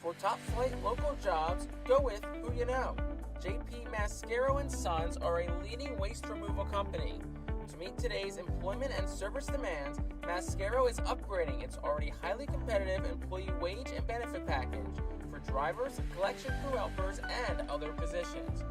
For top-flight local jobs, go with who you know. JP Mascaro & Sons are a leading waste removal company. To meet today's employment and service demands, Mascaro is upgrading its already highly competitive employee wage and benefit package for drivers, collection crew helpers, and other positions.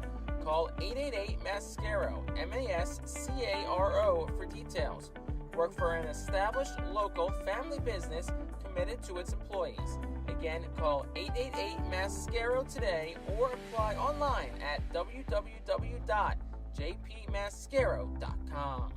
Call 888-MASCARO, MASCARO, for details. Work for an established local family business committed to its employees. Again, call 888-MASCARO today or apply online at www.jpmascaro.com.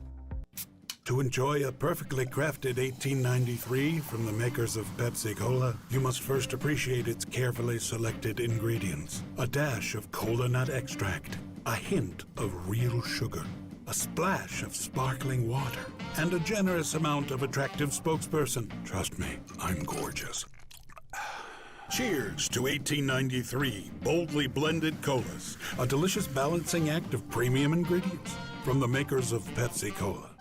To enjoy a perfectly crafted 1893 from the makers of Pepsi Cola, you must first appreciate its carefully selected ingredients. A dash of cola nut extract, a hint of real sugar, a splash of sparkling water, and a generous amount of attractive spokesperson. Trust me, I'm gorgeous. Cheers to 1893 boldly blended colas, a delicious balancing act of premium ingredients from the makers of Pepsi Cola.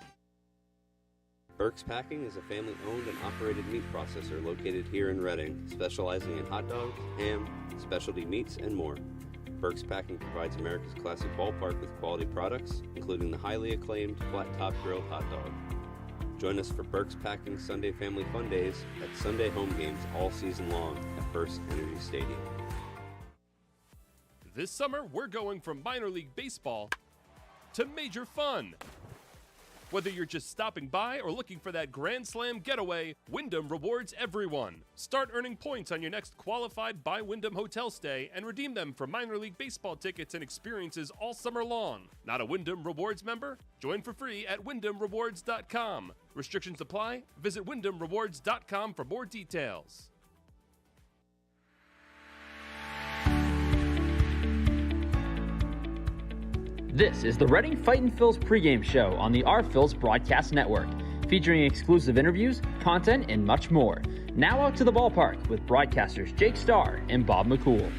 Burke's Packing is a family-owned and operated meat processor located here in Reading, specializing in hot dogs, ham, specialty meats, and more. Burke's Packing provides America's classic ballpark with quality products, including the highly acclaimed flat-top grilled hot dog. Join us for Burke's Packing Sunday Family Fun Days at Sunday home games all season long at FirstEnergy Stadium. This summer, we're going from minor league baseball to major fun. Whether you're just stopping by or looking for that Grand Slam getaway, Wyndham rewards everyone. Start earning points on your next qualified by Wyndham hotel stay and redeem them for minor league baseball tickets and experiences all summer long. Not a Wyndham Rewards member? Join for free at WyndhamRewards.com. Restrictions apply. Visit WyndhamRewards.com for more details. This is the Reading Fightin' Phils pregame show on the Our Phils Broadcast Network, featuring exclusive interviews, content, and much more. Now out to the ballpark with broadcasters Jake Starr and Bob McCool.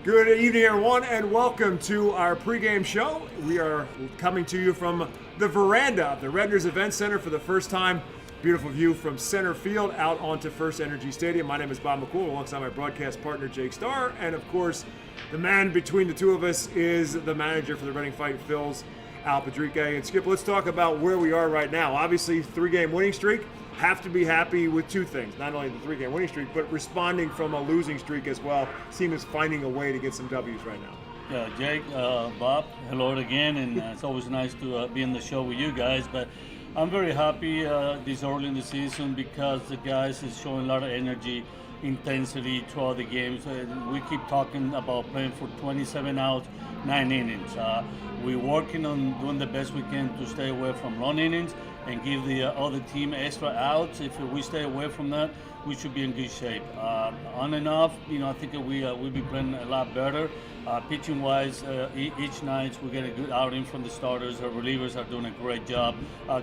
Good evening, everyone, and welcome to our pregame show. We are coming to you from the veranda of the Redners Event Center for the first time. Beautiful view from center field out onto FirstEnergy Stadium. My name is Bob McCool, alongside my broadcast partner Jake Starr, and of course, the man between the two of us is the manager for the Reading Fightin' Phils, Al Padrique. And Skip, let's talk about where we are right now. Obviously, 3-game winning streak. Have to be happy with two things: not only the 3-game winning streak, but responding from a losing streak as well. Team is finding a way to get some W's right now. Yeah, Jake, Bob, hello again, and it's always nice to be on the show with you guys. But I'm very happy this early in the season because the guys is showing a lot of energy, intensity throughout the games. We keep talking about playing for 27 outs, 9 innings. We're working on doing the best we can to stay away from long innings and give the other team extra outs. If we stay away from that, we should be in good shape. On and off, I think we'll be playing a lot better. Pitching-wise, each night we get a good outing from the starters. Our relievers are doing a great job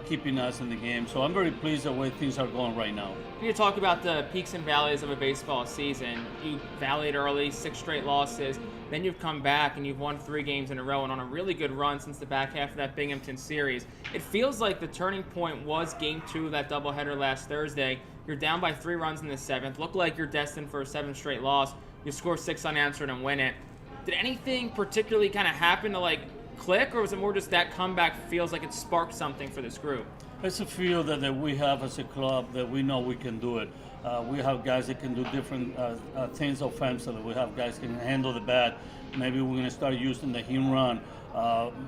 keeping us in the game. So I'm very pleased the way things are going right now. You talk about the peaks and valleys of a baseball season. You valleyed early, 6 straight losses. Then you've come back and you've won 3 games in a row and on a really good run since the back half of that Binghamton series. It feels like the turning point was Game 2 of that doubleheader last Thursday. You're down by 3 runs in the 7th. Looked like you're destined for a 7th straight loss. You score 6 unanswered and win it. Did anything particularly kind of happen to click, or was it more just that comeback feels like it sparked something for this group? It's a feel that we have as a club that we know we can do it. We have guys that can do different things offensively. We have guys that can handle the bat. Maybe we're going to start using the home run.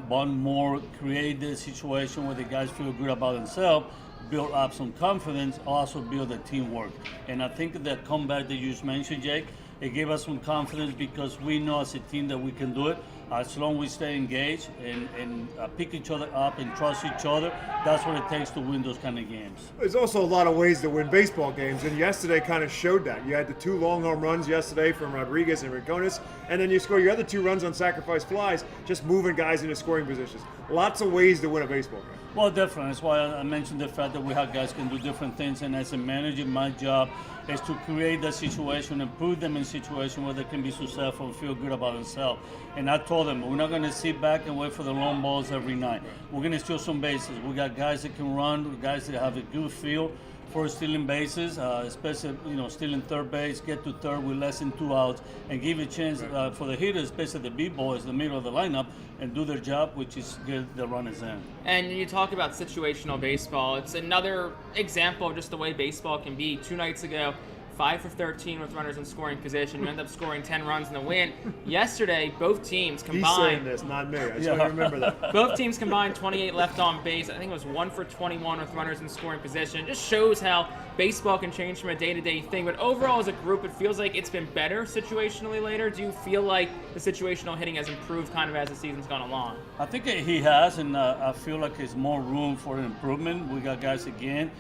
One more, create the situation where the guys feel good about themselves, build up some confidence, also build the teamwork. And I think that comeback that you just mentioned, Jake, it gave us some confidence because we know as a team that we can do it. As long as we stay engaged and pick each other up and trust each other, that's what it takes to win those kind of games. There's also a lot of ways to win baseball games, and yesterday kind of showed that. You had the 2 long home runs yesterday from Rodriguez and Rincones, and then you score your other 2 runs on sacrifice flies, just moving guys into scoring positions. Lots of ways to win a baseball game. Well, definitely. That's why I mentioned the fact that we have guys can do different things, and as a manager, my job is to create that situation and put them in a situation where they can be successful and feel good about themselves. And I told told them we're not going to sit back and wait for the long balls every night. We're going to steal some bases. We got guys that can run, guys that have a good feel for stealing bases, especially stealing third base, get to third with less than 2 outs, and give a chance for the hitters, especially the B-boys, the middle of the lineup, and do their job, which is get the runners in. And you talk about situational baseball. It's another example of just the way baseball can be. 2 nights ago, 5 for 13 with runners in scoring position. You end up scoring 10 runs in the win. Yesterday, both teams combined. He's saying this, not me. I just want to remember that. Both teams combined 28 left on base. I think it was 1 for 21 with runners in scoring position. It just shows how baseball can change from a day-to-day thing. But overall, as a group, it feels like it's been better situationally later. Do you feel like the situational hitting has improved kind of as the season's gone along? I think he has, and I feel like there's more room for improvement. We got guys again.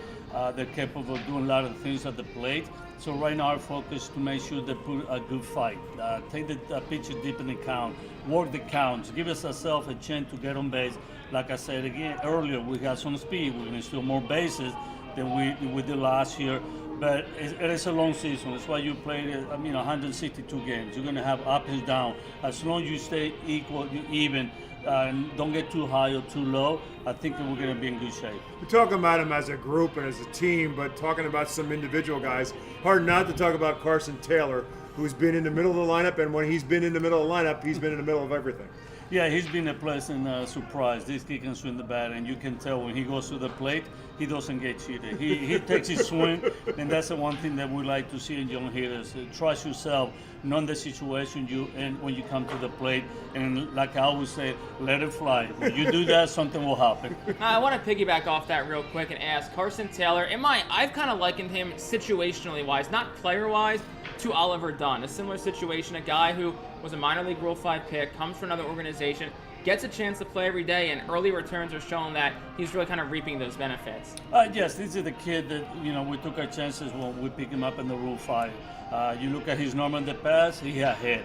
They're capable of doing a lot of things at the plate. So right now our focus is to make sure they put a good fight. Take the pitcher deep in the count, work the counts, give ourselves a chance to get on base. Like I said again earlier, we got some speed. We're going to steal more bases than we did last year. But it is a long season. That's why you play 162 games. You're going to have up and down. As long as you stay equal, even, and don't get too high or too low, I think that we're going to be in good shape. We're talking about him as a group and as a team, but talking about some individual guys. Hard not to talk about Carson Taylor, who's been in the middle of the lineup, and when he's been in the middle of the lineup, he's been in the middle of everything. Yeah, he's been a pleasant surprise. This kid can swing the bat, and you can tell when he goes to the plate, he doesn't get cheated. He takes his swing, and that's the one thing that we like to see in young hitters. Trust yourself, know the situation when you come to the plate, and like I always say, let it fly. When you do that, something will happen. I want to piggyback off that real quick and ask Carson Taylor. I've kind of likened him situationally wise, not player wise, to Oliver Dunn. A similar situation, a guy who was a minor league Rule 5 pick, comes from another organization, gets a chance to play every day, and early returns are showing that he's really kind of reaping those benefits. Yes, this is the kid that we took our chances when we picked him up in the Rule 5. You look at his number in the past, he had hit.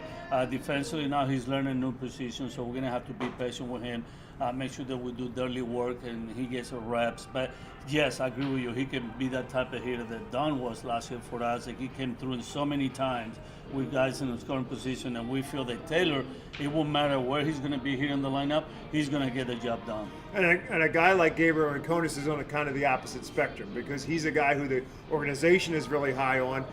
Defensively now he's learning a new position, so we're going to have to be patient with him. Make sure that we do daily work and he gets reps. But yes, I agree with you. He can be that type of hitter that Don was last year for us. Like he came through in so many times with guys in the scoring position, and we feel that Taylor, it won't matter where he's going to be here in the lineup, he's going to get the job done. And a guy like Gabriel Anconis is on kind of the opposite spectrum because he's a guy who the organization is really high on.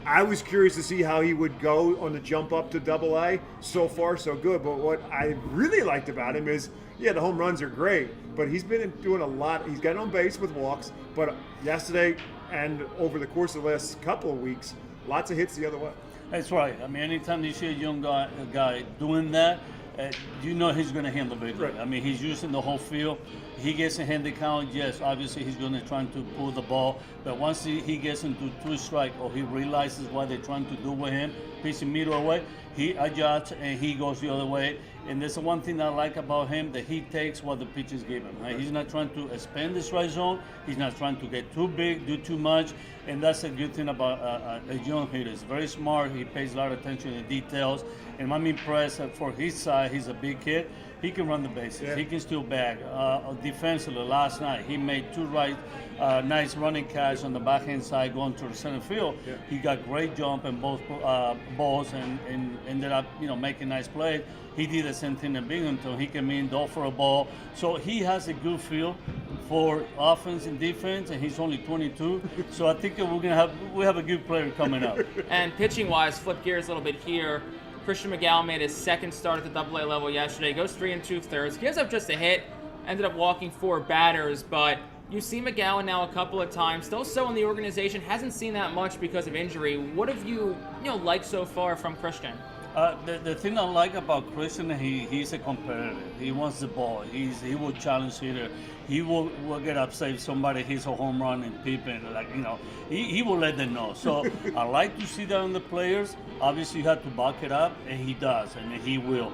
I was curious to see how he would go on the jump up to Double-A. So far, so good. But what I really liked about him is, yeah, the home runs are great, but he's been doing a lot. He's got on base with walks, but yesterday and over the course of the last couple of weeks, lots of hits the other way. That's right. I mean, anytime you see a young guy doing that, you know he's going to handle it. Right. I mean, he's using the whole field. He gets a hand count, yes, obviously he's going to try to pull the ball. But once he gets into 2 strike or he realizes what they're trying to do with him, pitching middle away, he adjusts and he goes the other way. And there's one thing I like about him, that he takes what the pitchers give him. Right? He's not trying to expand the strike zone. He's not trying to get too big, do too much. And that's a good thing about a young hitter. He's very smart. He pays a lot of attention to details. And I'm impressed that for his side, he's a big kid. He can run the bases. Yeah. He can steal bag. Defensively, last night, he made 2 nice running catch on the backhand side going to the center field. Yeah. He got great jump in both balls and ended up, making nice plays. He did the same thing in Binghamton. He came in, dove for a ball. So he has a good feel for offense and defense, and he's only 22. So I think we have a good player coming up. And pitching-wise, flip gears a little bit here. Christian McGowan made his second start at the Double-A level yesterday. Goes 3 2/3. Gives up just a hit. Ended up walking 4 batters, but you see McGowan now a couple of times. Still so in the organization. Hasn't seen that much because of injury. What have you liked so far from Christian? The thing I like about Christian, he's a competitor. He wants the ball. He will challenge hitter. He will get upset if somebody hits a home run and Pippen. He will let them know. So I like to see that on the players. Obviously, you have to back it up, and he does, and he will.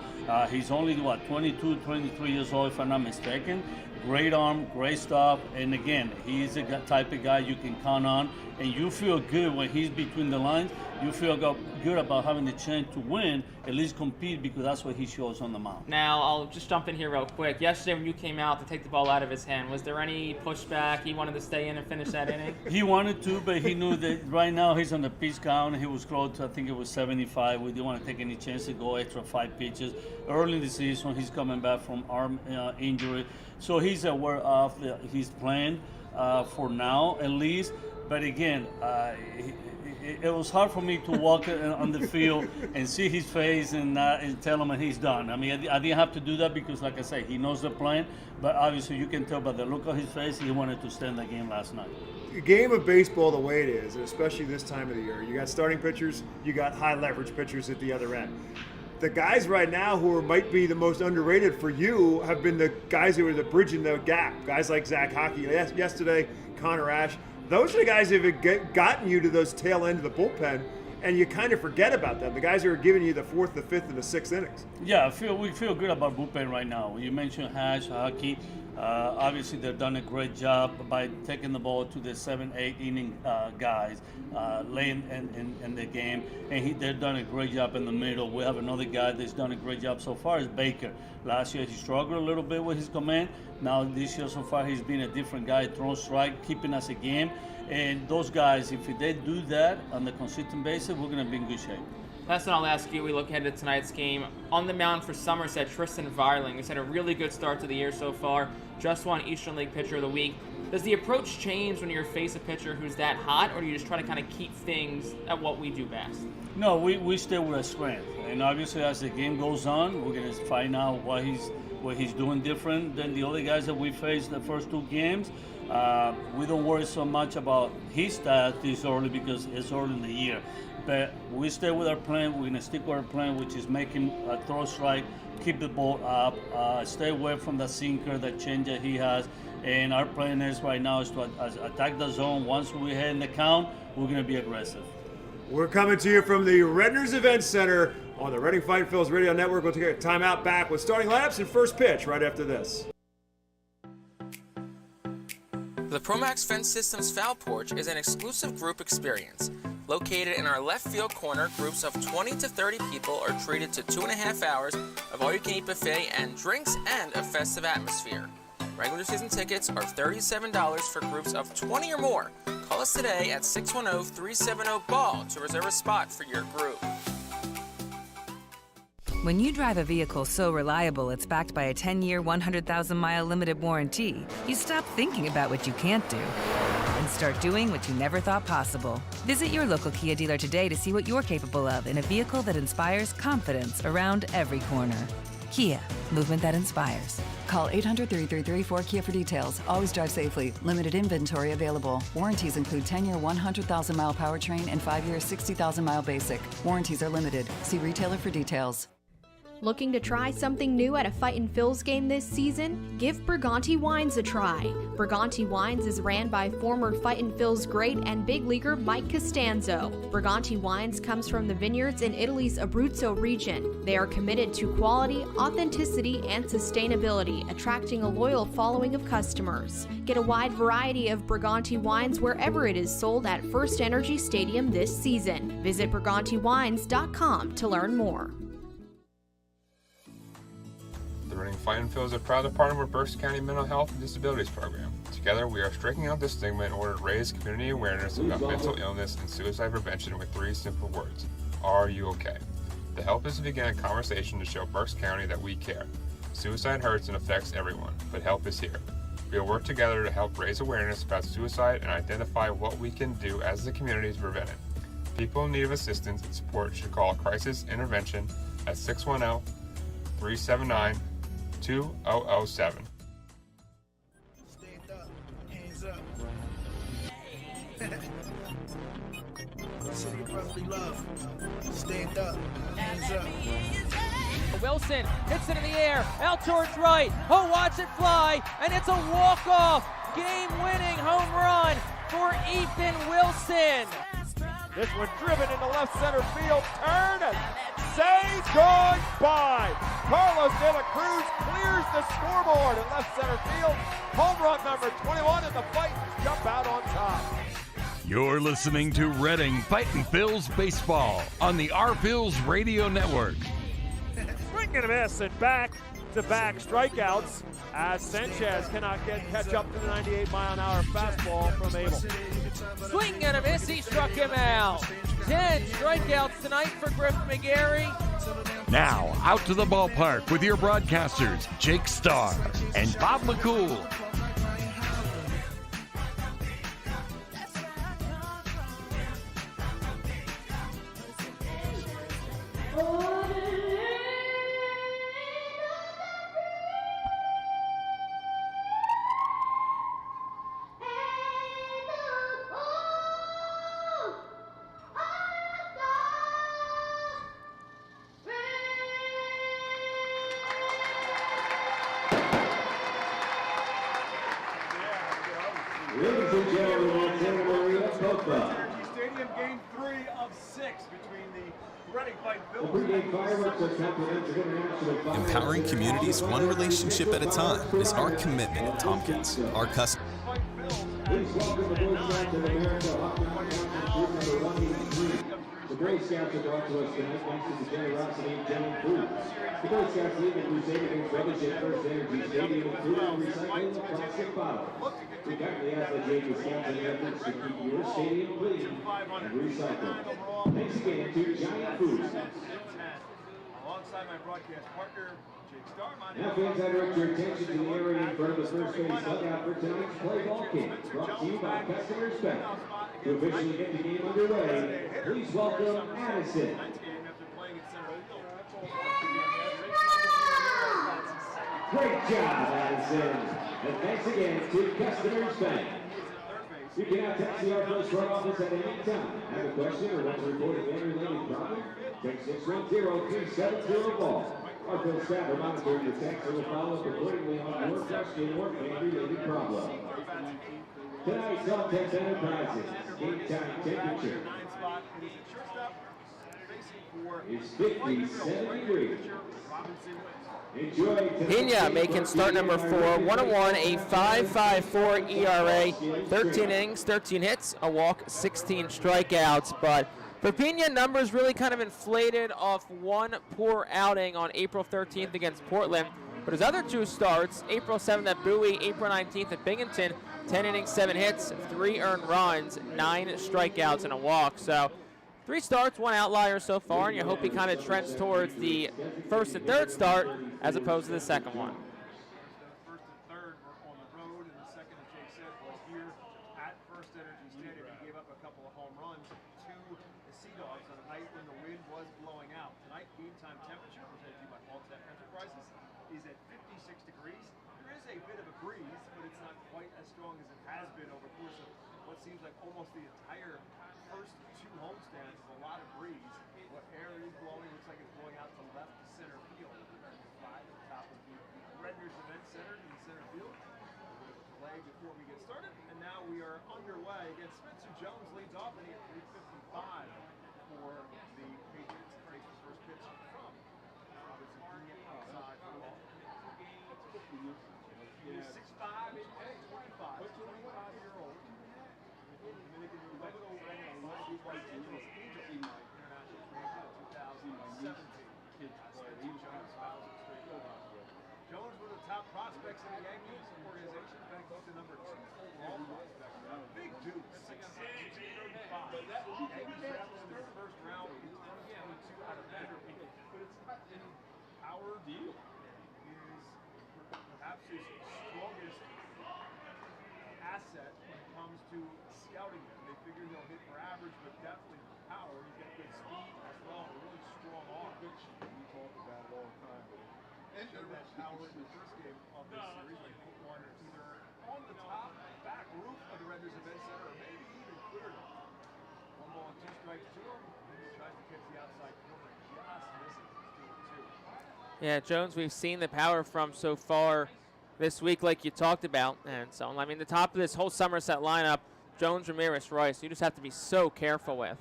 He's only, 22, 23 years old, if I'm not mistaken. Great arm, great stuff, and again, he's a type of guy you can count on, and you feel good when he's between the lines. You feel good about having the chance to win at least compete, because that's what he shows on the mound. Now, I'll just jump in here real quick. Yesterday when you came out to take the ball out of his hand, was there any pushback? He wanted to stay in and finish that inning? He wanted to, but he knew that right now he's on the pitch count. He was close to, I think it was 75. We didn't want to take any chance to go extra 5 pitches. Early in the season, he's coming back from arm injury. So he's aware of his plan for now, at least. But again, it was hard for me to walk on the field and see his face and tell him that he's done. I mean, I didn't have to do that because, like I said, he knows the plan. But obviously, you can tell by the look on his face, he wanted to stay in the game last night. A game of baseball the way it is, and especially this time of the year, you got starting pitchers, you got high leverage pitchers at the other end. The guys right now who might be the most underrated for you have been the guys who are bridging the gap. Guys like Zach Hockey yesterday, Connor Ash. Those are the guys who have gotten you to those tail end of the bullpen, and you kind of forget about them. The guys who are giving you the 4th, the 5th, and the 6th innings. Yeah, we feel good about bullpen right now. You mentioned Hash, Hockey. Obviously, they've done a great job by taking the ball to the 7-8 inning guys late in the game, and they've done a great job in the middle. We have another guy that's done a great job so far, is Baker. Last year, he struggled a little bit with his command. Now, this year so far, he's been a different guy, throwing strike, keeping us a game. And those guys, if they do that on a consistent basis, we're going to be in good shape. Last one I'll ask you, we look ahead to tonight's game. On the mound for Somerset, Tristan Vireling has had a really good start to the year so far. Just won Eastern League Pitcher of the Week. Does the approach change when you face a pitcher who's that hot, or do you just try to kind of keep things at what we do best? No, we stay with our strength. And obviously, as the game goes on, we're going to find out what he's doing different than the other guys that we faced the first 2 games. We don't worry so much about his stats this early because it's early in the year. But we stay with our plan. We're going to stick with our plan, which is making a throw strike, keep the ball up, stay away from the sinker, the change that he has. And our plan is right now is to attack the zone. Once we hit in the count, we're going to be aggressive. We're coming to you from the Redners Events Center on the Reading Fightin Phillies Radio Network. We'll take a timeout back with starting lineups and first pitch right after this. The ProMax Fence Systems Foul Porch is an exclusive group experience. Located in our left field corner, groups of 20 to 30 people are treated to 2.5 hours of all-you-can-eat buffet and drinks and a festive atmosphere. Regular season tickets are $37 for groups of 20 or more. Call us today at 610-370-BALL to reserve a spot for your group. When you drive a vehicle so reliable it's backed by a 10-year, 100,000-mile limited warranty, you stop thinking about what you can't do and start doing what you never thought possible. Visit your local Kia dealer today to see what you're capable of in a vehicle that inspires confidence around every corner. Kia, movement that inspires. Call 800-333-4KIA for details. Always drive safely. Limited inventory available. Warranties include 10-year 100,000-mile powertrain and 5-year 60,000-mile basic. Warranties are limited. See retailer for details. Looking to try something new at a Fightin Phil's game this season? Give Briganti Wines a try. Briganti Wines is ran by former Fightin Phil's great and big leaguer Mike Costanzo. Briganti Wines comes from the vineyards in Italy's Abruzzo region. They are committed to quality, authenticity, and sustainability, attracting a loyal following of customers. Get a wide variety of Briganti Wines wherever it is sold at FirstEnergy Stadium this season. Visit BrigantiWines.com to learn more. The Reading Fightin Phillies are proud to partner with Berks County Mental Health and Disabilities Program. Together, we are striking out the stigma in order to raise community awareness about mental illness and suicide prevention with 3 simple words. Are you okay? The help is to begin a conversation to show Berks County that we care. Suicide hurts and affects everyone, but help is here. We will work together to help raise awareness about suicide and identify what we can do as a community to prevent it. People in need of assistance and support should call Crisis Intervention at 610-379-2007. Stand up, hands up. City of brotherly love. Stand up, hands up. Wilson hits it in the air, out towards right. Oh, watch it fly, and it's a walk-off, game-winning home run for Ethan Wilson. This one driven into left center field, turn and say goodbye. Carlos De La Cruz clears the scoreboard in left center field. Home run number 21, and the Fightins jump out on top. You're listening to Reading Fightin Phil's Baseball on the R Phil's Radio Network. swing and a miss, and back-to-back strikeouts as Sanchez cannot catch up to the 98-mile-an-hour fastball from Abel. Swing and a miss, he struck him out. 10 strikeouts tonight for Griff McGarry. Now, out to the ballpark with your broadcasters, Jake Starr and Bob McCool. Ladies and gentlemen, that's Santa Maria Copa. Stadium, game 3 of 6 between the Reading Fightin Phillies. The pregame fireworks are complimentary international fireworks. Empowering communities one relationship at a time is our commitment at Tompkins. Our customers. Please welcome the Boy Scouts of America, Hawkman number 183. The Boy Scouts are brought to us tonight thanks to the generosity of General Foods. The Boy Scouts lead the crusade against rubbish at FirstEnergy Stadium, including recycling of plastic bottles. We kindly ask that Yankee Scouts and efforts to keep your stadium clean and recycled. Thanks again to Giant Foods. Alongside my broadcast partner, Jake Starr. Now, fans, I direct your attention to the area in front of the first base dugout for tonight's play ball game, brought to you by Customer Respect. To officially get the game underway, please welcome Addison. Great job, Addison. And thanks again to Customer Respect. You can now text the Arcos front office at any time. Have a question or want to report an unrelated problem? Text 610-370-BALL. Arcos staff are monitoring your text and will follow up accordingly on your question or fan-related problem. Tonight's on-test Enterprises game time temperature is 57 degrees. Pena making start number 4, 1-1, a 5.54 ERA, 13 innings, 13 hits, a walk, 16 strikeouts. But for Pena, numbers really kind of inflated off one poor outing on April 13th against Portland. But his other 2 starts, April 7th at Bowie, April 19th at Binghamton, 10 innings, 7 hits, 3 earned runs, 9 strikeouts, and a walk. So 3 starts, 1 outlier so far, and you hope he kind of trends towards the first and third start as opposed to the second one. First and third were on the road, and the second, as Jake said, was here at FirstEnergy Stadium. He gave up a couple of home runs to the Sea Dogs on a night when the wind was blowing out. Tonight, game time temperature, presented to you by Alltech Enterprises, is at 56 degrees. There is a bit of a breeze, but it's not quite as strong as it has been over the course of what seems like almost the entire first 2 homestands. A lot of breeze. What air is blowing looks like it's blowing out to left to center field. By the top of the Redners Event Center in the center field. Play before we get started, and now we are underway against Spencer Jones. Leads off at 3:55 for the Patriots. Takes the first pitch from Robinson Jr. outside for the ball. 6'5", 25-year-old. Dominican Republic and Los Angeles Angels international champion in 2017. Jones was the top prospects in the Yankees organization, back to number 2 overall prospect. Big dude, 6'6", 235. Yankees drafted in the first round in 2022 out of Vanderbilt. Power is perhaps his strongest asset when it comes to scouting him. They figure he'll hit for average, but definitely for power. He's got good speed as well, a really strong arm. We talk about it all the time, but showed that power in the first game of this series. Like put one either on the top back roof of the Redners Event Center, or maybe even cleared it. 1 ball and 2 strikes to him. And he tries to catch the outside corner, just misses. 2-2. Yeah, Jones, we've seen the power from so far this week, like you talked about. And so, I mean, the top of this whole Somerset lineup, Jones, Ramirez, Royce, you just have to be so careful with.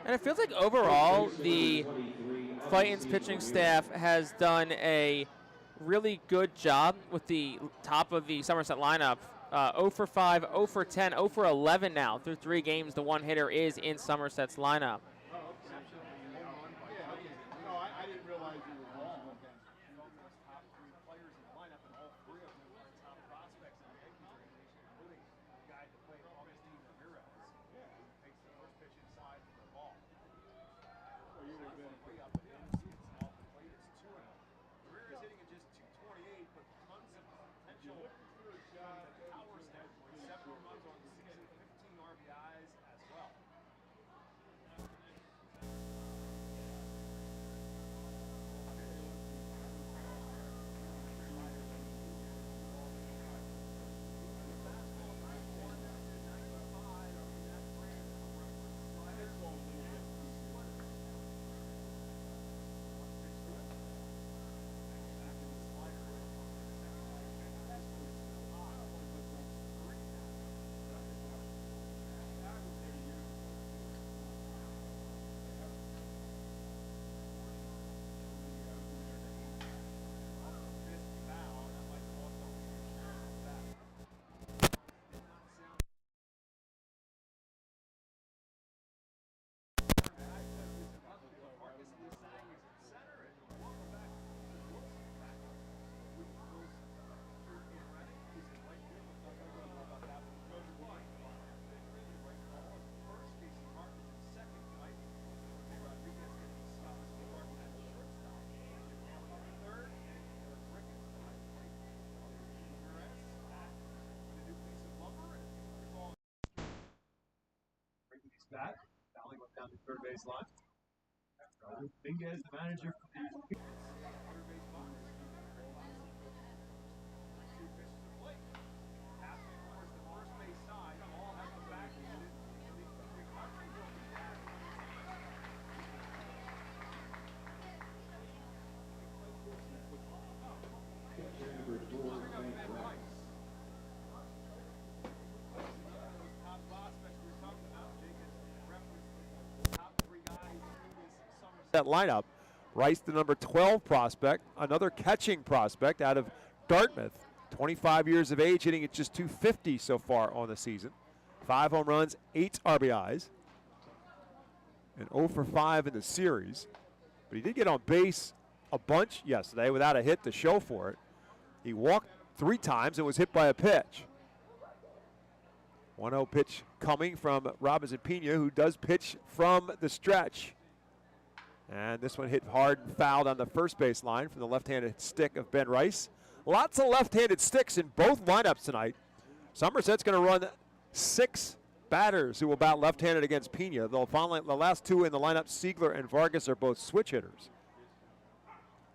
And it feels like overall the Fightin's pitching staff has done a really good job with the top of the Somerset lineup. 0 for 5, 0 for 10, 0 for 11 now. Through 3 games, the one hitter is in Somerset's lineup. Back, Valley went down to third base line. Dominguez, the manager. That lineup. Rice, the number 12 prospect, another catching prospect out of Dartmouth. 25 years of age, hitting at just .250 so far on the season. 5 home runs, 8 RBIs, and 0 for 5 in the series. But he did get on base a bunch yesterday without a hit to show for it. He walked 3 times and was hit by a pitch. 1-0 pitch coming from Robinson Pena, who does pitch from the stretch. And this one hit hard and fouled on the first base line from the left-handed stick of Ben Rice. Lots of left-handed sticks in both lineups tonight. Somerset's going to run 6 batters who will bat left-handed against Pena. The last 2 in the lineup, Siegler and Vargas, are both switch hitters.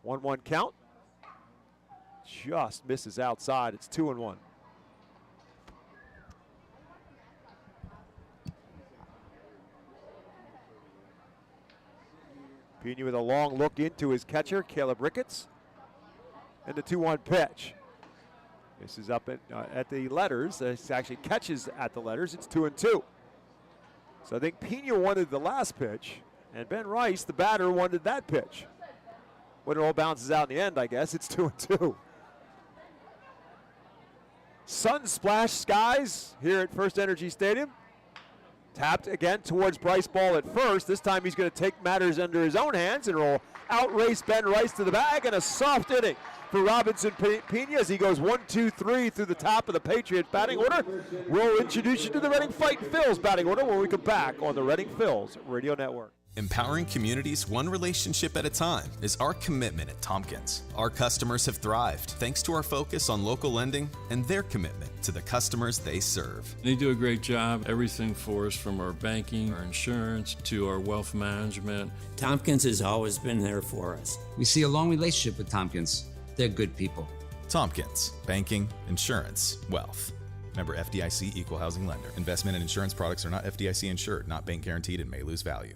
1-1 count. Just misses outside. It's 2-1. Pena with a long look into his catcher, Caleb Ricketts. And the 2-1 pitch. This is up at the letters. This actually catches at the letters. It's 2-2. So I think Pena wanted the last pitch, and Ben Rice, the batter, wanted that pitch. When it all bounces out in the end, I guess, it's 2-2. Sun splashed skies here at FirstEnergy Stadium. Tapped again towards Bryce Ball at first. This time he's going to take matters under his own hands and will outrace Ben Rice to the bag, and a soft inning for Robinson Pena as he goes 1-2-3 through the top of the Patriots batting order. We'll introduce you to the Reading Fightin Phils batting order when we come back on the Reading Phils Radio Network. Empowering communities one relationship at a time is our commitment at Tompkins. Our customers have thrived thanks to our focus on local lending and their commitment to the customers they serve. They do a great job. Everything for us, from our banking, our insurance, to our wealth management. Tompkins has always been there for us. We see a long relationship with Tompkins. They're good people. Tompkins, banking, insurance, wealth. Member FDIC Equal Housing Lender. Investment and insurance products are not FDIC insured, not bank guaranteed, and may lose value.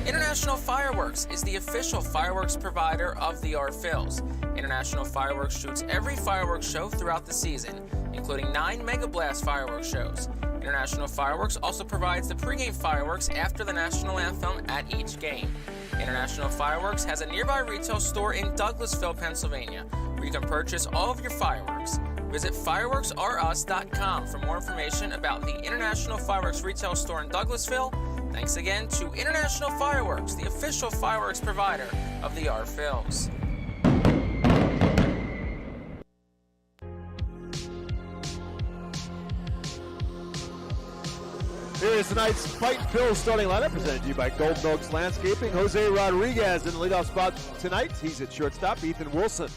International Fireworks is the official fireworks provider of the Art Phils. International Fireworks shoots every fireworks show throughout the season, including 9 Mega Blast fireworks shows. International Fireworks also provides the pregame fireworks after the national anthem at each game. International Fireworks has a nearby retail store in Douglasville, Pennsylvania, where you can purchase all of your fireworks. Visit fireworksrus.com for more information about the International Fireworks retail store in Douglasville. Thanks again to International Fireworks, the official fireworks provider of the R Phils. Here is tonight's Fightin' Phil's starting lineup, presented to you by Golden Oaks Landscaping. Jose Rodriguez in the leadoff spot tonight. He's at shortstop. Ethan Wilson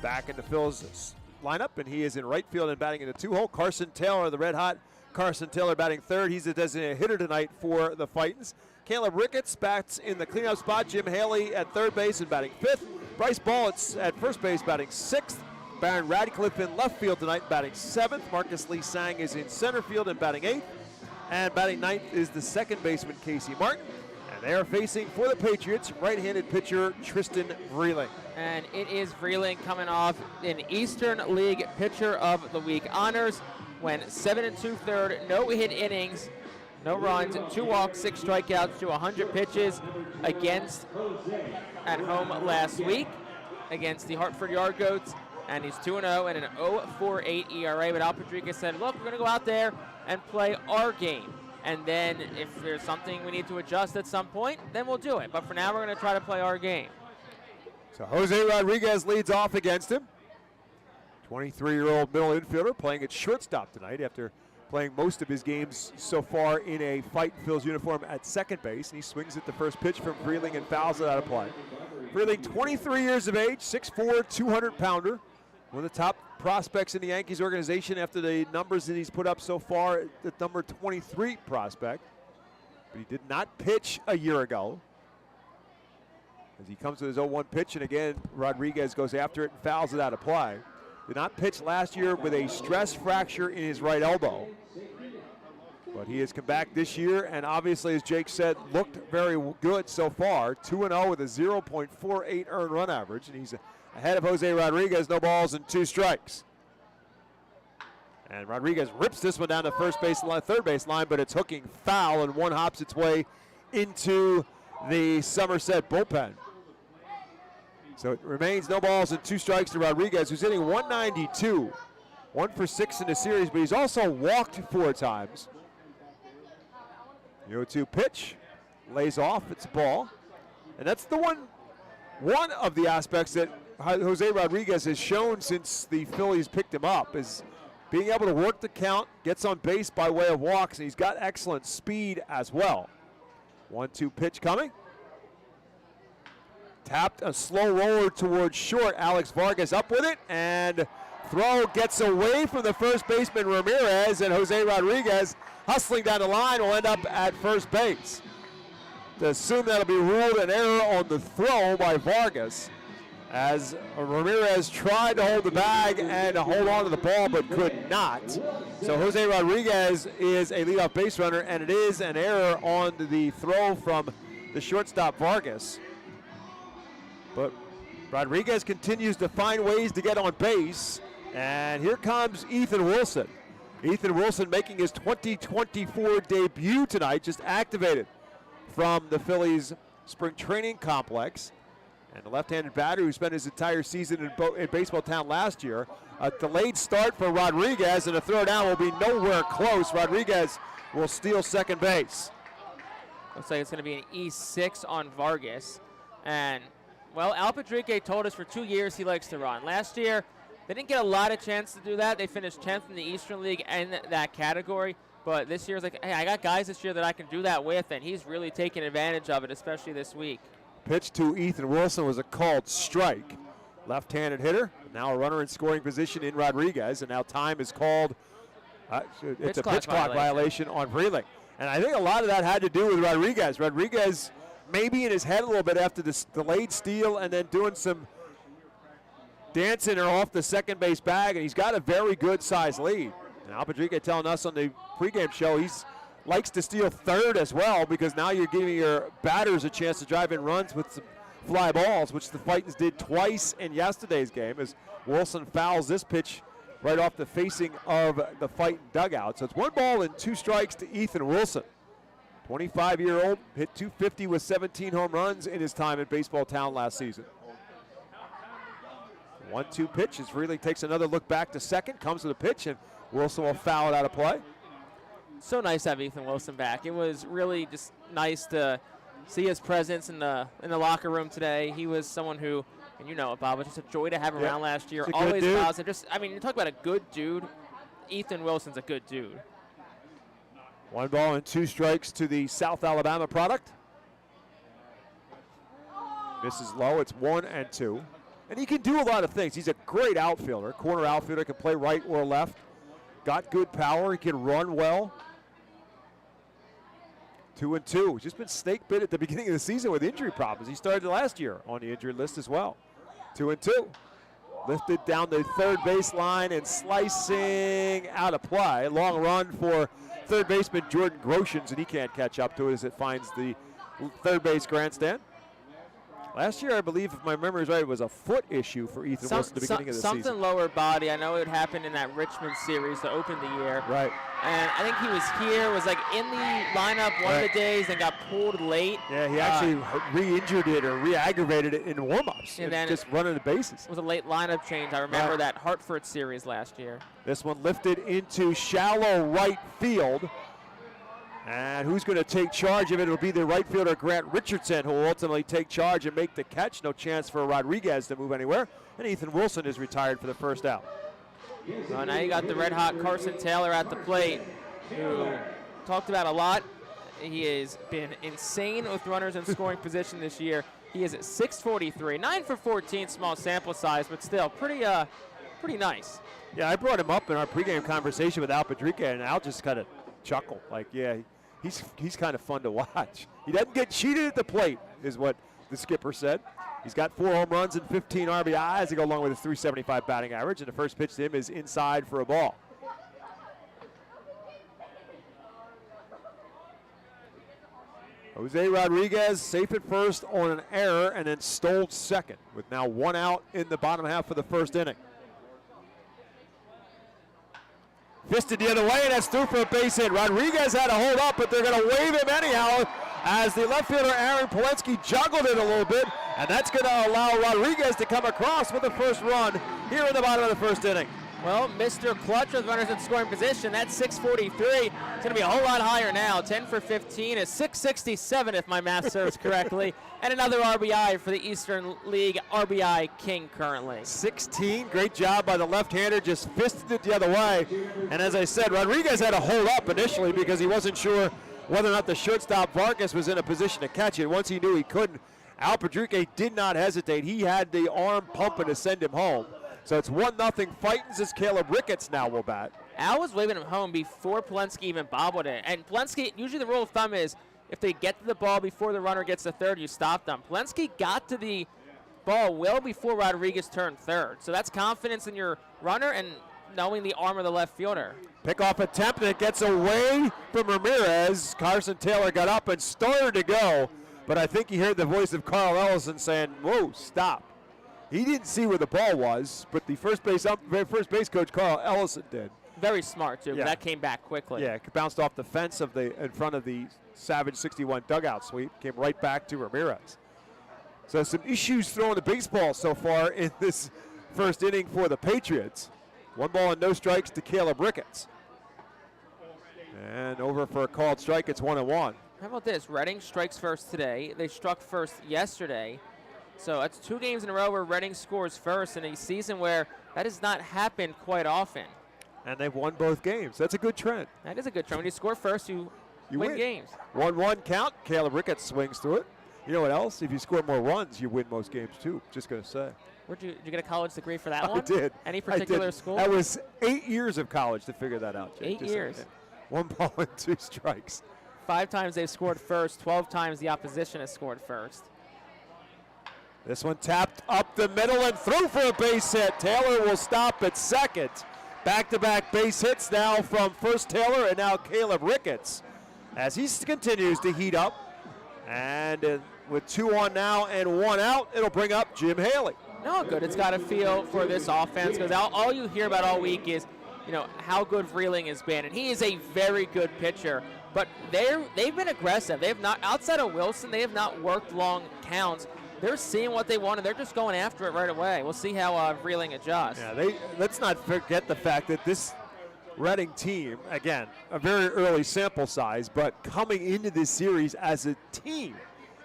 back in the Phil's lineup, and he is in right field and batting in the 2-hole. Carson Taylor, the red-hot Carson Taylor, batting third. He's the designated hitter tonight for the Fightins. Caleb Ricketts bats in the cleanup spot. Jim Haley at third base and batting fifth. Bryce Ballitz at first base batting sixth. Baron Radcliffe in left field tonight batting seventh. Marcus Lee Sang is in center field and batting eighth. And batting ninth is the second baseman, Casey Martin. And they are facing, for the Patriots, right-handed pitcher Tristan Vreeling. And it is Vreeling coming off an Eastern League Pitcher of the Week honors. Went 7 2/3, no hit innings, no runs, 2 walks, 6 strikeouts to 100 pitches against at home last week against the Hartford Yard Goats. And he's 2-0 and an 0.48 ERA. But Al Padrica said, look, we're going to go out there and play our game. And then if there's something we need to adjust at some point, then we'll do it. But for now, we're going to try to play our game. So Jose Rodriguez leads off against him. 23-year-old middle infielder playing at shortstop tonight after playing most of his games so far in a Fightin' Phil's uniform at second base. And he swings at the first pitch from Vreeling and fouls it out of play. Vreeling, 23 years of age, 6'4", 200-pounder. One of the top prospects in the Yankees organization after the numbers that he's put up so far, the number 23 prospect. But he did not pitch a year ago. As he comes with his 0-1 pitch, and again, Rodriguez goes after it and fouls it out of play. Did not pitch last year with a stress fracture in his right elbow. But he has come back this year, and obviously, as Jake said, looked very good so far. 2-0 with a 0.48 earned run average, and he's ahead of Jose Rodriguez, no balls and 2 strikes. And Rodriguez rips this one down to third base line, but it's hooking foul, and one hops its way into the Somerset bullpen. So it remains no balls and 2 strikes to Rodriguez, who's hitting 192. 1 for 6 in the series, but he's also walked 4 times. The 0-2 pitch lays off, it's a ball. And that's the one of the aspects that Jose Rodriguez has shown since the Phillies picked him up, is being able to work the count, gets on base by way of walks, and he's got excellent speed as well. 1-2 pitch coming. Tapped, a slow roller towards short. Alex Vargas up with it, and throw gets away from the first baseman Ramirez, and Jose Rodriguez hustling down the line will end up at first base. To assume that'll be ruled an error on the throw by Vargas, as Ramirez tried to hold the bag and hold on to the ball but could not. So Jose Rodriguez is a leadoff base runner, and it is an error on the throw from the shortstop Vargas. But Rodriguez continues to find ways to get on base, and here comes Ethan Wilson. Ethan Wilson making his 2024 debut tonight, just activated from the Phillies spring training complex. And the left-handed batter who spent his entire season in baseball town last year. A delayed start for Rodriguez, and a throw down will be nowhere close. Rodriguez will steal second base. Looks like it's going to be an E6 on Vargas. And, well, Al Padrique told us for 2 years he likes to run. Last year, they didn't get a lot of chance to do that. They finished 10th in the Eastern League in that category. But this year's like, hey, I got guys this year that I can do that with, and he's really taking advantage of it, especially this week. Pitch to Ethan Wilson was a called strike. Left-handed hitter, now a runner in scoring position in Rodriguez, and now time is called. It's a pitch clock violation on Vreeling. And I think a lot of that had to do with Rodriguez. Rodriguez maybe in his head a little bit after this delayed steal and then doing some dancing off the second base bag, and he's got a very good size lead. And Al Padrique telling us on the pregame show he's likes to steal third as well, because now you're giving your batters a chance to drive in runs with some fly balls, which the Fightins did twice in yesterday's game, as Wilson fouls this pitch right off the facing of the Fightin dugout. So it's 1 ball and 2 strikes to Ethan Wilson. 25-year-old, hit .250 with 17 home runs in his time at Baseball Town last season. 1-2 pitch as Freeling takes another look back to second, comes with a pitch, and Wilson will foul it out of play. So nice to have Ethan Wilson back. It was really just nice to see his presence in the locker room today. He was someone who, and you know it, Bob, it was just a joy to have him around last year. Always positive. You talk about a good dude. Ethan Wilson's a good dude. 1 ball and 2 strikes to the South Alabama product. Misses low. It's 1-2. And he can do a lot of things. He's a great outfielder. Corner outfielder, can play right or left. Got good power. He can run well. 2-2. He's just been snake bit at the beginning of the season with injury problems. He started last year on the injury list as well. 2-2. Lifted down the third baseline and slicing out of play. Long run for third baseman Jordan Groshans, and he can't catch up to it as it finds the third base grandstand. Last year, I believe, if my memory is right, it was a foot issue for Ethan Wilson at the beginning of the season. Something lower body. I know it happened in that Richmond series to open the year. Right. And I think he was here, was like in the lineup one of the days and got pulled late. Yeah, he actually re-injured it or re-aggravated it in warm-ups. And then just running the bases. It was a late lineup change. I remember that Hartford series last year. This one lifted into shallow right field. And who's going to take charge of it? It'll be the right fielder, Grant Richardson, who will ultimately take charge and make the catch. No chance for Rodriguez to move anywhere. And Ethan Wilson is retired for the first out. Well, now you got the red-hot Carson Taylor at the plate, who talked about a lot. He has been insane with runners in scoring position this year. He is at .643, 9 for 14, small sample size, but still pretty nice. Yeah, I brought him up in our pregame conversation with Al Padrica, and Al just kind of chuckled, like, yeah, he's kind of fun to watch. He doesn't get cheated at the plate, is what the skipper said. He's got 4 home runs and 15 RBIs to go along with his .375 batting average, and the first pitch to him is inside for a ball. Jose Rodriguez safe at first on an error and then stole second with now 1 out in the bottom half of the first inning. Fisted the other way, and that's through for a base hit. Rodriguez had to hold up, but they're going to wave him anyhow as the left fielder Aaron Polensky juggled it a little bit, and that's going to allow Rodriguez to come across with the first run here in the bottom of the first inning. Well, Mr. Clutch with runners in scoring position. That's .643. It's going to be a whole lot higher now. 10 for 15 is .667 if my math serves correctly. And another RBI for the Eastern League RBI king currently. 16, great job by the left-hander, just fisted it the other way. And as I said, Rodriguez had to hold up initially because he wasn't sure whether or not the shortstop Vargas was in a position to catch it. Once he knew he couldn't, Al Padrique did not hesitate. He had the arm pumping to send him home. So it's 1-0 Fightins as Caleb Ricketts now will bat. Al was waving him home before Polensky even bobbled it. And Polensky, usually the rule of thumb is if they get to the ball before the runner gets to third, you stop them. Polensky got to the ball well before Rodriguez turned third. So that's confidence in your runner and knowing the arm of the left fielder. Pickoff attempt, and it gets away from Ramirez. Carson Taylor got up and started to go, but I think he heard the voice of Carl Ellison saying, whoa, stop. He didn't see where the ball was, but the first base coach, Carl Ellison, did. Very smart, too. Yeah. That came back quickly. Yeah, it bounced off the fence in front of the Savage 61 dugout sweep, came right back to Ramirez. So some issues throwing the baseball so far in this first inning for the Patriots. 1 ball and no strikes to Caleb Ricketts. And over for a called strike, it's 1-1. How about this? Reading strikes first today. They struck first yesterday. So that's 2 games in a row where Reading scores first in a season where that has not happened quite often. And they've won both games. That's a good trend. That is a good trend. When you score first, you win games. 1-1 count. Caleb Ricketts swings through it. You know what else? If you score more runs, you win most games too. Just going to say. Did you get a college degree for that one? I did. Any particular school? That was 8 years of college to figure that out, Jake. 8 years. 1 ball and 2 strikes. 5 times they've scored first. 12 times the opposition has scored first. This one tapped up the middle and through for a base hit. Taylor will stop at second. Back-to-back base hits now from first Taylor and now Caleb Ricketts as he continues to heat up. And with 2 on now and 1 out, it'll bring up Jim Haley. No, good. It's got to feel for this offense because all you hear about all week is, how good Vreeling has been, and he is a very good pitcher. But they've been aggressive. They have not, outside of Wilson, they have not worked long counts. They're seeing what they want, and they're just going after it right away. We'll see how Vreeling adjusts. Yeah, let's not forget the fact that this Reading team, again, a very early sample size, but coming into this series as a team,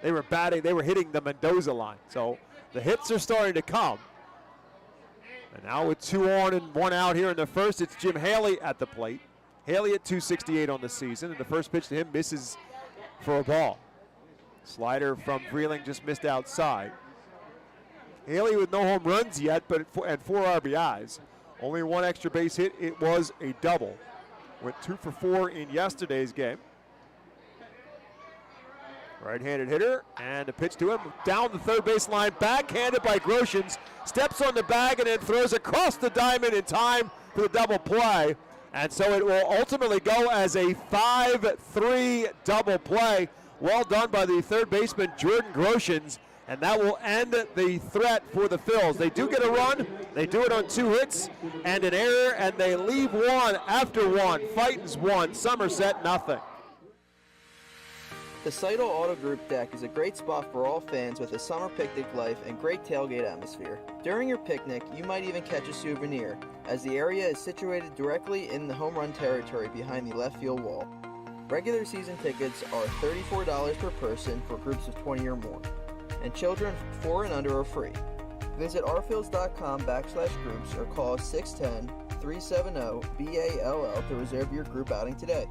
they were hitting the Mendoza line. So the hits are starting to come. And now with 2 on and 1 out here in the first, it's Jim Haley at the plate. Haley at 268 on the season, and the first pitch to him misses for a ball. Slider from Vreeling just missed outside. Haley with no home runs yet, but and 4 RBIs. Only 1 extra base hit. It was a double. Went 2 for 4 in yesterday's game. Right-handed hitter, and a pitch to him down the third baseline, backhanded by Groshans. Steps on the bag and then throws across the diamond in time for the double play. And so it will ultimately go as a 5-3 double play. Well done by the third baseman, Jordan Groshans, and that will end the threat for the Phils. They do get a run. They do it on 2 hits and an error, and they leave 1 after 1. Fightin's 1, Somerset nothing. The Seidel Auto Group deck is a great spot for all fans with a summer picnic life and great tailgate atmosphere. During your picnic, you might even catch a souvenir, as the area is situated directly in the home run territory behind the left field wall. Regular season tickets are $34 per person for groups of 20 or more, and children 4 and under are free. Visit rfields.com/groups or call 610-370-BALL to reserve your group outing today.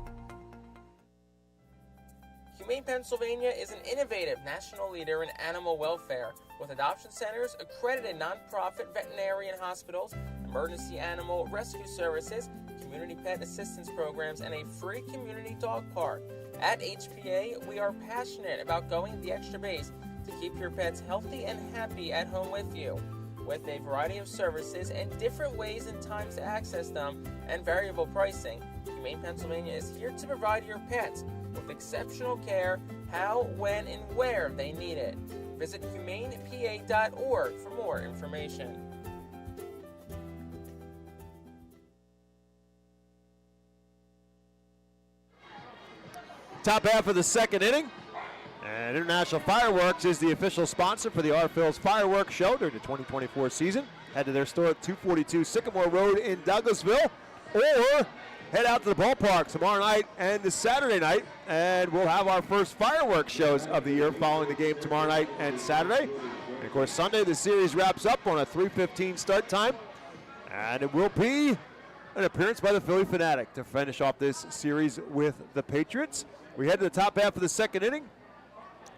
Humane Pennsylvania is an innovative national leader in animal welfare with adoption centers, accredited nonprofit veterinarian hospitals, emergency animal rescue services, community pet assistance programs, and a free community dog park. At HPA, we are passionate about going the extra base to keep your pets healthy and happy at home with you. With a variety of services and different ways and times to access them and variable pricing, Humane Pennsylvania is here to provide your pets with exceptional care, how, when, and where they need it. Visit humanepa.org for more information. Top half of the second inning. And International Fireworks is the official sponsor for the R-Phil's Fireworks Show during the 2024 season. Head to their store at 242 Sycamore Road in Douglasville, or head out to the ballpark tomorrow night and this Saturday night, and we'll have our first fireworks shows of the year following the game tomorrow night and Saturday. And of course, Sunday the series wraps up on a 3:15 start time, and it will be an appearance by the Philly Fanatic to finish off this series with the Patriots. We head to the top half of the second inning.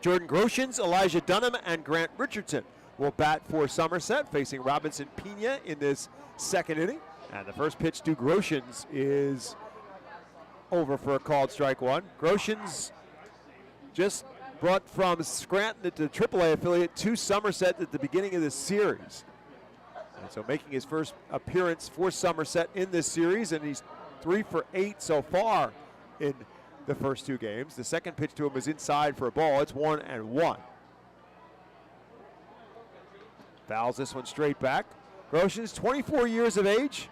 Jordan Groshans, Elijah Dunham, and Grant Richardson will bat for Somerset, facing Robinson Pena in this second inning. And the first pitch to Groshans is over for a called strike 1. Groshans just brought from Scranton to AAA affiliate to Somerset at the beginning of the series. And so making his first appearance for Somerset in this series, and he's 3 for 8 so far in the first 2 games. The second pitch to him is inside for a ball. It's 1-1. Fouls this one straight back. Groshans, 24 years of age,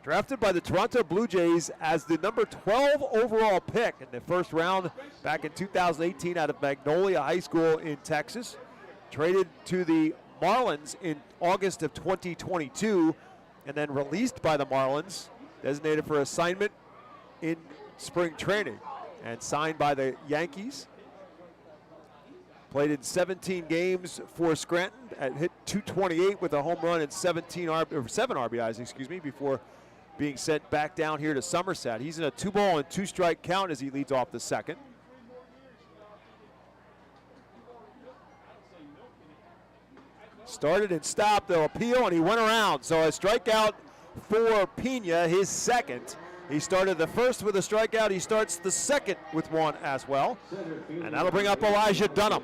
drafted by the Toronto Blue Jays as the number 12 overall pick in the first round back in 2018 out of Magnolia High School in Texas. Traded to the Marlins in August of 2022 and then released by the Marlins, designated for assignment in spring training, and signed by the Yankees. Played in 17 games for Scranton, hit .228 with a home run and 7 RBIs, before being sent back down here to Somerset. He's in a 2-ball and 2-strike count as he leads off the second. Started and stopped, they'll appeal, and he went around. So a strikeout for Pena, his second. He started the first with a strikeout. He starts the second with 1 as well. And that'll bring up Elijah Dunham.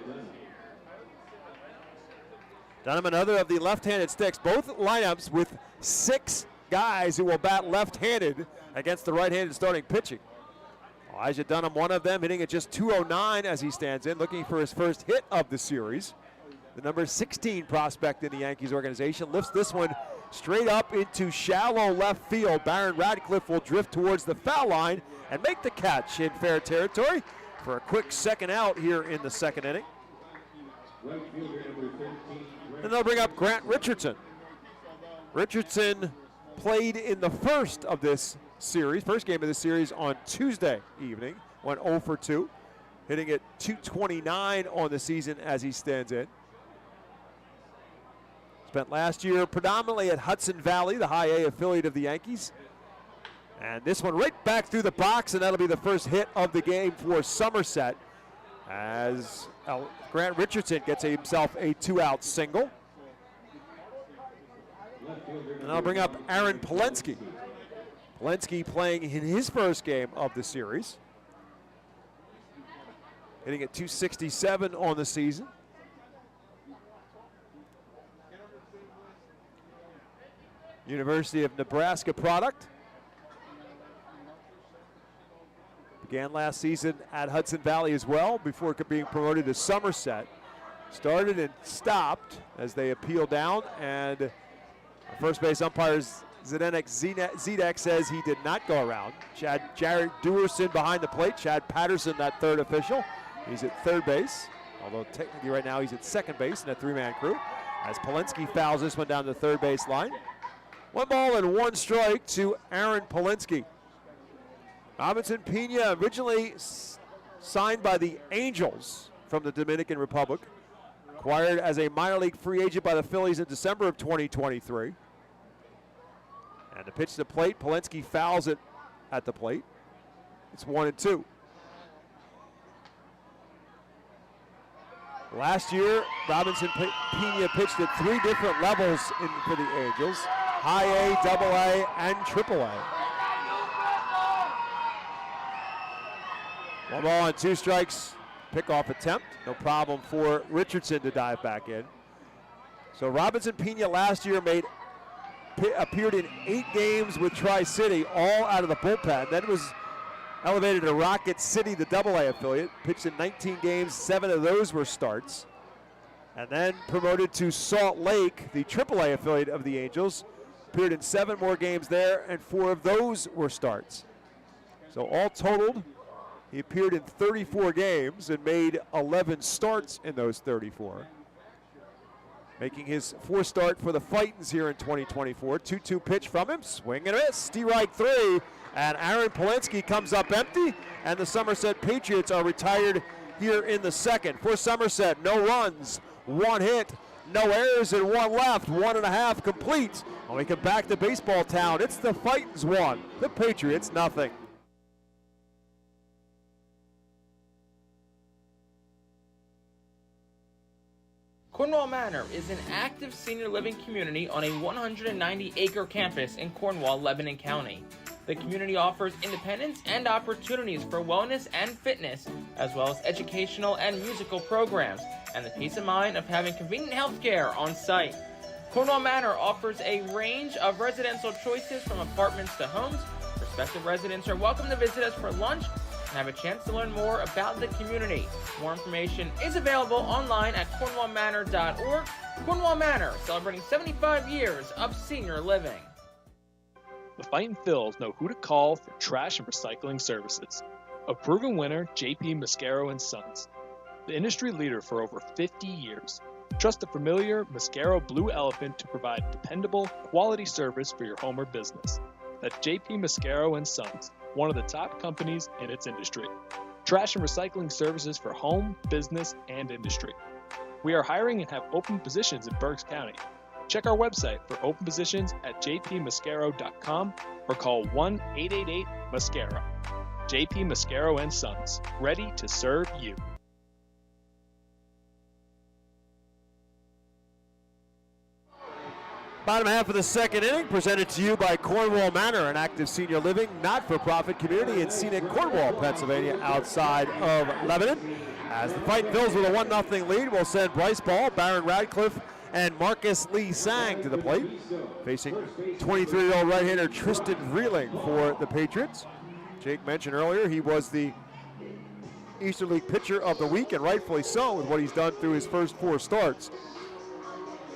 Dunham, another of the left-handed sticks. Both lineups with 6 guys who will bat left-handed against the right-handed starting pitching. Elijah Dunham, one of them, hitting at just .209 as he stands in, looking for his first hit of the series. the number 16 prospect in the Yankees organization, lifts this one straight up into shallow left field. Baron Radcliffe will drift towards the foul line and make the catch in fair territory for a quick second out here in the second inning. And they'll bring up Grant Richardson. Richardson played in the first game of this series on Tuesday evening, went 0 for 2, hitting at .229 on the season as he stands in. Spent last year predominantly at Hudson Valley, the high A affiliate of the Yankees. And this one right back through the box, and that'll be the first hit of the game for Somerset as Grant Richardson gets himself a 2-out single. And I'll bring up Aaron Polensky. Polensky playing in his first game of the series. Hitting at .267 on the season. University of Nebraska product. Began last season at Hudson Valley as well before being promoted to Somerset. Started and stopped as they appeal down, and first base umpire Zdenek Zedek says he did not go around. Jared Dewerson behind the plate. Chad Patterson, that third official. He's at third base, although technically right now he's at second base in a three-man crew. As Polensky fouls this one down the third base line. 1 ball and 1 strike to Aaron Polensky. Robinson Pena, originally signed by the Angels from the Dominican Republic. Acquired as a minor league free agent by the Phillies in December of 2023. And the pitch to the plate, Polensky fouls it at the plate. It's 1-2. Last year, Robinson Pena pitched at 3 different levels for the Angels. High A, Double A, and Triple A. 1 ball and 2 strikes. Pickoff attempt. No problem for Richardson to dive back in. So Robinson Pena last year appeared in 8 games with Tri-City, all out of the bullpen. Then was elevated to Rocket City, the Double A affiliate. Pitched in 19 games, 7 of those were starts. And then promoted to Salt Lake, the Triple A affiliate of the Angels. Appeared in 7 more games there, and 4 of those were starts. So all totaled, he appeared in 34 games and made 11 starts in those 34. Making his 4th start for the Fightins here in 2024. 2-2 pitch from him, swing and a miss, strike 3. And Aaron Polensky comes up empty, and the Somerset Patriots are retired here in the second. For Somerset, no runs, 1 hit, no errors, and 1 left, 1.5 complete. When we come back to Baseball Town, it's the Fightins 1, the Patriots nothing. Cornwall Manor is an active senior living community on a 190-acre campus in Cornwall, Lebanon County. The community offers independence and opportunities for wellness and fitness, as well as educational and musical programs, and the peace of mind of having convenient health care on site. Cornwall Manor offers a range of residential choices from apartments to homes. Prospective residents are welcome to visit us for lunch and have a chance to learn more about the community. More information is available online at cornwallmanor.org. Cornwall Manor, celebrating 75 years of senior living. The Fightin Phils know who to call for trash and recycling services. A proven winner, JP Mascaro & Sons. The industry leader for over 50 years. Trust the familiar Mascaro Blue Elephant to provide dependable, quality service for your home or business. That's JP Mascaro & Sons, one of the top companies in its industry. Trash and recycling services for home, business, and industry. We are hiring and have open positions in Berks County. Check our website for open positions at jpmascaro.com or call 1-888-MASCARO. JP Mascaro & Sons, ready to serve you. Bottom half of the second inning presented to you by Cornwall Manor, an active senior living, not-for-profit community in scenic Cornwall, Pennsylvania, outside of Lebanon. As the Fightin Phils with a 1-0 lead will send Bryce Ball, Baron Radcliffe, and Marcus Lee Sang to the plate. Facing 23-year-old right-hander Tristan Vreeling for the Patriots. Jake mentioned earlier he was the Eastern League Pitcher of the Week, and rightfully so with what he's done through his first 4 starts.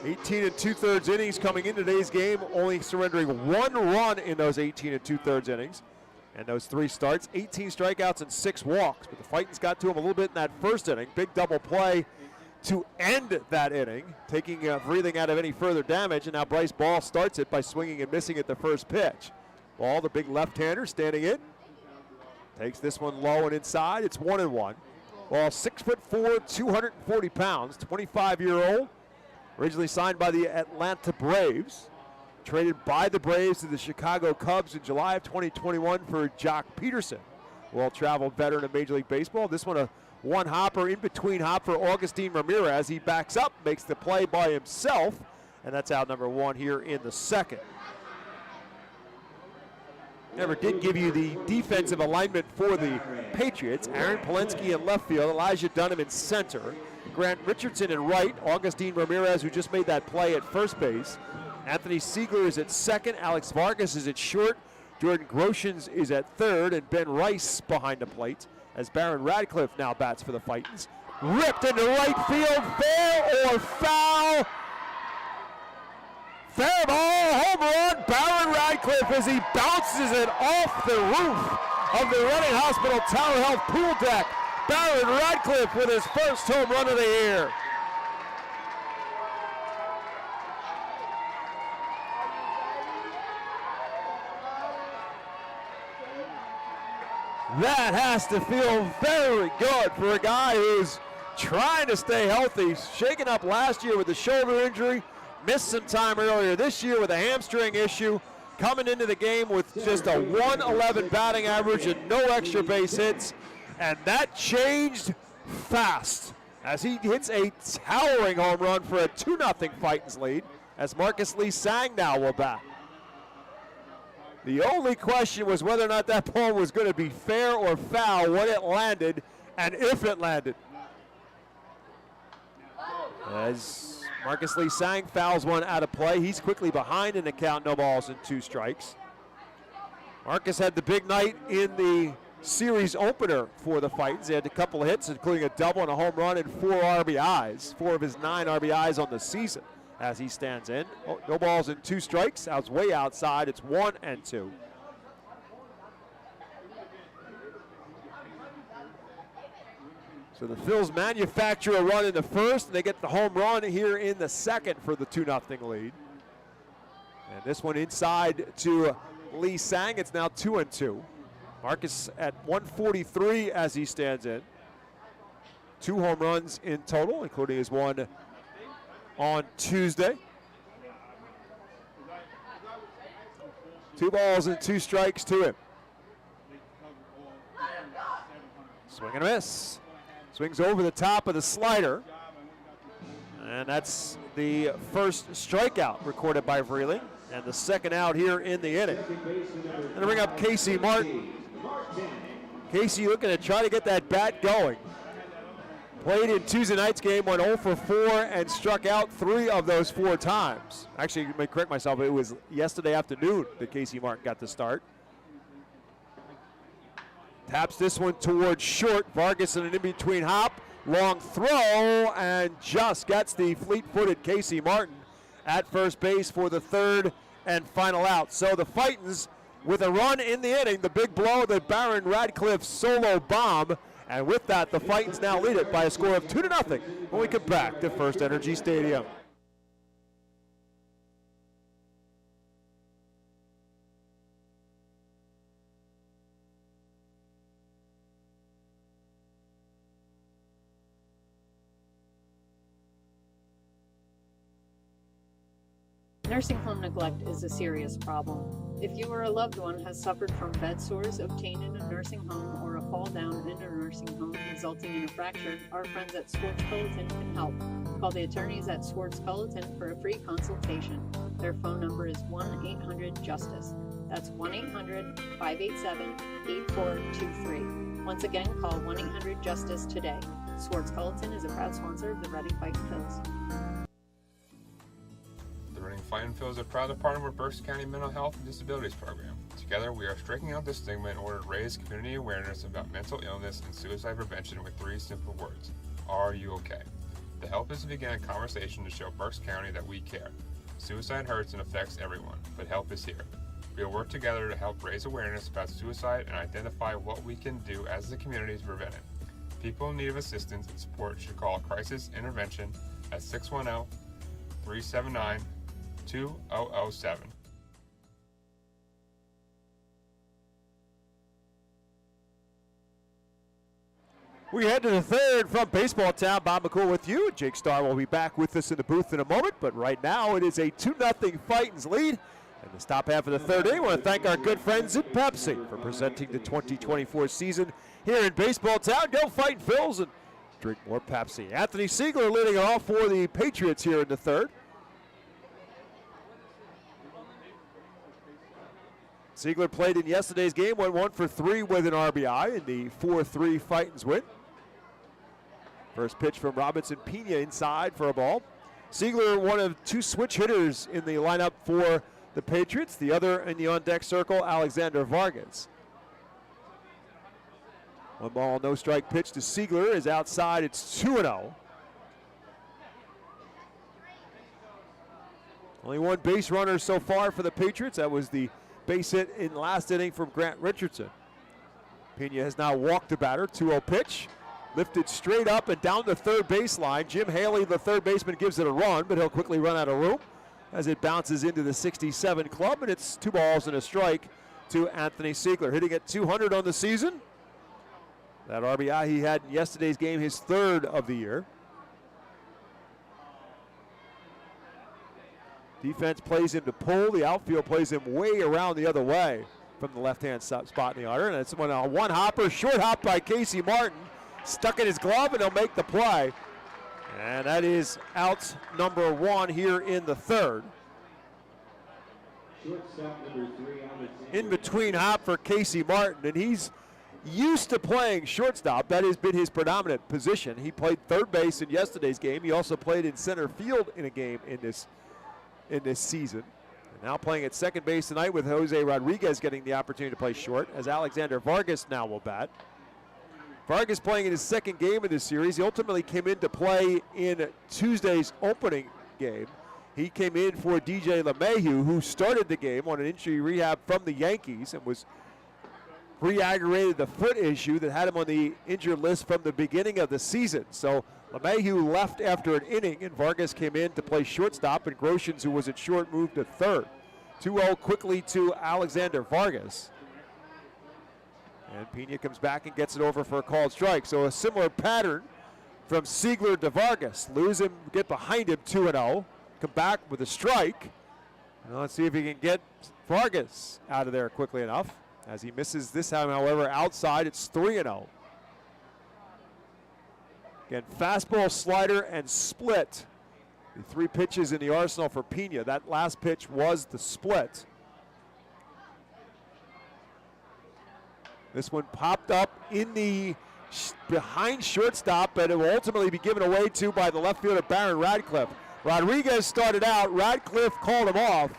18 2/3 innings coming in today's game, only surrendering 1 run in those 18 2/3 innings. And those 3 starts, 18 strikeouts and 6 walks. But the Fightins got to him a little bit in that first inning. Big double play to end that inning, taking breathing out of any further damage. And now Bryce Ball starts it by swinging and missing at the first pitch. Ball, the big left-hander, standing in. Takes this one low and inside. It's 1-1. Ball, 6'4", 240 pounds, 25-year-old. Originally signed by the Atlanta Braves. Traded by the Braves to the Chicago Cubs in July of 2021 for Jock Peterson. Well-traveled veteran of Major League Baseball. This one a one-hopper in between hop for Augustine Ramirez. He backs up, makes the play by himself, and that's out number 1 here in the second. Never did give you the defensive alignment for the Patriots. Aaron Polensky in left field, Elijah Dunham in center, Grant Richardson in right, Augustine Ramirez, who just made that play at first base. Anthony Siegler is at second, Alex Vargas is at short, Jordan Groshans is at third, and Ben Rice behind the plate as Baron Radcliffe now bats for the Fightins. Ripped into right field, fair or foul? Fair ball, home run, Baron Radcliffe as he bounces it off the roof of the Reading Hospital Tower Health pool deck. Baron Radcliffe with his first home run of the year. That has to feel very good for a guy who's trying to stay healthy, shaken up last year with a shoulder injury, missed some time earlier this year with a hamstring issue, coming into the game with just a 111 batting average and no extra base hits, and that changed fast as he hits a towering home run for a 2-0 Fightins lead as Marcus Lee Sang now will bat. The only question was whether or not that ball was going to be fair or foul when it landed and if it landed. As Marcus Lee Sang fouls one out of play, he's quickly behind in the count, no balls and 2 strikes. Marcus had the big night in the series opener for the Fightins. He had a couple of hits, including a double and a home run and 4 RBIs, 4 of his 9 RBIs on the season as he stands in. Oh, no balls and 2 strikes. Out's way outside. It's 1-2. So the Phils manufacture a run in the first, and they get the home run here in the second for the 2-0 lead. And this one inside to Lee Sang. It's now 2-2. Marcus at 143 as he stands in. 2 home runs in total, including his one on Tuesday. 2 balls and 2 strikes to him. Swing and a miss. Swings over the top of the slider. And that's the first strikeout recorded by Vreeling. And the second out here in the inning. Going to bring up Casey Martin. Casey looking to try to get that bat going. Played in Tuesday night's game, went 0 for 4 and struck out 3 of those 4 times. Actually, let me correct myself, it was yesterday afternoon that Casey Martin got the start. Taps this one towards short. Vargas in an in-between hop. Long throw and just gets the fleet-footed Casey Martin at first base for the 3rd and final out. So the Fightins with a run in the inning, the big blow, the Baron Radcliffe solo bomb. And with that, the Fightins now lead it by a score of 2-0 when we come back to FirstEnergy Stadium. Nursing home neglect is a serious problem. If you or a loved one has suffered from bed sores obtained in a nursing home or a fall down in a nursing home resulting in a fracture, our friends at Swartz Culleton can help. Call the attorneys at Swartz Culleton for a free consultation. Their phone number is 1-800-JUSTICE. That's 1-800-587-8423. Once again, call 1-800-JUSTICE today. Swartz Culleton is a proud sponsor of the Reading Fightin Phils. The Reading Fightin Phillies are proud to partner with Berks County Mental Health and Disabilities Program. Together, we are striking out the stigma in order to raise community awareness about mental illness and suicide prevention with 3 simple words. Are you okay? The help is to begin a conversation to show Berks County that we care. Suicide hurts and affects everyone, but help is here. We will work together to help raise awareness about suicide and identify what we can do as a community to prevent it. People in need of assistance and support should call Crisis Intervention at 610-379-2007. We head to the third from Baseball Town. Bob McCool with you. Jake Starr will be back with us in the booth in a moment, but right now it is a 2-0 Fightin's lead. In the top half of the third inning, I want to thank our good friends at Pepsi for presenting the 2024 season here in Baseball Town. Go Fightin Phils and drink more Pepsi. Anthony Siegler leading it off for the Patriots here in the third. Siegler played in yesterday's game, went 1 for 3 with an RBI in the 4-3 Fightin's win. First pitch from Robinson Pena inside for a ball. Siegler, one of 2 switch hitters in the lineup for the Patriots. The other in the on-deck circle, Alexander Vargas. 1 ball, no strike pitch to Siegler is outside. It's 2-0. Only 1 base runner so far for the Patriots. That was the base hit in last inning from Grant Richardson. Pena has now walked the batter. 2-0 pitch. Lifted straight up and down the third baseline. Jim Haley, the third baseman, gives it a run, but he'll quickly run out of room as it bounces into the 67 club, and it's 2 balls and a strike to Anthony Siegler. Hitting at 200 on the season. That RBI he had in yesterday's game, his 3rd of the year. Defense plays him to pull. The outfield plays him way around the other way from the left-hand spot in the order. And it's a one-hopper, short hop by Casey Martin. Stuck in his glove, and he'll make the play. And that is out number 1 here in the third. In between hop for Casey Martin, and he's used to playing shortstop. That has been his predominant position. He played third base in yesterday's game. He also played in center field in a game in this season. And now playing at second base tonight with Jose Rodriguez getting the opportunity to play short, as Alexander Vargas now will bat. Vargas playing in his 2nd game of this series. He ultimately came into play in Tuesday's opening game. He came in for DJ LeMahieu, who started the game on an injury rehab from the Yankees and was re-aggravated the foot issue that had him on the injured list from the beginning of the season. So LeMahieu left after an inning, and Vargas came in to play shortstop, and Groshans, who was at short, moved to third. 2-0 quickly to Alexander Vargas. And Pena comes back and gets it over for a called strike. So a similar pattern from Siegler to Vargas. Lose him, get behind him, 2-0. Come back with a strike. And let's see if he can get Vargas out of there quickly enough. As he misses this time, however, outside, it's 3-0. Again, fastball, slider, and split. The 3 pitches in the arsenal for Pena. That last pitch was the split. This one popped up in the behind shortstop, but it will ultimately be given away to by the left fielder Baron Radcliffe. Rodriguez started out. Radcliffe called him off.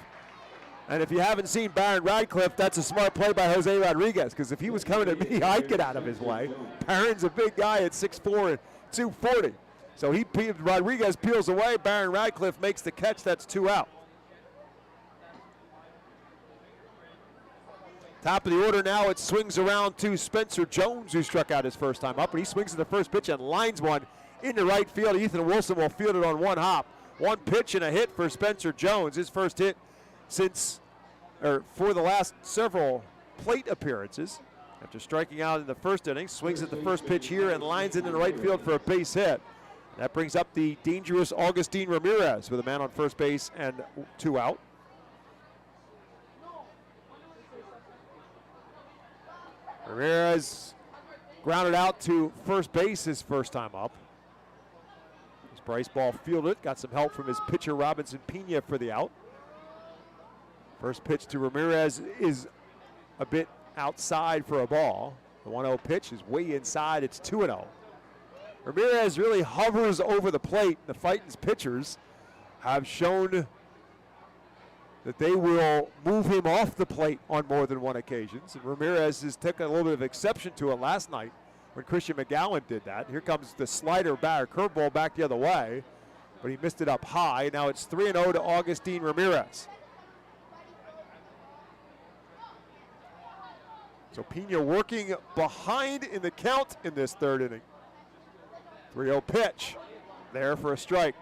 And if you haven't seen Baron Radcliffe, that's a smart play by Jose Rodriguez, because if he was coming at me, I'd get out of his way. Baron's a big guy at 6'4" and 240. So Rodriguez peels away. Baron Radcliffe makes the catch. That's 2 out. Top of the order now, it swings around to Spencer Jones, who struck out his first time up, and he swings at the first pitch and lines one into right field. Ethan Wilson will field it on 1 hop. 1 pitch and a hit for Spencer Jones, his first hit for the last several plate appearances. After striking out in the first inning, swings at the first pitch here and lines it into right field for a base hit. That brings up the dangerous Augustine Ramirez with a man on first base and 2 out. Ramirez grounded out to first base his first time up. As Bryce Ball fielded, got some help from his pitcher Robinson Pena for the out. First pitch to Ramirez is a bit outside for a ball. The 1-0 pitch is way inside. It's 2-0. Ramirez really hovers over the plate. The Fightin's pitchers have shown that they will move him off the plate on more than one occasion. And Ramirez has taken a little bit of exception to it last night when Christian McGowan did that. Here comes the slider back, curveball back the other way, but he missed it up high. Now it's 3-0 to Augustine Ramirez. So Pena working behind in the count in this third inning. 3-0 pitch there for a strike.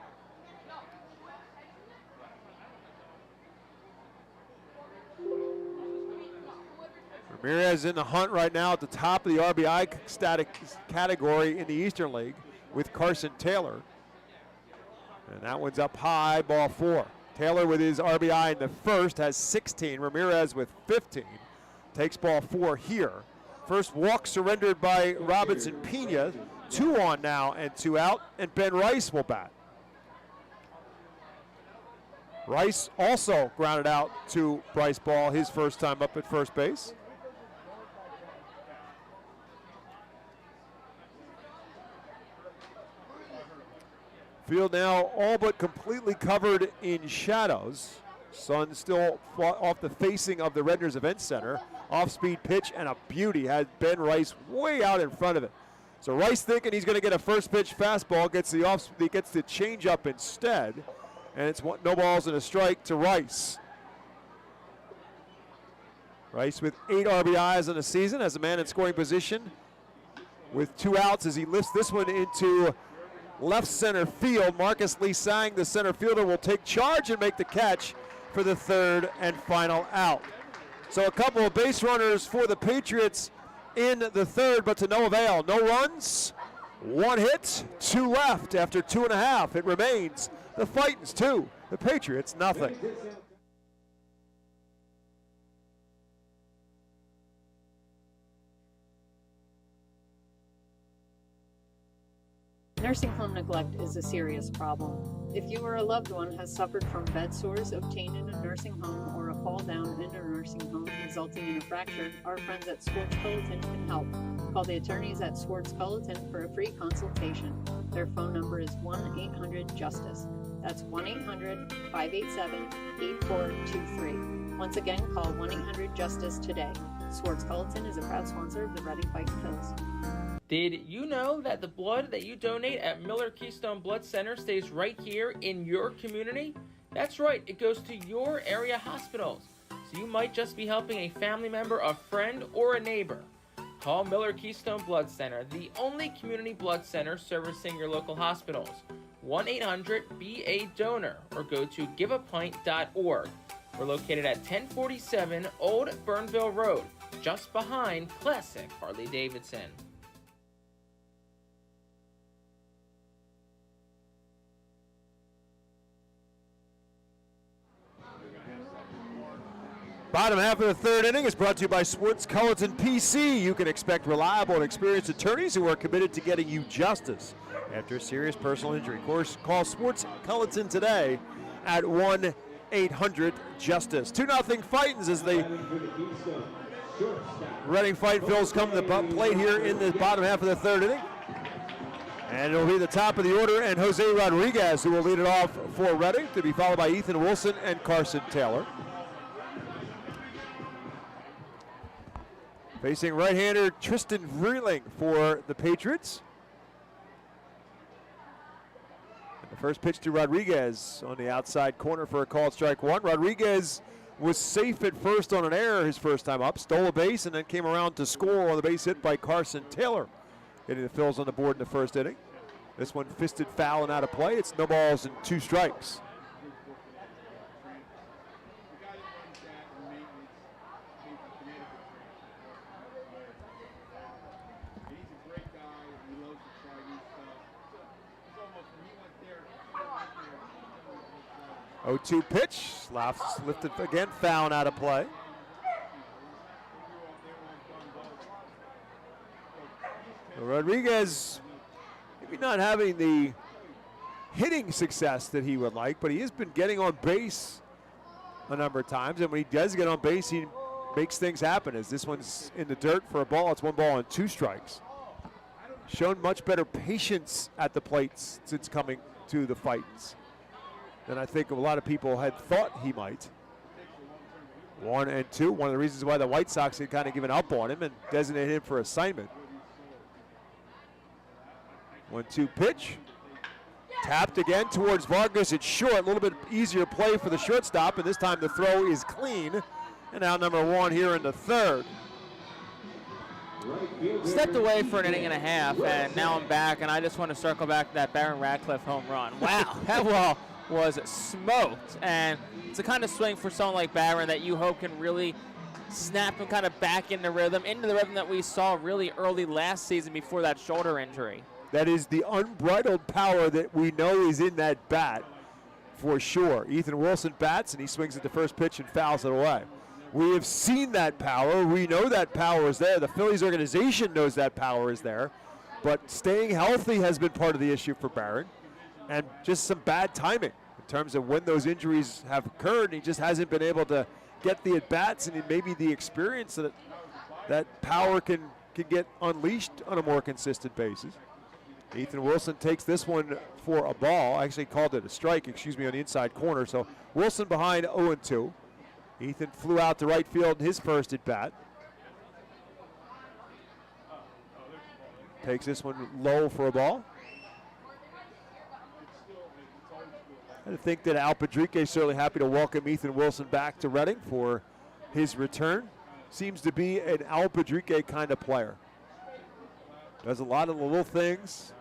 Ramirez in the hunt right now at the top of the RBI static category in the Eastern League with Carson Taylor. And that one's up high, ball 4. Taylor with his RBI in the first has 16. Ramirez with 15. Takes ball 4 here. First walk surrendered by Robinson Pena. 2 on now and 2 out, and Ben Rice will bat. Rice also grounded out to Bryce Ball his first time up at first base. Field now all but completely covered in shadows. Sun still off the facing of the Redners Event Center. Off-speed pitch and a beauty. Had Ben Rice way out in front of it. So Rice thinking he's going to get a first pitch fastball, gets the change up instead, and it's no balls and a strike to Rice. Rice with 8 RBIs in the season as a man in scoring position with 2 outs as he lifts this one into left center field. Marcus Lee Sang, the center fielder, will take charge and make the catch for the third and final out. So a couple of base runners for the Patriots in the third, but to no avail. No runs, 1 hit, 2 left after 2.5. It remains the Fightins 2, the Patriots nothing. Nursing home neglect is a serious problem. If you or a loved one has suffered from bed sores obtained in a nursing home or a fall down in a nursing home resulting in a fracture, our friends at Swartz Culleton can help. Call the attorneys at Swartz Culleton for a free consultation. Their phone number is 1-800-JUSTICE. That's 1-800-587-8423. Once again, call 1-800-JUSTICE today. Swartz Culleton is a proud sponsor of the Reading Fightin Phils. Did you know that the blood that you donate at Miller Keystone Blood Center stays right here in your community? That's right, it goes to your area hospitals. So you might just be helping a family member, a friend, or a neighbor. Call Miller Keystone Blood Center, the only community blood center servicing your local hospitals. 1-800-BA-DONOR or go to giveapint.org. We're located at 1047 Old Burnville Road, just behind classic Harley-Davidson. Bottom half of the third inning is brought to you by Swartz Culleton PC. You can expect reliable and experienced attorneys who are committed to getting you justice after a serious personal injury. Of course, call Swartz Culleton today at 1-800-JUSTICE. 2-0 Fightins as the Reading Fight Phils come to the plate here in the bottom half of the third inning. And it'll be the top of the order and Jose Rodriguez who will lead it off for Reading, to be followed by Ethan Wilson and Carson Taylor. Facing right-hander Tristan Vreeling for the Patriots. And the first pitch to Rodriguez on the outside corner for a called strike 1. Rodriguez was safe at first on an error his first time up, stole a base, and then came around to score on the base hit by Carson Taylor, getting the Phils on the board in the first inning. This one fisted foul and out of play. It's no balls and 2 strikes. Oh-2 pitch, lifted again, foul and out of play. Rodriguez maybe not having the hitting success that he would like, but he has been getting on base a number of times, and when he does get on base, he makes things happen. As this one's in the dirt for a ball, it's 1 ball and 2 strikes. Shown much better patience at the plate since coming to the Fightins than I think a lot of people had thought he might. 1-2. One of the reasons why the White Sox had kind of given up on him and designated him for assignment. 1-2 pitch. Tapped again towards Vargas. It's short. A little bit easier play for the shortstop, and this time the throw is clean. And now number 1 here in the third. Stepped away for an inning and a half, and now I'm back, and I just want to circle back to that Barron Radcliffe home run. Wow, that ball was smoked, and it's the kind of swing for someone like Barron that you hope can really snap him kind of back into the rhythm that we saw really early last season before that shoulder injury. That is the unbridled power that we know is in that bat for sure. Ethan Wilson bats, and he swings at the first pitch and fouls it away. We have seen that power. We know that power is there. The Phillies organization knows that power is there. But staying healthy has been part of the issue for Barron. And just some bad timing in terms of when those injuries have occurred. He just hasn't been able to get the at-bats and maybe the experience that power can get unleashed on a more consistent basis. Ethan Wilson takes this one for a ball. I actually called it a strike, on the inside corner. So Wilson behind 0-2. Ethan flew out to right field in his first at bat. Takes this one low for a ball. I think that Al Padrique is certainly happy to welcome Ethan Wilson back to Reading for his return. Seems to be an Al Padrique kind of player. Does a lot of the little things.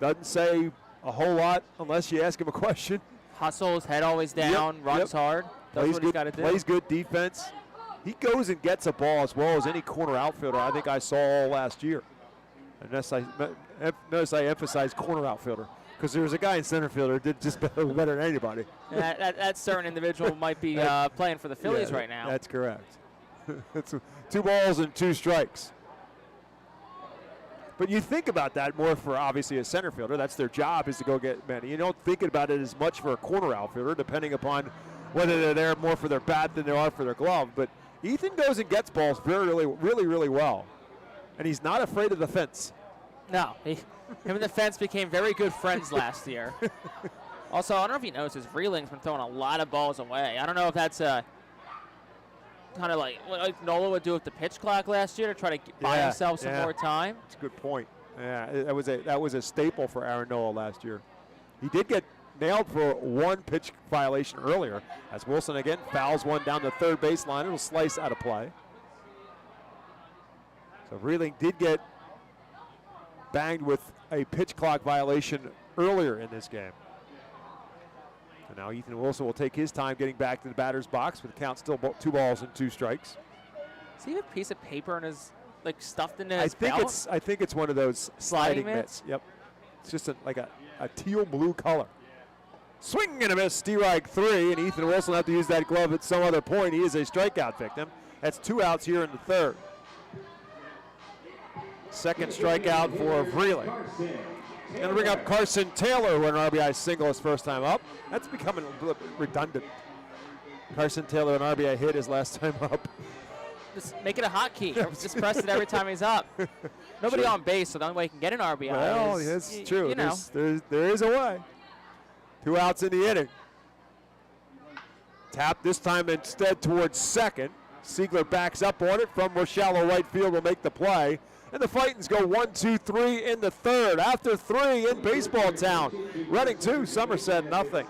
Doesn't say a whole lot unless you ask him a question. Hustles, head always down, runs hard. That's what he's got to do. Plays good defense. He goes and gets a ball as well as any corner outfielder I think I saw all last year. And notice I emphasize corner outfielder because there was a guy in center field who did just better than anybody. That certain individual might be playing for the Phillies right now. That's correct. It's 2 balls and 2 strikes. But you think about that more for obviously a center fielder. That's their job, is to go get men. You don't think about it as much for a corner outfielder, depending upon whether they're there more for their bat than they are for their glove. But Ethan goes and gets balls really well. And he's not afraid of the fence. No, him and the fence became very good friends last year. Also, I don't know if you noticed, Vreeling's been throwing a lot of balls away. I don't know if that's kind of like what Nola would do with the pitch clock last year to try to buy himself some more time. That's a good point. Yeah, that was a staple for Aaron Nola last year. He did get nailed for 1 pitch violation earlier, as Wilson again fouls one down the third baseline. It'll slice out of play. So Vreeling did get banged with a pitch clock violation earlier in this game. And now Ethan Wilson will take his time getting back to the batter's box with the count still 2 balls and 2 strikes. Does he have a piece of paper in his, stuffed into his belt? I think it's one of those sliding mitts. Yep. It's just like a teal blue color. Swing and a miss, strike 3, and Ethan Wilson will have to use that glove at some other point. He is a strikeout victim. That's 2 outs here in the third. Second strikeout for Vreeling. Going to bring up Carson Taylor when an RBI single his first time up. That's becoming a little bit redundant. Carson Taylor, an RBI hit his last time up. Just make it a hotkey. Just press it every time he's up. Nobody on base, so the only way he can get an RBI well, is, that's true. You know. There is a way. 2 outs in the inning. Tap this time instead towards second. Siegler backs up on it from where shallow right field will make the play. And the Fightins go 1, 2, 3 in the third. After 3 in Baseball Town. Reading 2, Somerset nothing.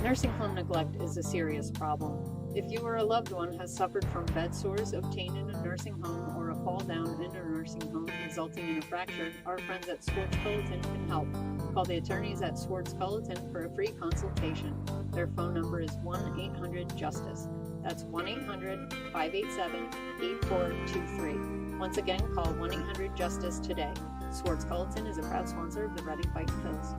Nursing home neglect is a serious problem. If you or a loved one has suffered from bed sores obtained in a nursing home or a fall down in a nursing home resulting in a fracture, our friends at Swartz Culleton can help. Call the attorneys at Swartz Culleton for a free consultation. Their phone number is 1-800-JUSTICE. That's 1-800-587-8423. Once again, call 1-800-JUSTICE today. Swartz Culleton is a proud sponsor of the Reading Fightin Phils.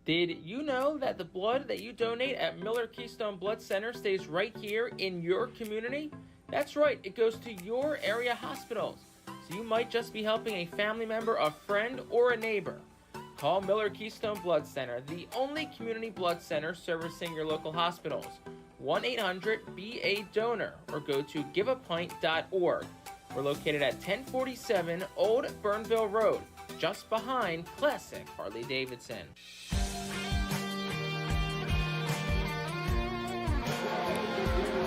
Did you know that the blood that you donate at Miller Keystone Blood Center stays right here in your community? That's right, it goes to your area hospitals. So you might just be helping a family member, a friend, or a neighbor. Call Miller Keystone Blood Center, the only community blood center servicing your local hospitals. 1-800-BA-DONOR or go to giveapint.org. We're located at 1047 Old Burnville Road, just behind classic Harley-Davidson.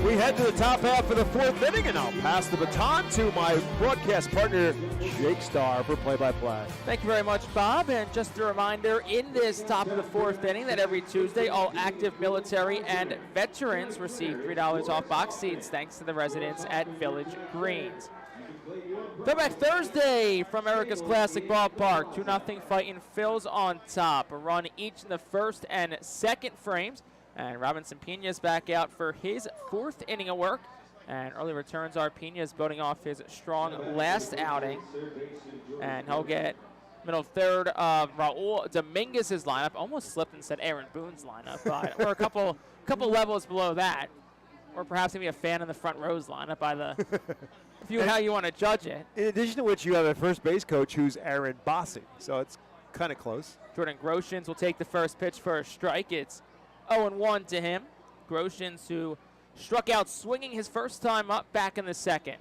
We head to the top half of the fourth inning, and I'll pass the baton to my broadcast partner, Jake Starr, for play-by-play. Thank you very much, Bob. And just a reminder, in this top of the fourth inning, that every Tuesday, all active military and veterans receive $3 off box seats thanks to the residents at Village Greens. Throwback Thursday from America's Classic Ballpark. 2-0 Fightin Phils on top. A run each in the first and second frames. And Robinson Pena's back out for his fourth inning of work. And early returns are Pena's building off his strong last outing. And he'll get middle third of Raul Dominguez's lineup. Almost slipped and said Aaron Boone's lineup, but we're a couple levels below that. Or perhaps maybe a fan in the front row's lineup by the how you want to judge it. In addition to which, you have a first base coach who's Aaron Bossi, so it's kind of close. Jordan Groshans will take the first pitch for a strike. It's 0-1 to him. Groshans, who struck out swinging his first time up back in the second.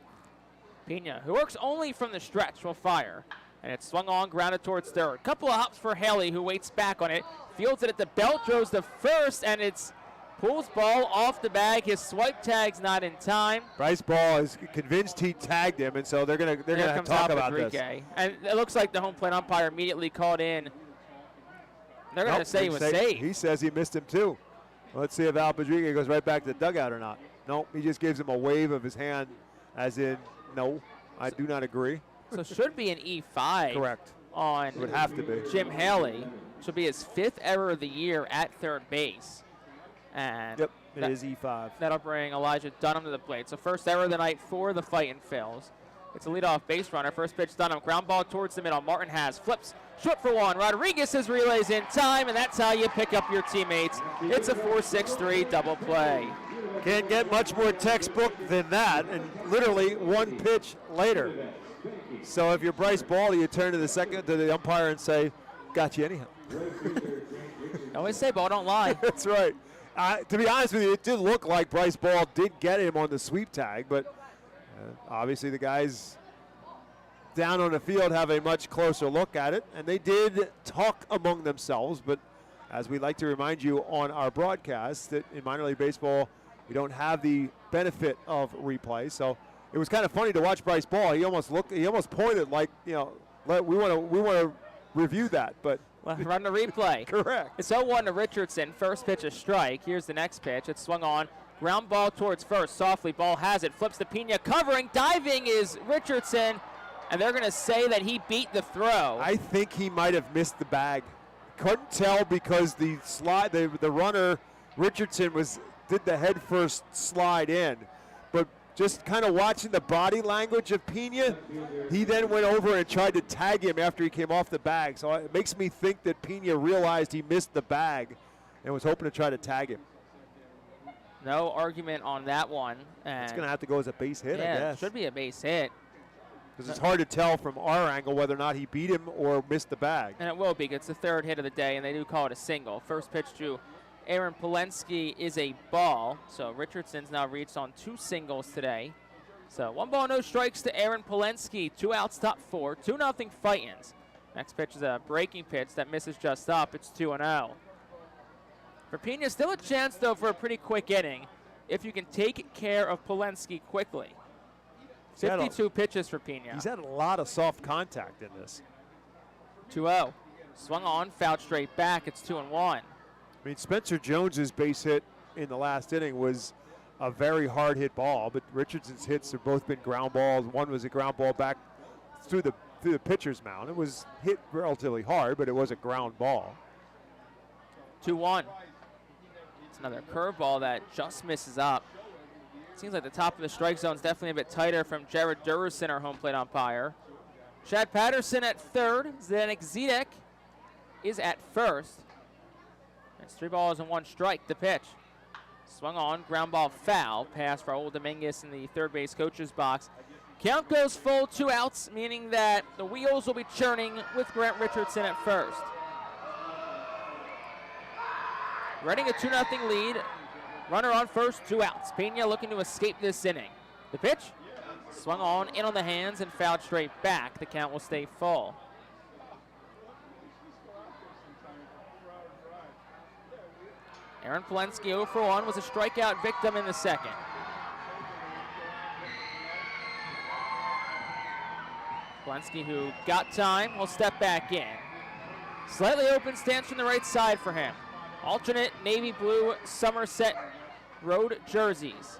Pena, who works only from the stretch, will fire. And it's swung on, grounded towards third. Couple of hops for Haley, who waits back on it. Fields it at the belt, throws the first, and it's pulls ball off the bag. His swipe tag's not in time. Bryce Ball is convinced he tagged him, and so they're gonna talk about this. And it looks like the home plate umpire immediately called in. They're going to say he was safe. He says he missed him too. Let's see if Al Padriga goes right back to the dugout or not. No, he just gives him a wave of his hand as in, no, I do not agree. So should be an E5. Correct. On it would have to be. Jim Haley. Should be his fifth error of the year at third base. And yep, it is E5. That'll bring Elijah Dunham to the plate. So first error of the night for the Fightin Phils. It's a leadoff base runner. First pitch, Dunham. Ground ball towards the middle. Martin has flips. Short for one. Rodriguez's relays in time, and that's how you pick up your teammates. It's a 4-6-3 double play. Can't get much more textbook than that, and literally one pitch later. So if you're Bryce Ball, you turn to the umpire and say, got you anyhow. Always say, Ball, don't lie. That's right. To be honest with you, it did look like Bryce Ball did get him on the sweep tag, but obviously the guys down on the field have a much closer look at it, and they did talk among themselves, but as we like to remind you on our broadcast, that in minor league baseball, we don't have the benefit of replay, so it was kind of funny to watch Bryce Ball. He almost pointed like, we want to review that, but run the replay. Correct. It's 0-1 to Richardson. First pitch a strike. Here's the next pitch. It's swung on. Ground ball towards first. Softly, Ball has it. Flips to Pena. Covering. Diving is Richardson. And they're going to say that he beat the throw. I think he might have missed the bag. Couldn't tell because the runner, Richardson, did the head first slide in. But just kind of watching the body language of Pena, he then went over and tried to tag him after he came off the bag. So it makes me think that Pena realized he missed the bag and was hoping to try to tag him. No argument on that one. It's going to have to go as a base hit, I guess. It should be a base hit. Because it's hard to tell from our angle whether or not he beat him or missed the bag. And it will be. It's the third hit of the day, and they do call it a single. First pitch to Aaron Polensky is a ball. So Richardson's now reached on 2 singles today. So 1 ball, no strikes to Aaron Polensky. 2 outs, top 4. 2-0 Fightins. Next pitch is a breaking pitch that misses just up. It's 2-0. For Pena, still a chance, though, for a pretty quick inning if you can take care of Polensky quickly. 52 pitches for Pena. He's had a lot of soft contact in this. 2-0. Swung on, fouled straight back. It's 2-1. I mean, Spencer Jones's base hit in the last inning was a very hard hit ball, but Richardson's hits have both been ground balls. One was a ground ball back through the pitcher's mound. It was hit relatively hard, but it was a ground ball. 2-1. It's another curveball that just misses up. Seems like the top of the strike zone is definitely a bit tighter from Jared Durson, our home plate umpire. Chad Patterson at third. Zdenek Zedek is at first. It's 3 balls and 1 strike. The pitch. Swung on, ground ball foul. Pass for Raul Dominguez in the third base coach's box. Count goes full, 2 outs, meaning that the wheels will be churning with Grant Richardson at first. Running a 2-0 lead. Runner on first, 2 outs. Pena looking to escape this inning. The pitch, swung on, in on the hands, and fouled straight back. The count will stay full. Aaron Polensky 0 for 1 was a strikeout victim in the second. Sklensky, who got time, will step back in. Slightly open stance from the right side for him. Alternate navy blue Somerset road jerseys.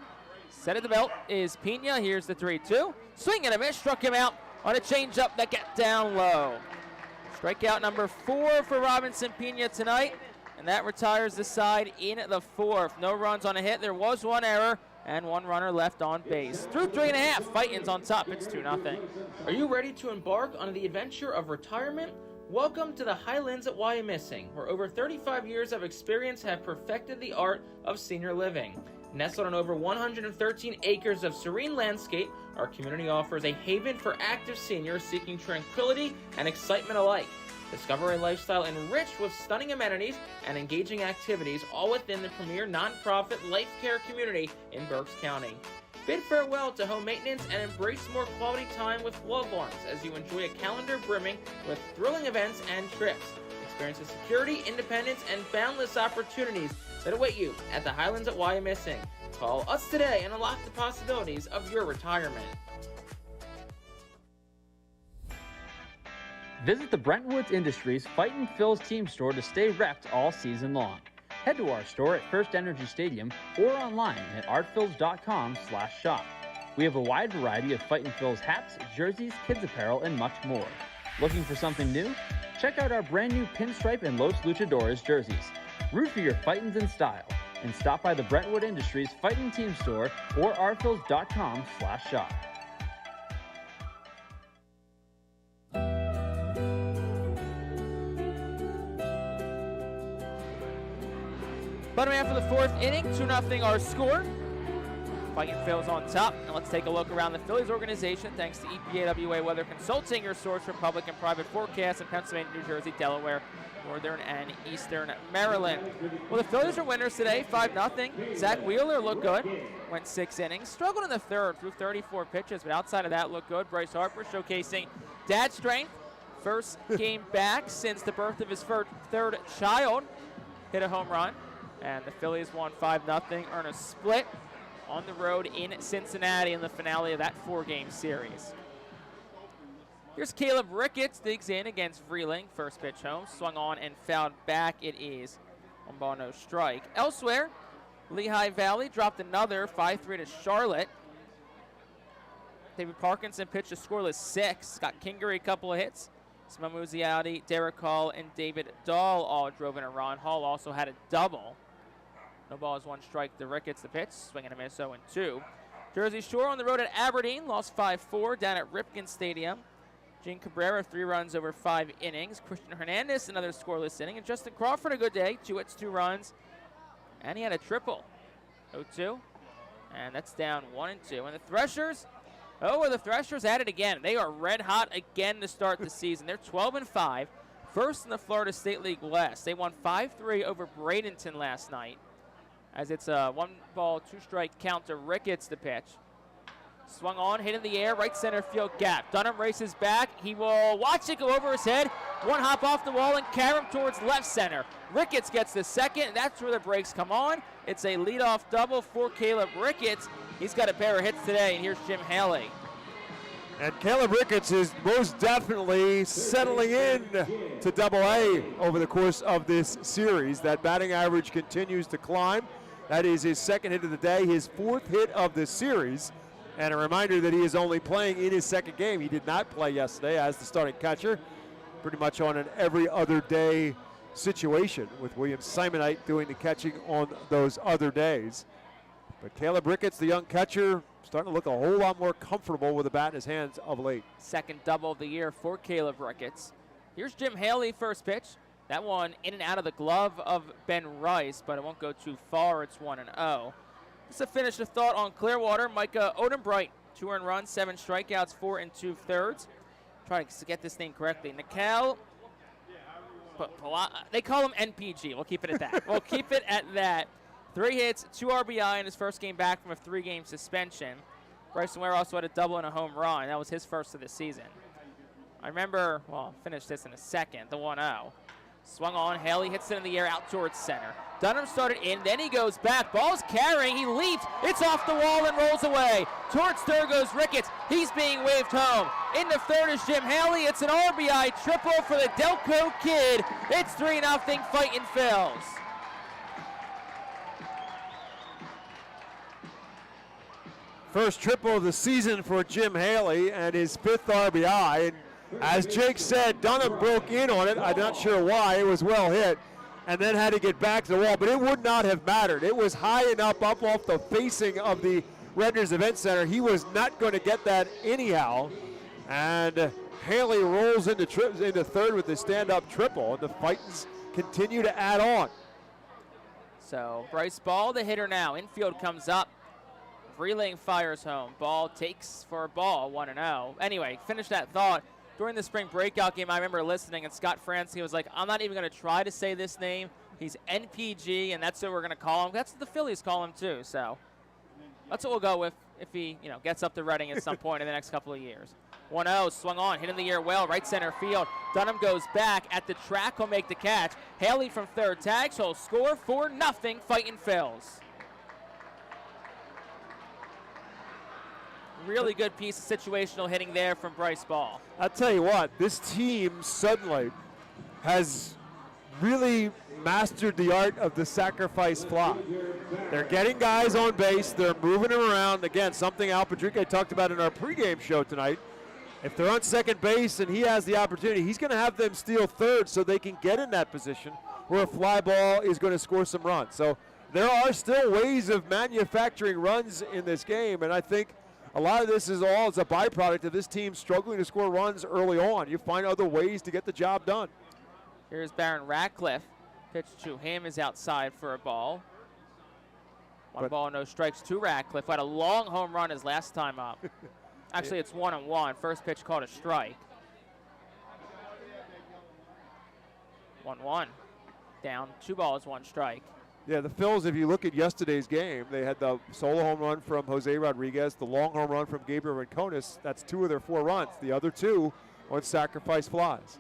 Set of the belt is Pena. Here's the 3-2. Swing and a miss. Struck him out on a changeup that got down low. Strikeout number 4 for Robinson Pena tonight, and that retires the side in the 4th. No runs on a hit. There was one error and one runner left on base. Through 3.5, Fightin's on top. It's 2-0. Are you ready to embark on the adventure of retirement? Welcome to the Highlands at Wyomissing, where over 35 years of experience have perfected the art of senior living. Nestled on over 113 acres of serene landscape, our community offers a haven for active seniors seeking tranquility and excitement alike. Discover a lifestyle enriched with stunning amenities and engaging activities, all within the premier nonprofit life care community in Berks County. Bid farewell to home maintenance and embrace more quality time with loved ones as you enjoy a calendar brimming with thrilling events and trips. Experience the security, independence, and boundless opportunities that await you at the Highlands at Wyomissing. Call us today and unlock the possibilities of your retirement. Visit the Brentwoods Industries Fightin' Phil's team store to stay repped all season long. Head to our store at FirstEnergy Stadium or online at artphils.com/shop. We have a wide variety of Fightin' Phil's hats, jerseys, kids apparel, and much more. Looking for something new? Check out our brand new Pinstripe and Los Luchadores jerseys. Root for your Fightins in style and stop by the Brentwood Industries Fightin' team store or artphils.com/shop. Bottom half of the 4th inning, 2-0 our score. Fightin' Phil's on top. And let's take a look around the Phillies organization thanks to EPA-WA Weather Consulting, your source for public and private forecasts in Pennsylvania, New Jersey, Delaware, Northern and Eastern Maryland. Well, the Phillies are winners today, 5-0. Zach Wheeler looked good, went 6 innings. Struggled in the 3rd, threw 34 pitches, but outside of that, looked good. Bryce Harper showcasing dad strength. First game back since the birth of his 3rd child. Hit a home run. And the Phillies won 5-0, earn a split on the road in Cincinnati in the finale of that 4-game series. Here's Caleb Ricketts, digs in against Vreeling. First pitch home, swung on and fouled back. It is 1-ball, no strike. Elsewhere, Lehigh Valley dropped another 5-3 to Charlotte. David Parkinson pitched a scoreless 6. Scott Kingery a couple of hits. Simone Muziati, Derek Hall, and David Dahl all drove in a run. Hall also had a double. No balls, 1 strike to Ricketts, the pitch. Swing and a miss, 0-2. Jersey Shore on the road at Aberdeen, lost 5-4 down at Ripken Stadium. Gene Cabrera, 3 runs over 5 innings. Christian Hernandez, another scoreless inning. And Justin Crawford, a good day, 2 hits, 2 runs. And he had a triple, 0-2. And that's down 1-2. And the Threshers, the Threshers at it again. They are red hot again to start the season. They're 12-5, first in the Florida State League West. They won 5-3 over Bradenton last night, as it's a 1-ball, 2-strike count to Ricketts, the pitch. Swung on, hit in the air, right center field gap. Dunham races back. He will watch it go over his head. 1 hop off the wall and carry him towards left center. Ricketts gets the second. That's where the brakes come on. It's a leadoff double for Caleb Ricketts. He's got a pair of hits today, and here's Jim Haley. And Caleb Ricketts is most definitely settling in to Double-A over the course of this series. That batting average continues to climb. That is his 2nd hit of the day, his 4th hit of the series. And a reminder that he is only playing in his 2nd game. He did not play yesterday as the starting catcher. Pretty much on an every other day situation with William Simonite doing the catching on those other days. But Caleb Ricketts, the young catcher, starting to look a whole lot more comfortable with the bat in his hands of late. 2nd double of the year for Caleb Ricketts. Here's Jim Haley, first pitch. That one in and out of the glove of Ben Rice, but it won't go too far. It's 1-0. Just to finish the thought on Clearwater, Micah Odenbright, 2 earned runs, 7 strikeouts, 4 2/3. Trying to get this thing correctly. Nikhil, they call him NPG. We'll keep it at that. We'll keep it at that. 3 hits, 2 RBI in his first game back from a 3-game suspension. Bryson Ware also had a double and a home run. That was his first of the season. I remember, finish this in a second, the 1-0. Swung on, Haley hits it in the air out towards center. Dunham started in, then he goes back. Ball's carrying, he leaps, it's off the wall and rolls away. Towards third goes Ricketts, he's being waved home. Into third is Jim Haley, it's an RBI triple for the Delco Kid. It's 3-0 Fightin' Phils. First triple of the season for Jim Haley and his 5th RBI. And as Jake said, Dunham broke in on it. I'm not sure why. It was well hit. And then had to get back to the wall. But it would not have mattered. It was high enough up off the facing of the Redners Event Center. He was not going to get that anyhow. And Haley rolls into third with the stand-up triple. And the Fightins continue to add on. So Bryce Ball, the hitter now. Infield comes up. Vreeling fires home. Ball takes for a ball, 1-0. Anyway, finish that thought. During the spring breakout game, I remember listening, and Scott Franske was like, I'm not even going to try to say this name. He's NPG, and that's what we're going to call him. That's what the Phillies call him, too. So that's what we'll go with if he gets up to Reading at some point in the next couple of years. 1-0, swung on, hit in the air well, right center field. Dunham goes back. At the track, he'll make the catch. Haley from third tags. He'll score 4-0, Fightin' Phils. Really good piece of situational hitting there from Bryce Ball. I'll tell you what, this team suddenly has really mastered the art of the sacrifice fly. They're getting guys on base, they're moving them around. Again, something Al Padrique talked about in our pregame show tonight. If they're on second base and he has the opportunity, he's going to have them steal third so they can get in that position where a fly ball is going to score some runs. So there are still ways of manufacturing runs in this game, and I think a lot of this is a byproduct of this team struggling to score runs early on. You find other ways to get the job done. Here's Baron Ratcliffe. Pitch to him is outside for a ball. One ball, no strikes to Ratcliffe. Had a long home run his last time up. Actually, it's 1-1. First pitch called a strike. 1-1. Down 2 balls, 1 strike. Yeah, the Phils, if you look at yesterday's game, they had the solo home run from Jose Rodriguez, the long home run from Gabriel Rincones. That's 2 of their 4 runs. The other 2 on sacrifice flies.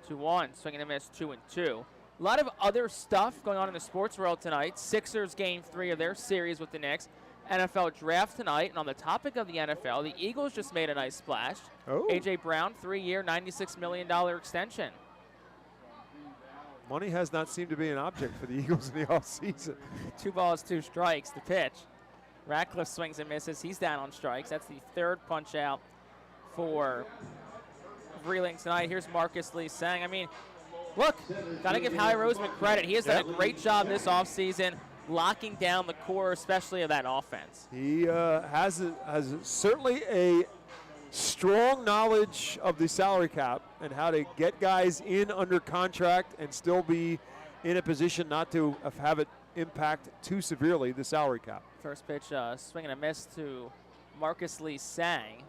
2-1, swing and a miss, 2-2. A lot of other stuff going on in the sports world tonight. Sixers game 3 of their series with the Knicks. NFL draft tonight. And on the topic of the NFL, the Eagles just made a nice splash. Oh. A.J. Brown, 3-year, $96 million extension. Money has not seemed to be an object for the Eagles in the offseason. 2 balls, 2 strikes, the pitch. Ratcliffe swings and misses. He's down on strikes. That's the 3rd punch out for Vreeling tonight. Here's Marcus Lee saying, I mean, look, got to give Howie Roseman credit. He has done a great job this offseason locking down the core, especially of that offense. He has certainly a strong knowledge of the salary cap and how to get guys in under contract and still be in a position not to have it impact too severely the salary cap. First pitch, swing and a miss to Marcus Lee Sang.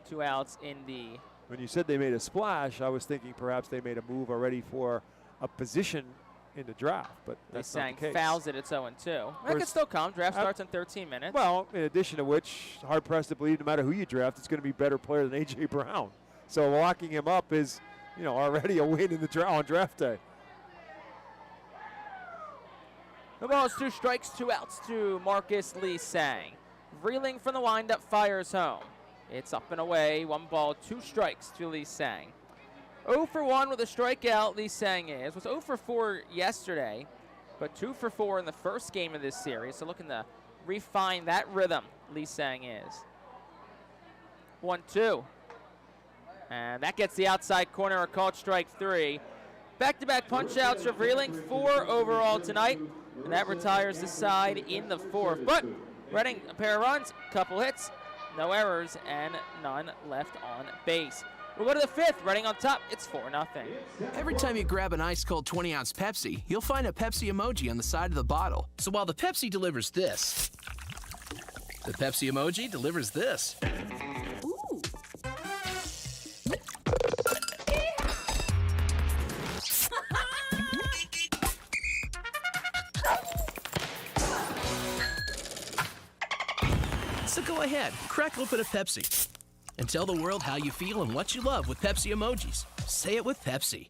2 outs in the... When you said they made a splash, I was thinking perhaps they made a move already for a position in the draft, but that's not the case. Fouls it, it's 0-2. That could still come. Draft starts in 13 minutes. Well, in addition to which, hard-pressed to believe no matter who you draft, it's going to be a better player than A.J. Brown. So locking him up is, already a win in the on draft day. The ball is 2 strikes, 2 outs to Marcus Lee Sang. Vreeling from the windup fires home. It's up and away. 1 ball, 2 strikes to Lee Sang. 0 for 1 with a strikeout, Lee Sang is. Was 0 for 4 yesterday, but 2 for 4 in the first game of this series. So looking to refine that rhythm, Lee Sang is. 1-2. And that gets the outside corner, a called strike 3. Back-to-back punch-outs for Vreeling, 4 overall tonight. And that retires the side in the 4th. But Reading, a pair of runs, couple hits, no errors, and none left on base. We'll go to the 5th. Reading on top. It's 4-0. Every time you grab an ice-cold 20-ounce Pepsi, you'll find a Pepsi emoji on the side of the bottle. So while the Pepsi delivers this, the Pepsi emoji delivers this. Ooh. So go ahead, crack open a Pepsi. and tell the world how you feel and what you love with Pepsi emojis. Say it with Pepsi.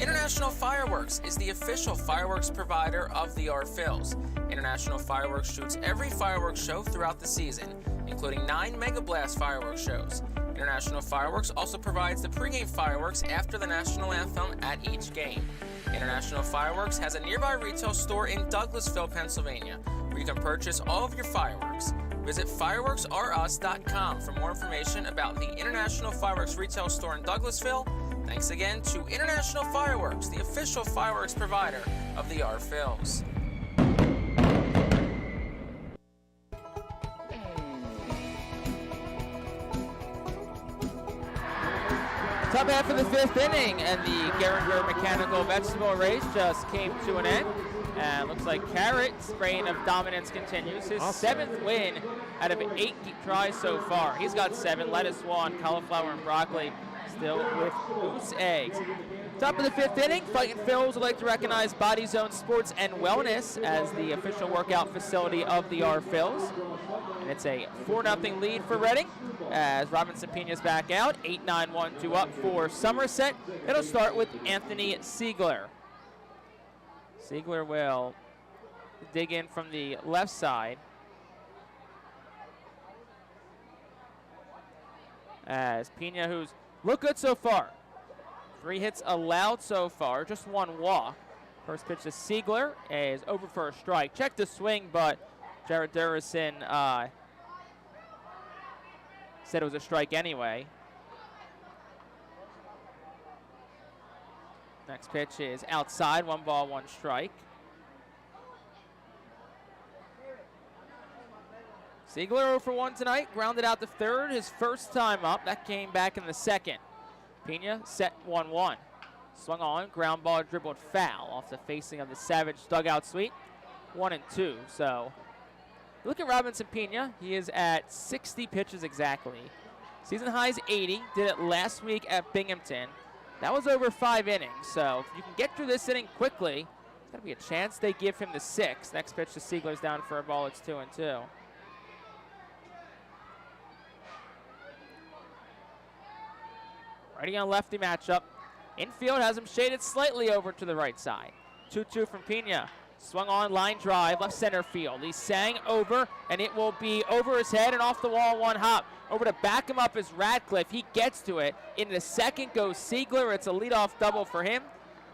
International Fireworks is the official fireworks provider of the Phillies. International Fireworks shoots every fireworks show throughout the season, including 9 Mega Blast fireworks shows. International Fireworks also provides the pregame fireworks after the national anthem at each game. International Fireworks has a nearby retail store in Douglasville, Pennsylvania, where you can purchase all of your fireworks. Visit fireworksrus.com for more information about the International Fireworks retail store in Douglasville. Thanks again to International Fireworks, the official fireworks provider of the Phillies. Top half of the 5th inning, and the Gehringer Mechanical Vegetable Race just came to an end. And looks like Carrot's reign of dominance continues. His 7th win out of 8 tries so far. He's got 7, lettuce 1, cauliflower and broccoli still with goose eggs. Top of the 5th inning, Fightin Phillies would like to recognize Body Zone Sports and Wellness as the official workout facility of the Phillies. And it's a 4-0 lead for Reading as Robinson Pena's back out. 8-9-1-2 up for Somerset. It'll start with Anthony Siegler. Siegler will dig in from the left side as Pena, who's looked good so far. 3 hits allowed so far, just 1 walk. First pitch to Siegler is over for a strike. Checked the swing, but Jared Durison said it was a strike anyway. Next pitch is outside, 1 ball, 1 strike. Siegler 0 for 1 tonight, grounded out to third, his first time up. That came back in the 2nd. Pena set 1-1. Swung on, ground ball dribbled foul off the facing of the Savage dugout suite. 1-2. So look at Robinson Pena. He is at 60 pitches exactly. Season high is 80. Did it last week at Binghamton. That was over 5 innings. So if you can get through this inning quickly, there's going to be a chance they give him the 6. Next pitch to Siegler's down for a ball. It's 2-2. Righty on lefty matchup. Infield has him shaded slightly over to the right side. 2-2 from Pena. Swung on, line drive, left center field. He sang over, and it will be over his head and off the wall, 1 hop. Over to back him up is Radcliffe. He gets to it. In the 2nd goes Siegler. It's a leadoff double for him.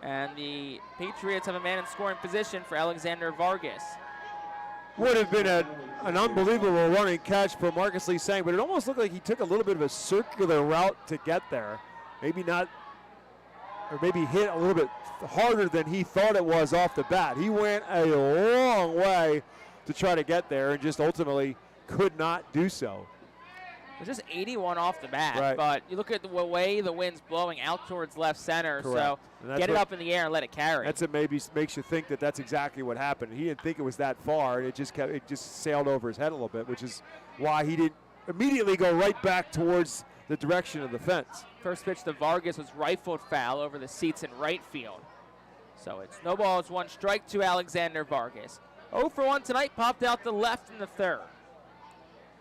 And the Patriots have a man in scoring position for Alexander Vargas. Would have been an unbelievable running catch for Marcus Lee Sang, but it almost looked like he took a little bit of a circular route to get there. Maybe not, or maybe hit a little bit harder than he thought it was off the bat. He went a long way to try to get there and just ultimately could not do so. It was just 81 off the bat, right. But you look at the way the wind's blowing out towards left center, Correct. So get it up in the air and let it carry. That's what maybe makes you think that that's exactly what happened. He didn't think it was that far, and it just sailed over his head a little bit, which is why he didn't immediately go right back towards the direction of the fence. First pitch to Vargas was rifled foul over the seats in right field. So it's no balls, 1 strike to Alexander Vargas. 0 for 1 tonight, popped out the left in the 3rd.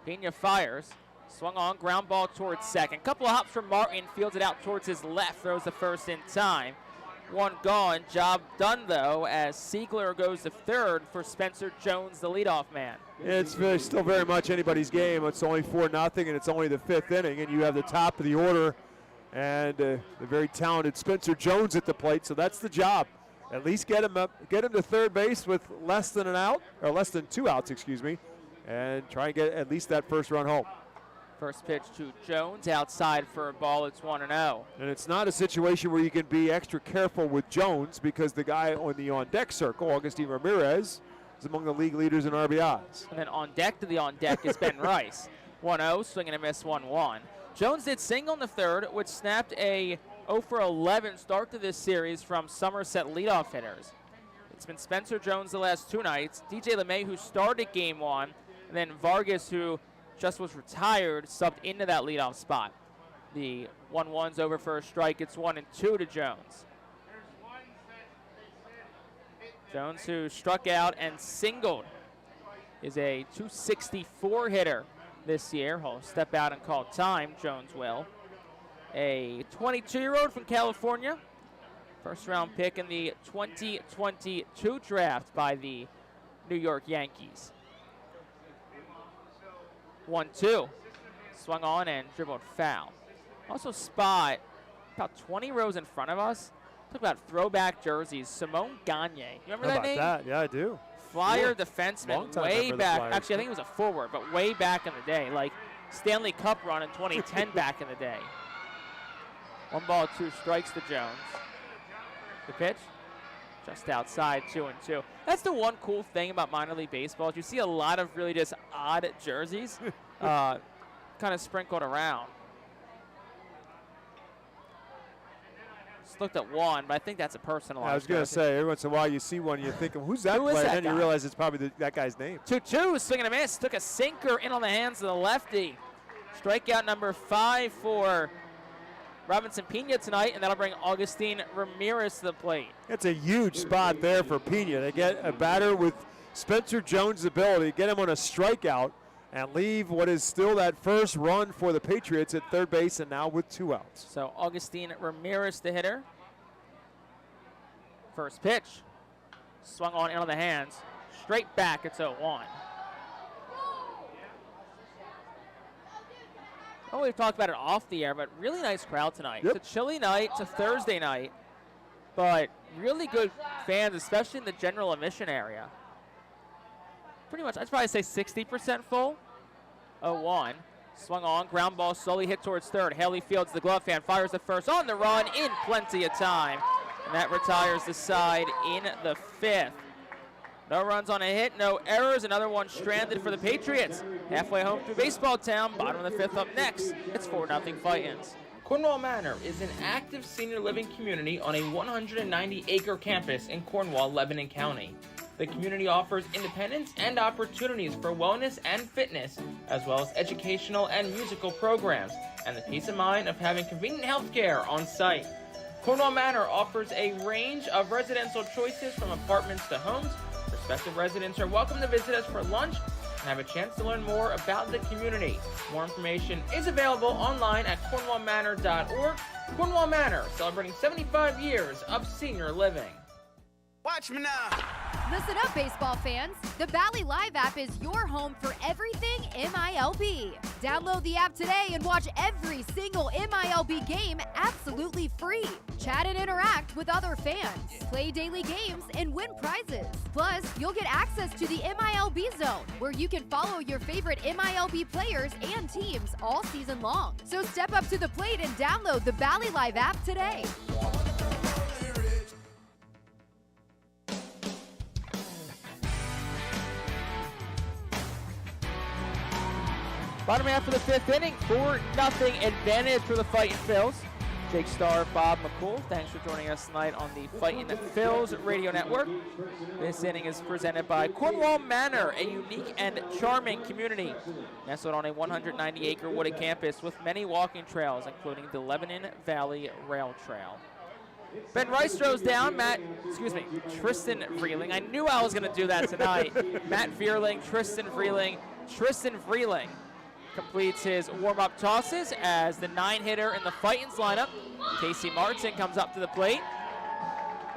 Pena fires, swung on, ground ball towards 2nd. Couple of hops from Martin, fields it out towards his left, throws the 1st in time. 1 gone, job done though, as Siegler goes to 3rd for Spencer Jones, the leadoff man. It's still very much anybody's game. It's only 4-0, and it's only the 5th inning, and you have the top of the order and the very talented Spencer Jones at the plate, so that's the job. At least get him to 3rd base with less than 2 outs, excuse me, and try and get at least that 1st run home. First pitch to Jones, outside for a ball. It's 1-0. And it's not a situation where you can be extra careful with Jones because the guy on the on-deck circle, Augustine Ramirez, is among the league leaders in RBIs. And then on deck to the on-deck is Ben Rice. 1-0, swing and a miss, 1-1. Jones did single in the 3rd, which snapped a 0 for 11 start to this series from Somerset leadoff hitters. It's been Spencer Jones the last 2 nights, DJ LeMay, who started game 1, and then Vargas, who just was retired, subbed into that leadoff spot. The 1-1's over for a strike. It's 1-2 to Jones. Jones, who struck out and singled is a .264 hitter this year. He'll step out and call time, Jones will. A 22-year-old from California. First-round pick in the 2022 draft by the New York Yankees. 1-2. Swung on and dribbled foul. Also spot about 20 rows in front of us. Talk about throwback jerseys. Simone Gagne. You remember that name? That? Yeah, I do. Flyer defenseman way back. Actually, I think it was a forward, but way back in the day. Like Stanley Cup run in 2010 back in the day. 1 ball, 2 strikes to Jones. The pitch, just outside, 2-2. That's the one cool thing about minor league baseball. Is you see a lot of really just odd jerseys kind of sprinkled around. Just looked at one, but I think that's a personalized. I was going to say, every once in a while you see one, you think, who's that player? And then you realize it's probably that guy's name. 2-2, swing and a miss. Took a sinker in on the hands of the lefty. Strikeout number 5 for Robinson Pena tonight, and that'll bring Augustine Ramirez to the plate. It's a huge spot there for Pena to get a batter with Spencer Jones' ability, get him on a strikeout, and leave what is still that first run for the Patriots at third base, and now with 2 outs. So Augustine Ramirez, the hitter. First pitch. Swung on in on the hands. Straight back, it's 0-1. Oh, we've talked about it off the air, but really nice crowd tonight. Yep. It's a chilly night, it's a Thursday night, but really good fans, especially in the general admission area. Pretty much, I'd probably say 60% full. 0-1. Swung on, ground ball slowly hit towards third. Haley Fields, the glove fan, fires the first on the run in plenty of time. And that retires the side in the 5th. No runs on a hit, no errors. Another one stranded for the Patriots. Halfway home through baseball town, bottom of the 5th up next. It's 4-0 Fightin. Cornwall Manor is an active senior living community on a 190-acre campus in Cornwall, Lebanon County. The community offers independence and opportunities for wellness and fitness, as well as educational and musical programs, and the peace of mind of having convenient health care on site. Cornwall Manor offers a range of residential choices from apartments to homes. Prospective residents are welcome to visit us for lunch and have a chance to learn more about the community. More information is available online at cornwallmanor.org. Cornwall Manor, celebrating 75 years of senior living. Watch me now. Listen up, baseball fans. The Bally Live app is your home for everything MILB. Download the app today and watch every single MILB game absolutely free. Chat and interact with other fans. Play daily games and win prizes. Plus, you'll get access to the MILB Zone, where you can follow your favorite MILB players and teams all season long. So step up to the plate and download the Bally Live app today. Bottom half of the 5th inning, 4-0 advantage for the Fightin' Phils. Jake Starr, Bob McCool, thanks for joining us tonight on the Fightin' Phils Radio Network. This inning is presented by Cornwall Manor, a unique and charming community nestled on a 190-acre wooded campus with many walking trails, including the Lebanon Valley Rail Trail. Ben Rice throws down, Tristan Vreeling. I knew I was going to do that tonight. Matt Vierling, Tristan Vreeling completes his warm-up tosses as the 9-hitter in the Fightin's lineup. Casey Martin comes up to the plate.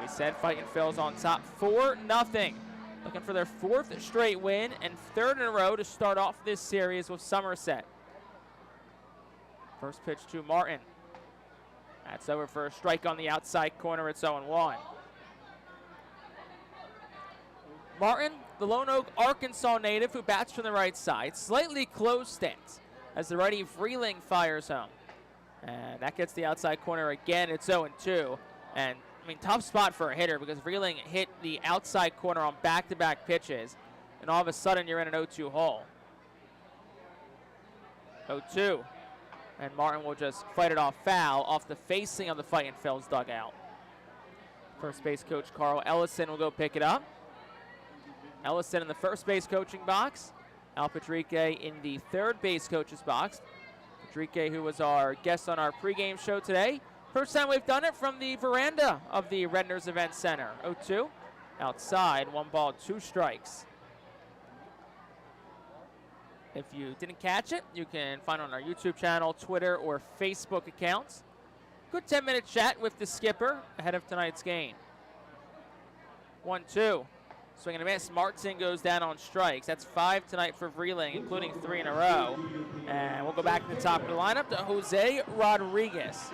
We said Fightin' Phil's on top 4-0. Looking for their 4th straight win and 3rd in a row to start off this series with Somerset. First pitch to Martin. That's over for a strike on the outside corner. It's 0-1. Martin, the Lone Oak, Arkansas native who bats from the right side. Slightly closed stance as the righty Vreeling fires home. And that gets the outside corner again. It's 0-2. And, tough spot for a hitter because Vreeling hit the outside corner on back-to-back pitches. And all of a sudden, you're in an 0-2 hole. 0-2. And Martin will just fight it off foul off the facing of the Fightin' Phil's dugout. First base coach Carl Ellison will go pick it up. Ellison in the first base coaching box. Al Patrique in the third base coach's box. Patrique, who was our guest on our pregame show today. First time we've done it from the veranda of the Redners Event Center. 0-2. Outside, 1 ball, 2 strikes. If you didn't catch it, you can find it on our YouTube channel, Twitter, or Facebook accounts. Good 10-minute chat with the skipper ahead of tonight's game. 1-2. Swing and a miss. Martin goes down on strikes. That's 5 tonight for Vreeling, including 3 in a row. And we'll go back to the top of the lineup to Jose Rodriguez.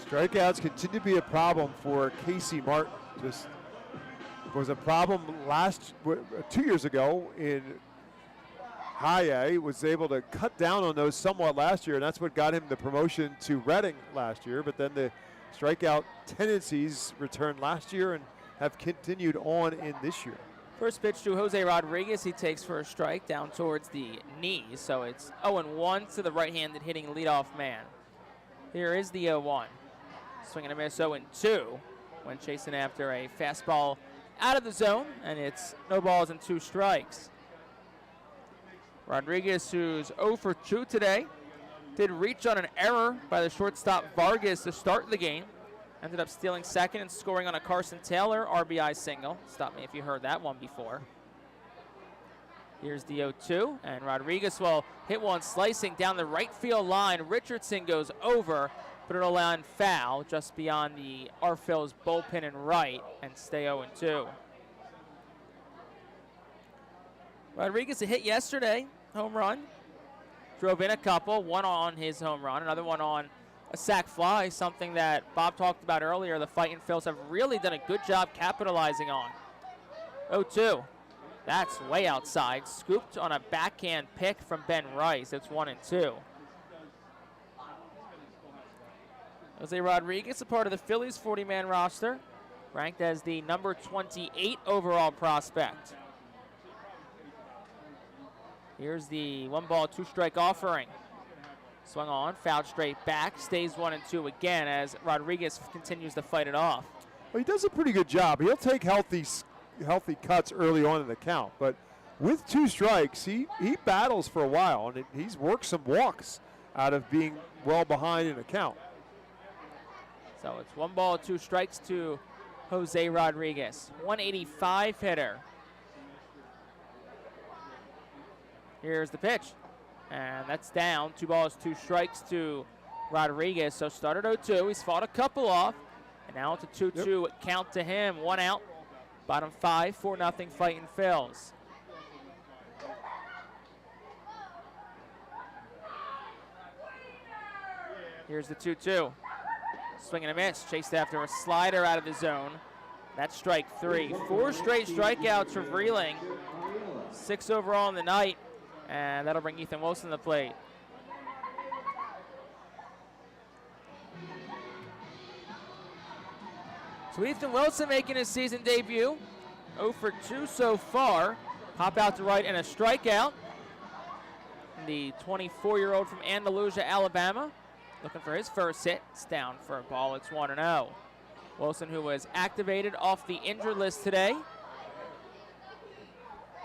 Strikeouts continue to be a problem for Casey Martin. Just was a problem 2 years ago in High A. Was able to cut down on those somewhat last year, and that's what got him the promotion to Reading last year. But then the strikeout tendencies returned last year and have continued on in this year. First pitch to Jose Rodriguez. He takes for a strike down towards the knees. So it's 0-1 to the right-handed hitting leadoff man. Here is the 0-1. Swing and a miss, 0-2 when chasing after a fastball out of the zone, and it's no balls and 2 strikes. Rodriguez, who's 0 for 2 today, did reach on an error by the shortstop Vargas to start the game. Ended up stealing second and scoring on a Carson Taylor RBI single. Stop me if you heard that one before. Here's the 0-2, and Rodriguez will hit one slicing down the right field line. Richardson goes over, but it'll land foul just beyond the Phil's bullpen and right and stay 0-2. Rodriguez a hit yesterday, home run. Drove in a couple, one on his home run, another one on a sac fly, something that Bob talked about earlier. The Fightin' Phils have really done a good job capitalizing on. 0-2. That's way outside. Scooped on a backhand pick from Ben Rice. It's 1-2. Jose Rodriguez, a part of the Phillies 40-man roster, ranked as the number 28 overall prospect. Here's the 1-ball, 2-strike offering. Swung on, fouled straight back, stays 1-2 again as Rodriguez continues to fight it off. Well, he does a pretty good job. He'll take healthy cuts early on in the count, but with 2 strikes, he battles for a while, and he's worked some walks out of being well behind in a count. So it's 1-ball, 2 strikes to Jose Rodriguez. 185 hitter. Here's the pitch. And that's down. 2 balls, 2 strikes to Rodriguez. So started 0-2. He's fought a couple off. And now it's a 2-2 count to him. 1 out. Bottom 5, 4-0 Fightin' Phils. Here's the 2-2. Swing and a miss. Chased after a slider out of the zone. That's strike 3. 4 straight strikeouts for Vreeling. 6 overall in the night. And that'll bring Ethan Wilson to the plate. So Ethan Wilson making his season debut. 0 for 2 so far. Pop out to right and a strikeout. The 24-year-old from Andalusia, Alabama, looking for his first hit. It's down for a ball. It's 1-0. Wilson, who was activated off the injured list today.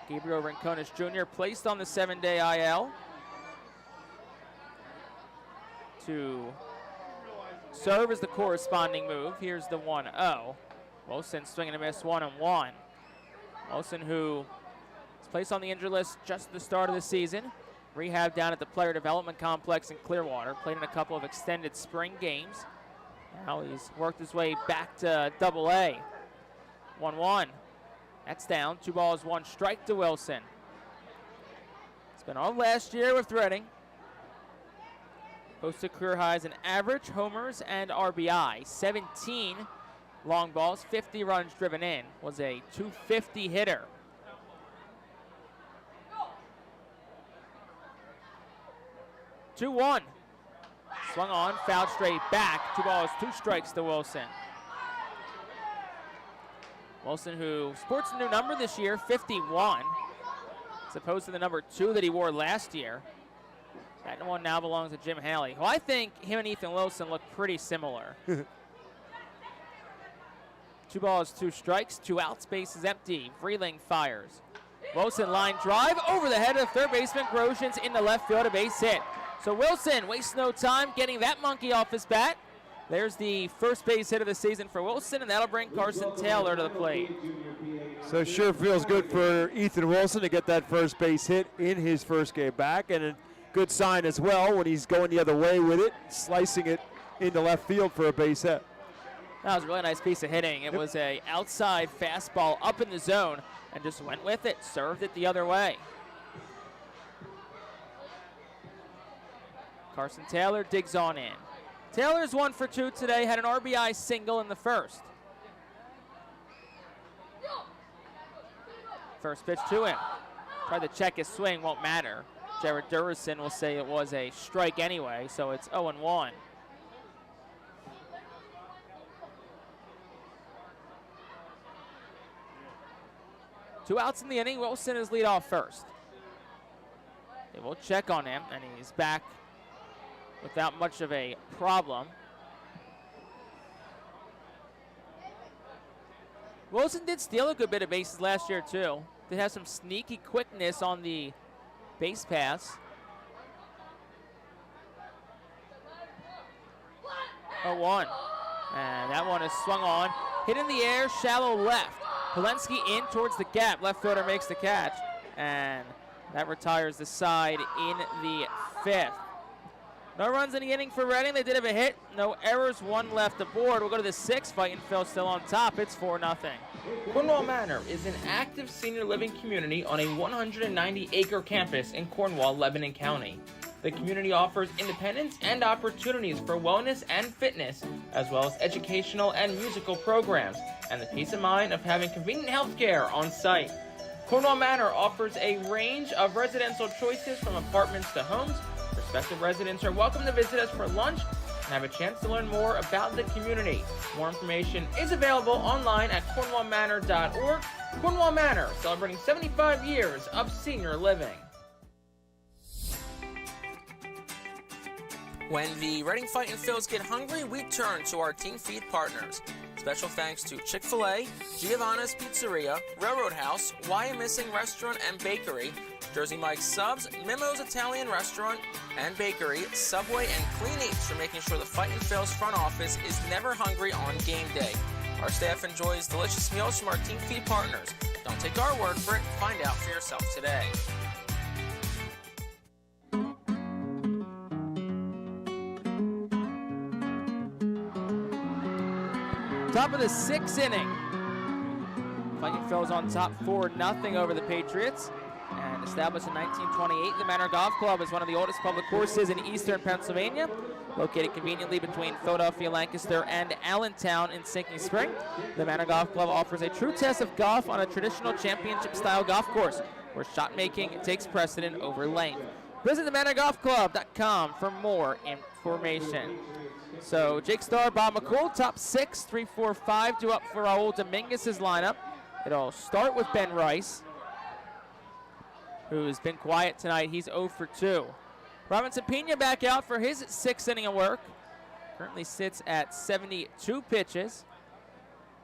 Gabriel Rincones Jr. placed on the 7-day IL to serve as the corresponding move. Here's the 1-0. Wilson swinging a miss, 1-1. Wilson, who was placed on the injured list just at the start of the season. Rehab down at the Player Development Complex in Clearwater. Played in a couple of extended spring games. Now he's worked his way back to Double-A. 1-1. That's down. 2 balls, 1 strike to Wilson. It's been all last year with Reading. Posted career highs in average, homers, and RBI. 17 long balls, 50 runs driven in. Was a .250 hitter. Two-1. Swung on, fouled straight back. 2 balls, 2 strikes to Wilson. Wilson, who sports a new number this year, 51, as opposed to the number 2 that he wore last year. That one now belongs to Jim Haley, who I think him and Ethan Wilson look pretty similar. 2 balls, 2 strikes, 2 outs, base is empty. Vreeling fires. Wilson line drive over the head of third baseman Grosjean's into left field, a base hit. So Wilson wastes no time getting that monkey off his bat. There's the first base hit of the season for Wilson, and that'll bring Carson Taylor to the plate. So it sure feels good for Ethan Wilson to get that first base hit in his first game back, and a good sign as well when he's going the other way with it, slicing it into left field for a base hit. That was a really nice piece of hitting. It was a outside fastball up in the zone and just went with it, served it the other way. Carson Taylor digs on in. Taylor's 1 for 2 today, had an RBI single in the first. First pitch to him. Tried to check his swing, won't matter. Jared Durison will say it was a strike anyway, so it's 0-1. Two outs in the inning. Wilson is lead off first. They will check on him, and he's back without much of a problem. Wilson did steal a good bit of bases last year, too. They have some sneaky quickness on the base pass. 0-1. And that one is swung on. Hit in the air, shallow left. Polensky in towards the gap. Left fielder makes the catch. And that retires the side in the fifth. No runs in the inning for Reading. They did have a hit. No errors. One left aboard. We'll go to the sixth. Fightin' Phil still on top. It's 4-0. Cornwall Manor is an active senior living community on a 190-acre campus in Cornwall, Lebanon County. The community offers independence and opportunities for wellness and fitness, as well as educational and musical programs, and the peace of mind of having convenient health care on site. Cornwall Manor offers a range of residential choices from apartments to homes. Prospective residents are welcome to visit us for lunch and have a chance to learn more about the community. More information is available online at cornwallmanor.org. Cornwall Manor, celebrating 75 years of senior living. When the Reading Fightin' Phils get hungry, we turn to our Team Feed partners. Special thanks to Chick-fil-A, Giovanna's Pizzeria, Railroad House, Why I'm Missing Restaurant and Bakery, Jersey Mike's Subs, Mimo's Italian Restaurant and Bakery, Subway, and Clean Eats for making sure the Fightin' Phils front office is never hungry on game day. Our staff enjoys delicious meals from our Team Feed partners. Don't take our word for it. Find out for yourself today. Top of the sixth inning. Fightin' Phils on top 4-0 over the Patriots. And established in 1928, the Manor Golf Club is one of the oldest public courses in eastern Pennsylvania. Located conveniently between Philadelphia, Lancaster, and Allentown in Sinking Spring, the Manor Golf Club offers a true test of golf on a traditional championship-style golf course, where shot making takes precedent over length. Visit themanorgolfclub.com for more information. So Jake Starr, Bob McCool, top 6, 3, 4, 5, due up for Raul Dominguez's lineup. It'll start with Ben Rice, who's been quiet tonight. He's 0 for 2. Robinson Pena back out for his 6th inning of work. Currently sits at 72 pitches,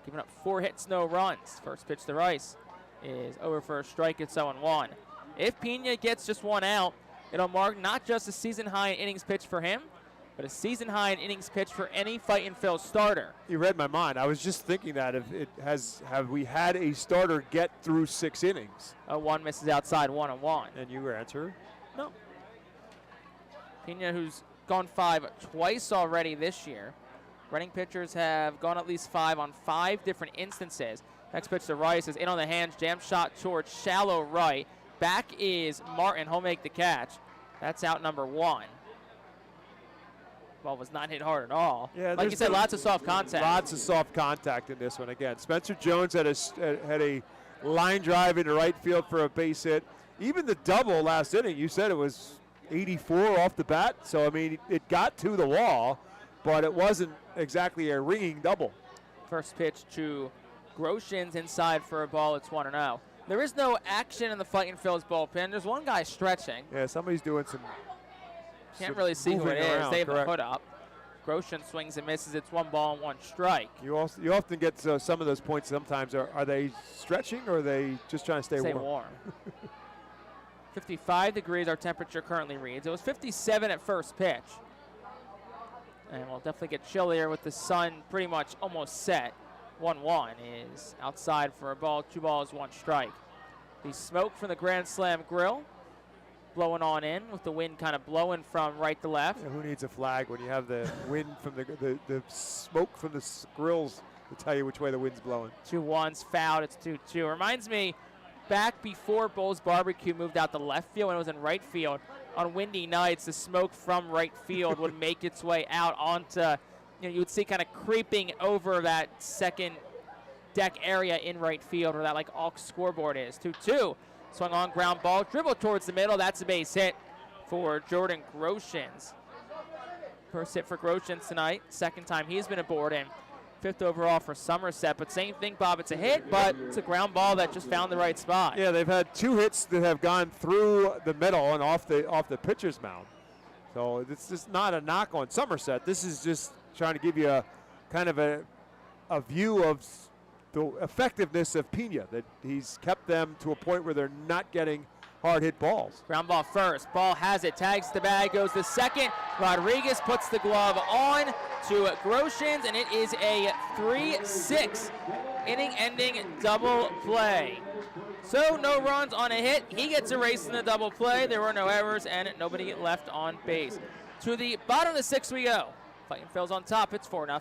giving up 4 hits, no runs. First pitch to Rice is over for a strike. It's 0-1. If Pena gets just 1 out, it'll mark not just a season-high in innings pitched for him, but a season-high in innings pitched for any Fightin' Phil starter. You read my mind. I was just thinking that have we had a starter get through 6 innings? 1 misses outside, 1-1. And you answer? No. Pena, who's gone 5 twice already this year. Reading pitchers have gone at least 5 on 5 different instances. Next pitch to Rice is in on the hands, jam shot towards shallow right. Back is Martin. He'll make the catch. That's out number 1. Ball was not hit hard at all. Yeah, like you said, lots of soft contact. Lots of soft contact in this one again. Spencer Jones had a line drive into right field for a base hit. Even the double last inning, you said it was 84 off the bat. So, I mean, it got to the wall, but it wasn't exactly a ringing double. First pitch to Groshans inside for a ball. It's 1-0. There is no action in the Fightin' Phil's bullpen. There's one guy stretching. Yeah, somebody's doing some. Can't really see who it is. Around, they have correct. the hood up. Grosjean swings and misses. It's 1 ball and 1 strike. You often get some of those points sometimes. Are they stretching or are they just trying to stay warm? 55 degrees our temperature currently reads. It was 57 at first pitch. And we'll definitely get chillier with the sun pretty much almost set. 1-1 is outside for a ball, 2 balls, 1 strike. The smoke from the Grand Slam grill blowing on in with the wind kind of blowing from right to left. Yeah, who needs a flag when you have the wind from the smoke from the grills to tell you which way the wind's blowing? 2-1's fouled, it's 2-2. Reminds me back before Bull's Barbecue moved out to left field when it was in right field. On windy nights, the smoke from right field would make its way out onto, you would see kind of creeping over that second deck area in right field where that like aux scoreboard is. 2-2. Swung on, ground ball, dribble towards the middle. That's a base hit for Jordan Groshans. First hit for Groshans tonight. Second time he's been aboard, and 5th overall for Somerset. But same thing, Bob. It's a hit, but it's a ground ball that just found the right spot. Yeah, they've had 2 hits that have gone through the middle and off the pitcher's mound. So it's just not a knock on Somerset. This is just trying to give you a kind of a view of the effectiveness of Pena, that he's kept them to a point where they're not getting hard hit balls. Ground ball first. Ball has it. Tags the bag. Goes the second. Rodriguez puts the glove on to Groshans, and it is a 3-6 inning-ending double play. So no runs on a hit. He gets erased in the double play. There were no errors and nobody left on base. To the bottom of the 6th we go. Fightin' Phil's on top. It's 4-0.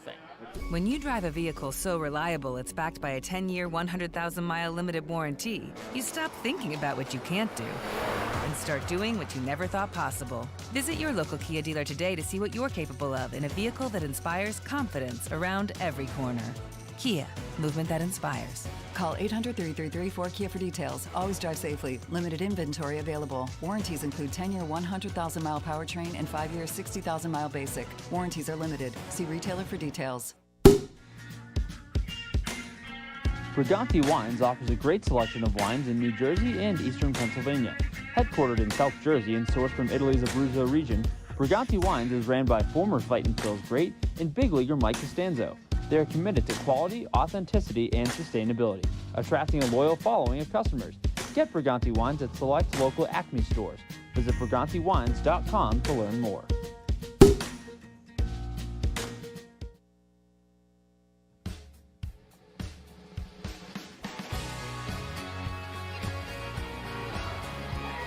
When you drive a vehicle so reliable it's backed by a 10-year, 100,000-mile limited warranty, you stop thinking about what you can't do and start doing what you never thought possible. Visit your local Kia dealer today to see what you're capable of in a vehicle that inspires confidence around every corner. Kia, movement that inspires. Call 800-333-4KIA for details. Always drive safely. Limited inventory available. Warranties include 10-year 100,000-mile powertrain and 5-year 60,000-mile basic. Warranties are limited. See retailer for details. Briganti Wines offers a great selection of wines in New Jersey and eastern Pennsylvania. Headquartered in South Jersey and sourced from Italy's Abruzzo region, Briganti Wines is ran by former Fightin' Phil's great and big leaguer Mike Costanzo. They are committed to quality, authenticity, and sustainability, attracting a loyal following of customers. Get Briganti Wines at select local Acme stores. Visit brigantiwines.com to learn more.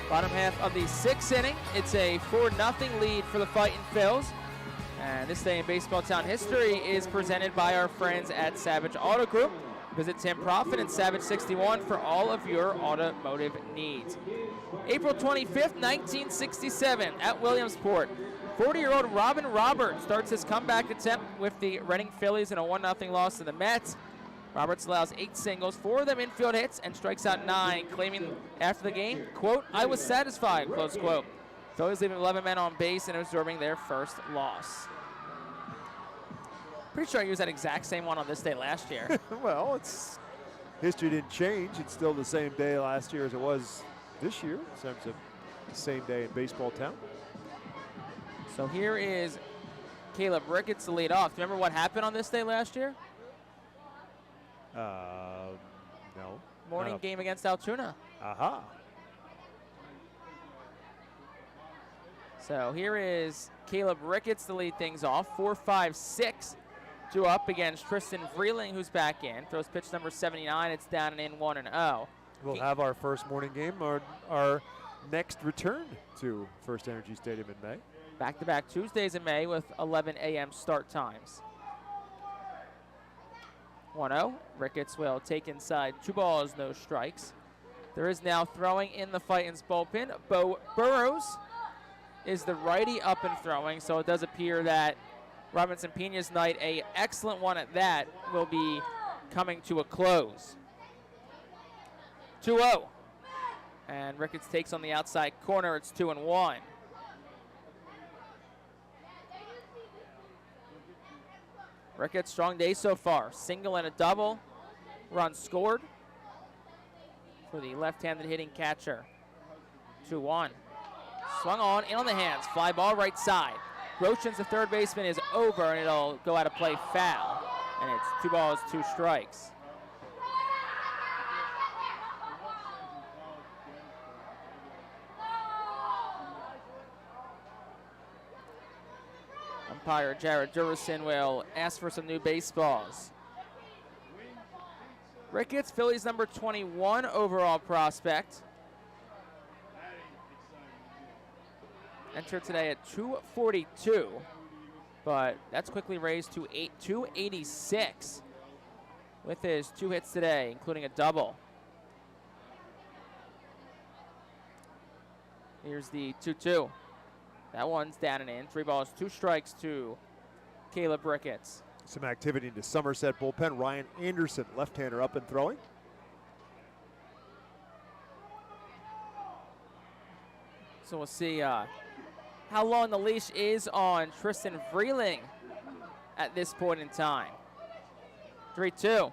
Bottom half of the 6th inning. It's a 4-0 lead for the Fightin' Phils. And this day in baseball town history is presented by our friends at Savage Auto Group. Visit Tim Profit and Savage 61 for all of your automotive needs. April 25th, 1967 at Williamsport. 40-year-old Robin Roberts starts his comeback attempt with the Reading Phillies in a 1-0 loss to the Mets. Roberts allows 8 singles, 4 of them infield hits, and strikes out 9, claiming after the game, quote, "I was satisfied," close quote. Phillies leaving 11 men on base and absorbing their first loss. Pretty sure I used that exact same one on this day last year. Well, history didn't change. It's still the same day last year as it was this year in terms of the same day in baseball town. So here is Caleb Ricketts to lead off. Do you remember what happened on this day last year? No. Morning game against Altoona. Aha. So here is Caleb Ricketts to lead things off. 4-5-6. 2 up against Tristan Vreeling, who's back in. Throws pitch number 79. It's down and in 1-0. We'll have our first morning game, our next return to FirstEnergy Stadium in May. Back-to-back Tuesdays in May with 11 a.m. start times. 1-0. Ricketts will take inside. 2 balls, no strikes. There is now throwing in the Fightin's bullpen. Bo Burrows is the righty up and throwing, so it does appear that Robinson Pena's night, a excellent one at that, will be coming to a close. 2-0. And Ricketts takes on the outside corner. It's 2-1. Ricketts, strong day so far. Single and a double. Run scored for the left-handed hitting catcher. 2-1. Swung on, in on the hands. Fly ball right side. Groshans, the third baseman, is over, and it'll go out of play foul. And it's 2 balls, 2 strikes. umpire Jared Durison will ask for some new baseballs. Ricketts, Phillies number 21 overall prospect. Entered today at 242, but that's quickly raised to 286 with his 2 hits today, including a double. Here's the 2-2. That one's down and in. 3 balls, 2 strikes to Caleb Ricketts. Some activity in the Somerset bullpen. Ryan Anderson, left-hander, up and throwing. So we'll see how long the leash is on Tristan Vreeling at this point in time. 3-2.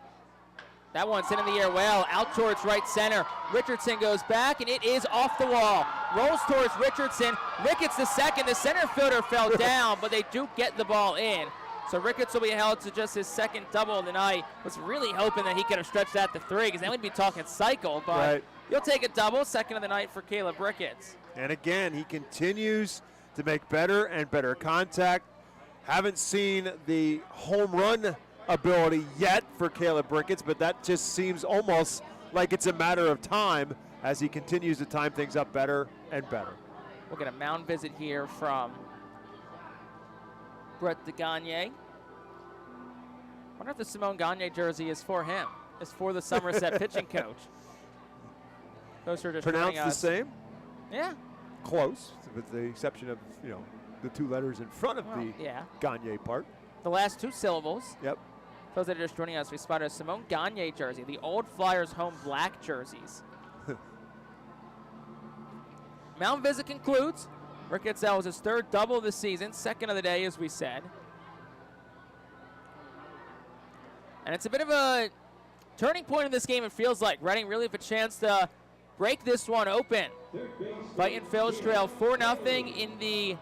That one's hit in the air well, out towards right center. Richardson goes back, and it is off the wall. Rolls towards Richardson. Ricketts the second. The center fielder fell down, but they do get the ball in. So Ricketts will be held to just his second double of the night. Was really hoping that he could have stretched that to 3, because then we'd be talking cycle, but right. You'll take a double, second of the night for Caleb Ricketts. And again, he continues to make better and better contact. Haven't seen the home run ability yet for Caleb Ricketts, but that just seems almost like it's a matter of time as he continues to time things up better and better. We'll get a mound visit here from Brett DeGagne. Wonder if the Simone Gagne jersey is for him. It's for the Somerset pitching coach. Those are just pronounced the same? Yeah. Close, with the exception of, the 2 letters in front of the Gagne part. The last 2 syllables. Yep. Those that are just joining us, we spotted a Simone Gagne jersey, the old Flyers home black jerseys. Mound visit concludes. Ricketts, that was his 3rd double of the season, 2nd of the day, as we said. And it's a bit of a turning point in this game, it feels like. Reading really have a chance to break this one open. Fightin Phillies trail 4-0 in the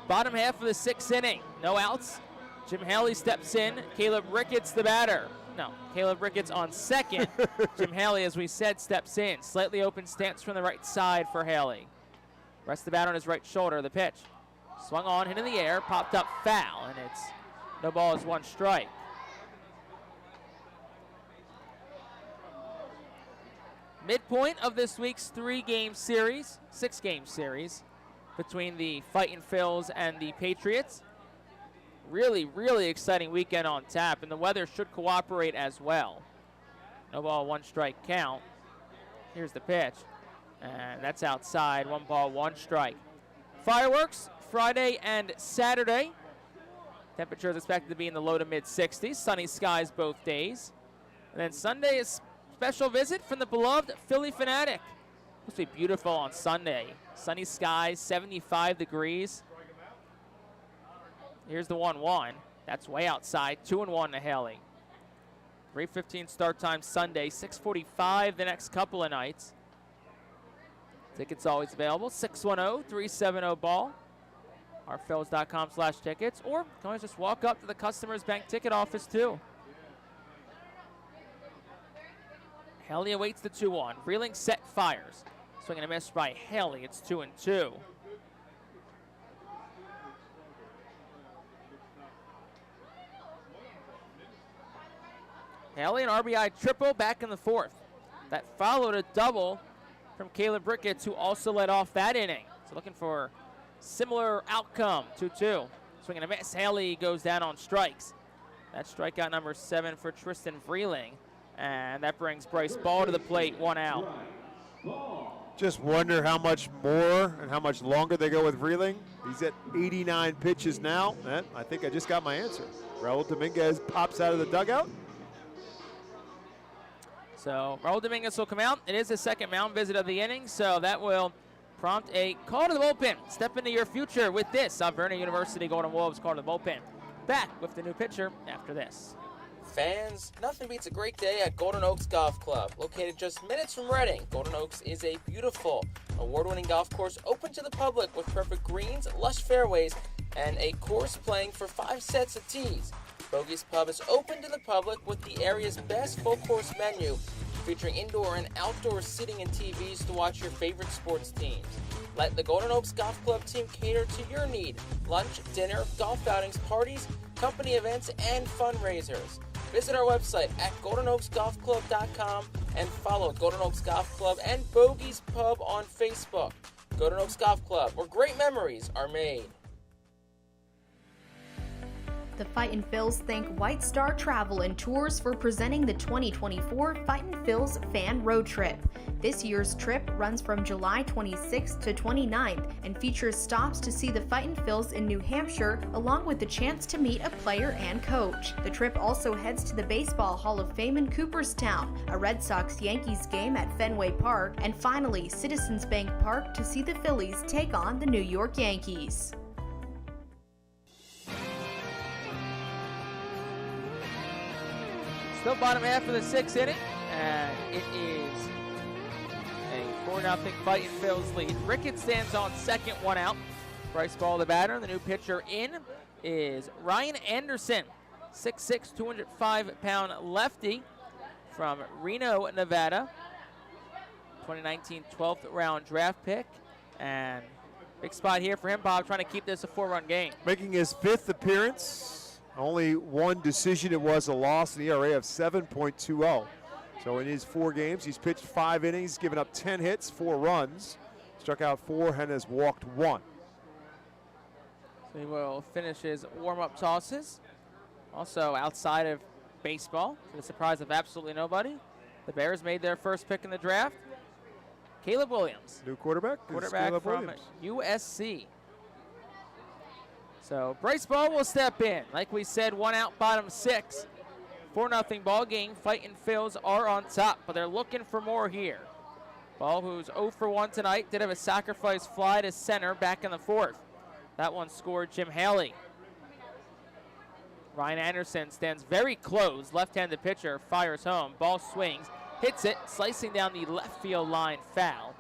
bottom half of the 6th inning. No outs. Jim Haley steps in. Caleb Ricketts, the batter. No, Caleb Ricketts on second. Jim Haley, as we said, steps in. Slightly open stance from the right side for Haley. Rests the bat on his right shoulder. The pitch. Swung on, hit in the air, popped up foul, and it's no ball is 1 strike. Midpoint of this week's 6-game series between the Fightin Phils and the Patriots. Really, really exciting weekend on tap, and the weather should cooperate as well. No ball, 1 strike count. Here's the pitch, and that's outside. 1 ball, 1 strike. Fireworks Friday and Saturday. Temperatures expected to be in the low to mid 60s. Sunny skies both days. And then Sunday is special visit from the beloved Philly fanatic. Must be beautiful on Sunday. Sunny skies, 75 degrees. Here's the 1-1. That's way outside. 2-1 to Haley. 3:15 start time Sunday. 6:45 the next couple of nights. Tickets always available. 610-370-BALL. Ourphils.com/tickets. Or you can always just walk up to the Customers Bank ticket office too. Haley awaits the 2-1. Vreeling set fires. Swing and a miss by Haley. It's 2-2. Haley, an RBI triple back in the 4th. That followed a double from Caleb Ricketts, who also led off that inning. So looking for similar outcome, 2-2. Swing and a miss. Haley goes down on strikes. That's strikeout number 7 for Tristan Vreeling. And that brings Bryce Ball to the plate, 1 out. Just wonder how much more and how much longer they go with Vreeling. He's at 89 pitches now. And I think I just got my answer. Raul Dominguez pops out of the dugout. So Raul Dominguez will come out. It is his 2nd mound visit of the inning, so that will prompt a call to the bullpen. Step into your future with this. Verna University Golden Wolves call to the bullpen. Back with the new pitcher after this. Fans, nothing beats a great day at Golden Oaks Golf Club. Located just minutes from Reading, Golden Oaks is a beautiful, award-winning golf course open to the public with perfect greens, lush fairways, and a course playing for 5 sets of tees. Bogey's Pub is open to the public with the area's best full-course menu, featuring indoor and outdoor seating and TVs to watch your favorite sports teams. Let the Golden Oaks Golf Club team cater to your need. Lunch, dinner, golf outings, parties, company events, and fundraisers. Visit our website at GoldenOaksGolfClub.com and follow Golden Oaks Golf Club and Bogey's Pub on Facebook. Golden Oaks Golf Club, where great memories are made. The Fightin' Phils thank White Star Travel and Tours for presenting the 2024 Fightin' Phils Fan Road Trip. This year's trip runs from July 26th to 29th and features stops to see the Fightin' Phils in New Hampshire, along with the chance to meet a player and coach. The trip also heads to the Baseball Hall of Fame in Cooperstown, a Red Sox-Yankees game at Fenway Park, and finally Citizens Bank Park to see the Phillies take on the New York Yankees. Still bottom half of the sixth inning, and it is a 4-0 Fightin' Phils lead. Ricketts stands on second, one out. Bryce Ball, the batter. The new pitcher in is Ryan Anderson, 6'6", 205-pound lefty from Reno, Nevada. 2019 12th round draft pick, and big spot here for him, Bob, trying to keep this a 4-run game. Making his 5th appearance. Only one decision, it was a loss, an ERA of 7.20. So in his 4 games, he's pitched 5 innings, given up 10 hits, 4 runs, struck out 4, and has walked 1. So he will finish his warm-up tosses. Also outside of baseball, to the surprise of absolutely nobody, the Bears made their first pick in the draft. Caleb Williams. New quarterback Quarterback from USC. So Bryce Ball will step in. Like we said, 1 out, bottom 6. 4-0 ball game. Fightin' Phils are on top, but they're looking for more here. Ball, who's 0 for 1 tonight, did have a sacrifice fly to center back in the 4th. That one scored Jim Haley. Ryan Anderson stands very close. Left-handed pitcher fires home. Ball swings, hits it, slicing down the left field line, foul.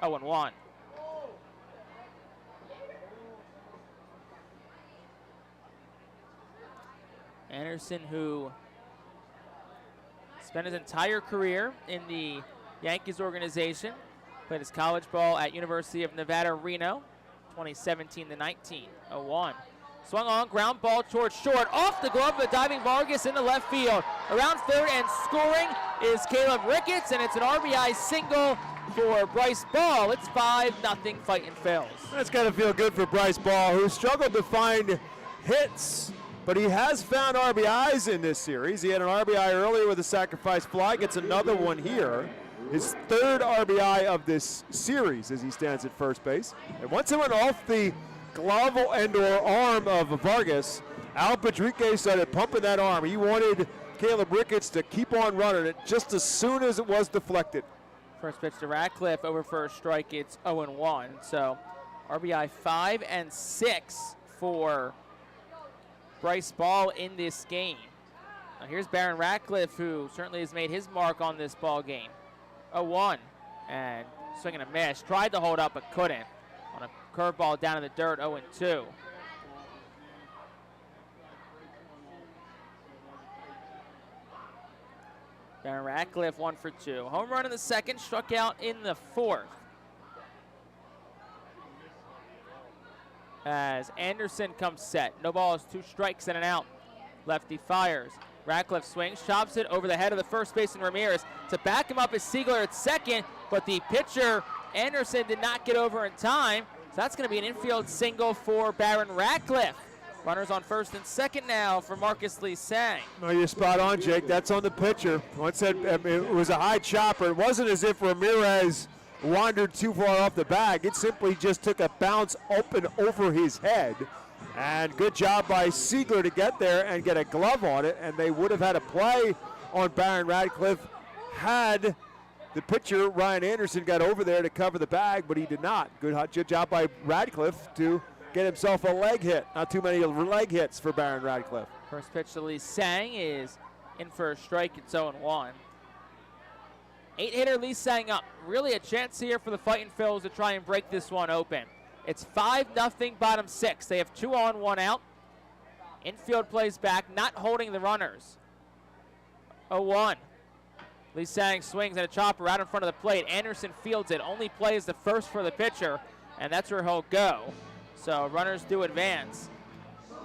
0-1. Anderson, who spent his entire career in the Yankees organization, played his college ball at University of Nevada, Reno, 2017 to 19. 0-1. Swung on, ground ball towards short, off the glove of diving Vargas into left field. Around third and scoring is Caleb Ricketts, and it's an RBI single for Bryce Ball. It's 5-0 Fightin' Phils. That's got to feel good for Bryce Ball, who struggled to find hits, but he has found RBIs in this series. He had an RBI earlier with a sacrifice fly, gets another one here. His 3rd RBI of this series as he stands at first base. And once it went off the glove and or arm of Vargas, Al Padrique started pumping that arm. He wanted Caleb Ricketts to keep on running it just as soon as it was deflected. First pitch to Ratcliffe, over for a strike. It's 0-1. So RBI 5 and 6 for Bryce Ball in this game. Now here's Barron Ratcliffe, who certainly has made his mark on this ball game. 0-1, and swinging a miss. Tried to hold up, but couldn't. On a curveball down in the dirt, 0-2. Barron Ratcliffe 1 for 2. Home run in the 2nd, struck out in the 4th. As Anderson comes set. No balls, 2 strikes and an out. Lefty fires. Ratcliffe swings, chops it over the head of the first baseman Ramirez. To back him up is Siegler at second, but the pitcher, Anderson, did not get over in time. So that's going to be an infield single for Barron Ratcliffe. Runners on first and second now for Marcus Lee Sang. Well, you're spot on, Jake. That's on the pitcher. Once it was a high chopper. It wasn't as if Ramirez wandered too far off the bag. It simply just took a bounce up and over his head. And good job by Siegler to get there and get a glove on it, and they would have had a play on Barron Ratcliffe had the pitcher, Ryan Anderson, got over there to cover the bag, but he did not. Good job by Ratcliffe to get himself a leg hit. Not too many leg hits for Barron Ratcliffe. First pitch to Lee Sang is in for a strike. It's 0-1. 8-hitter Lee Sang up. Really a chance here for the Fightin' Phils to try and break this one open. It's 5-0 bottom 6. They have 2 on, 1 out. Infield plays back, not holding the runners. 0-1. Lee Sang swings at a chopper out in front of the plate. Anderson fields it. Only play is the first for the pitcher, and that's where he'll go. So runners do advance.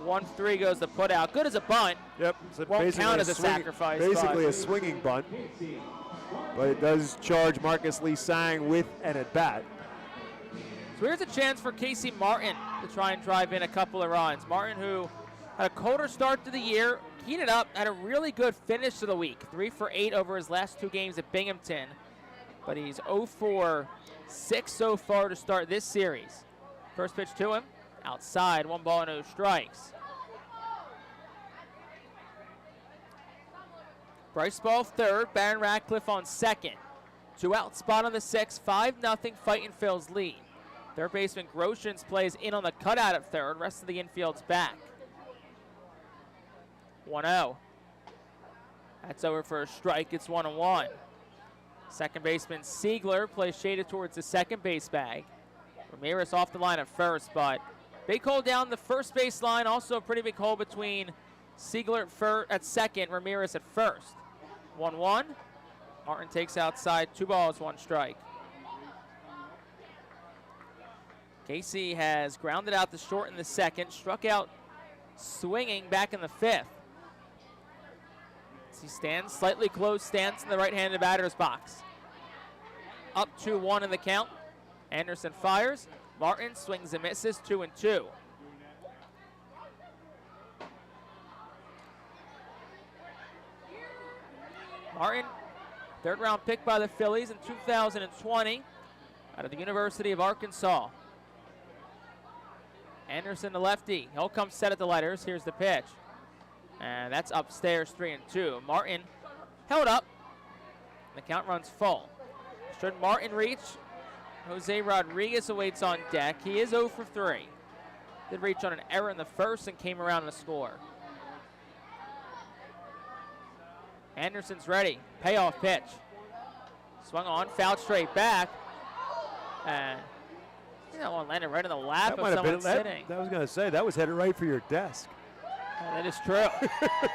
1-3 goes the put out. Good as a bunt. Yep. So won't count as a sacrifice. Basically a swinging bunt. But it does charge Marcus Lee Sang with an at-bat. So here's a chance for Casey Martin to try and drive in a couple of runs. Martin, who had a colder start to the year, heated up, had a really good finish to the week. 3 for 8 over his last 2 games at Binghamton. But he's 0 for 6 so far to start this series. First pitch to him, outside, 1 ball, no strikes. Bryce Ball third, Baron Ratcliffe on second. 2 out spot on the 6th, 5-0 Fightin' Phil's lead. Third baseman Groshans plays in on the cutout at third, rest of the infield's back. 1-0. That's over for a strike, it's 1-1. Second baseman Siegler plays shaded towards the second base bag. Ramirez off the line at first, but big hole down the first base line, also a pretty big hole between Siegler at second, Ramirez at first. 1-1. Martin takes outside, 2 balls, 1 strike. Casey has grounded out the short in the second, struck out swinging back in the 5th. As he stands, slightly closed stance in the right-handed batter's box. Up 2-1 in the count. Anderson fires. Martin swings and misses, 2-2. Martin, third-round pick by the Phillies in 2020 out of the University of Arkansas. Anderson, the lefty. He'll come set at the letters. Here's the pitch. And that's upstairs, 3-2. Martin held up. The count runs full. Should Martin reach? Jose Rodriguez awaits on deck. He is 0 for 3. Did reach on an error in the first and came around to score. Anderson's ready. Payoff pitch. Swung on, fouled straight back. And that one landed right in the lap of someone sitting. I was going to say, that was headed right for your desk. That is true.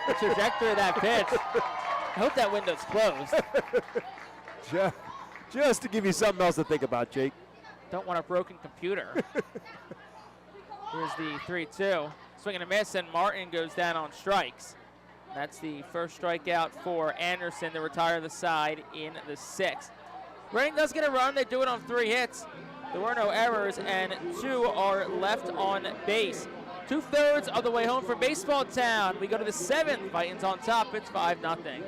The trajectory of that pitch. I hope that window's closed. Just to give you something else to think about, Jake. Don't want a broken computer. Here's the 3-2. Swing and a miss, and Martin goes down on strikes. That's the first strikeout for Anderson to retire the side in the 6th. Reading does get a run. They do it on 3 hits. There were no errors, and 2 are left on base. 2/3 of the way home for Baseball Town. We go to the 7th. Fightin's on top. It's 5-0.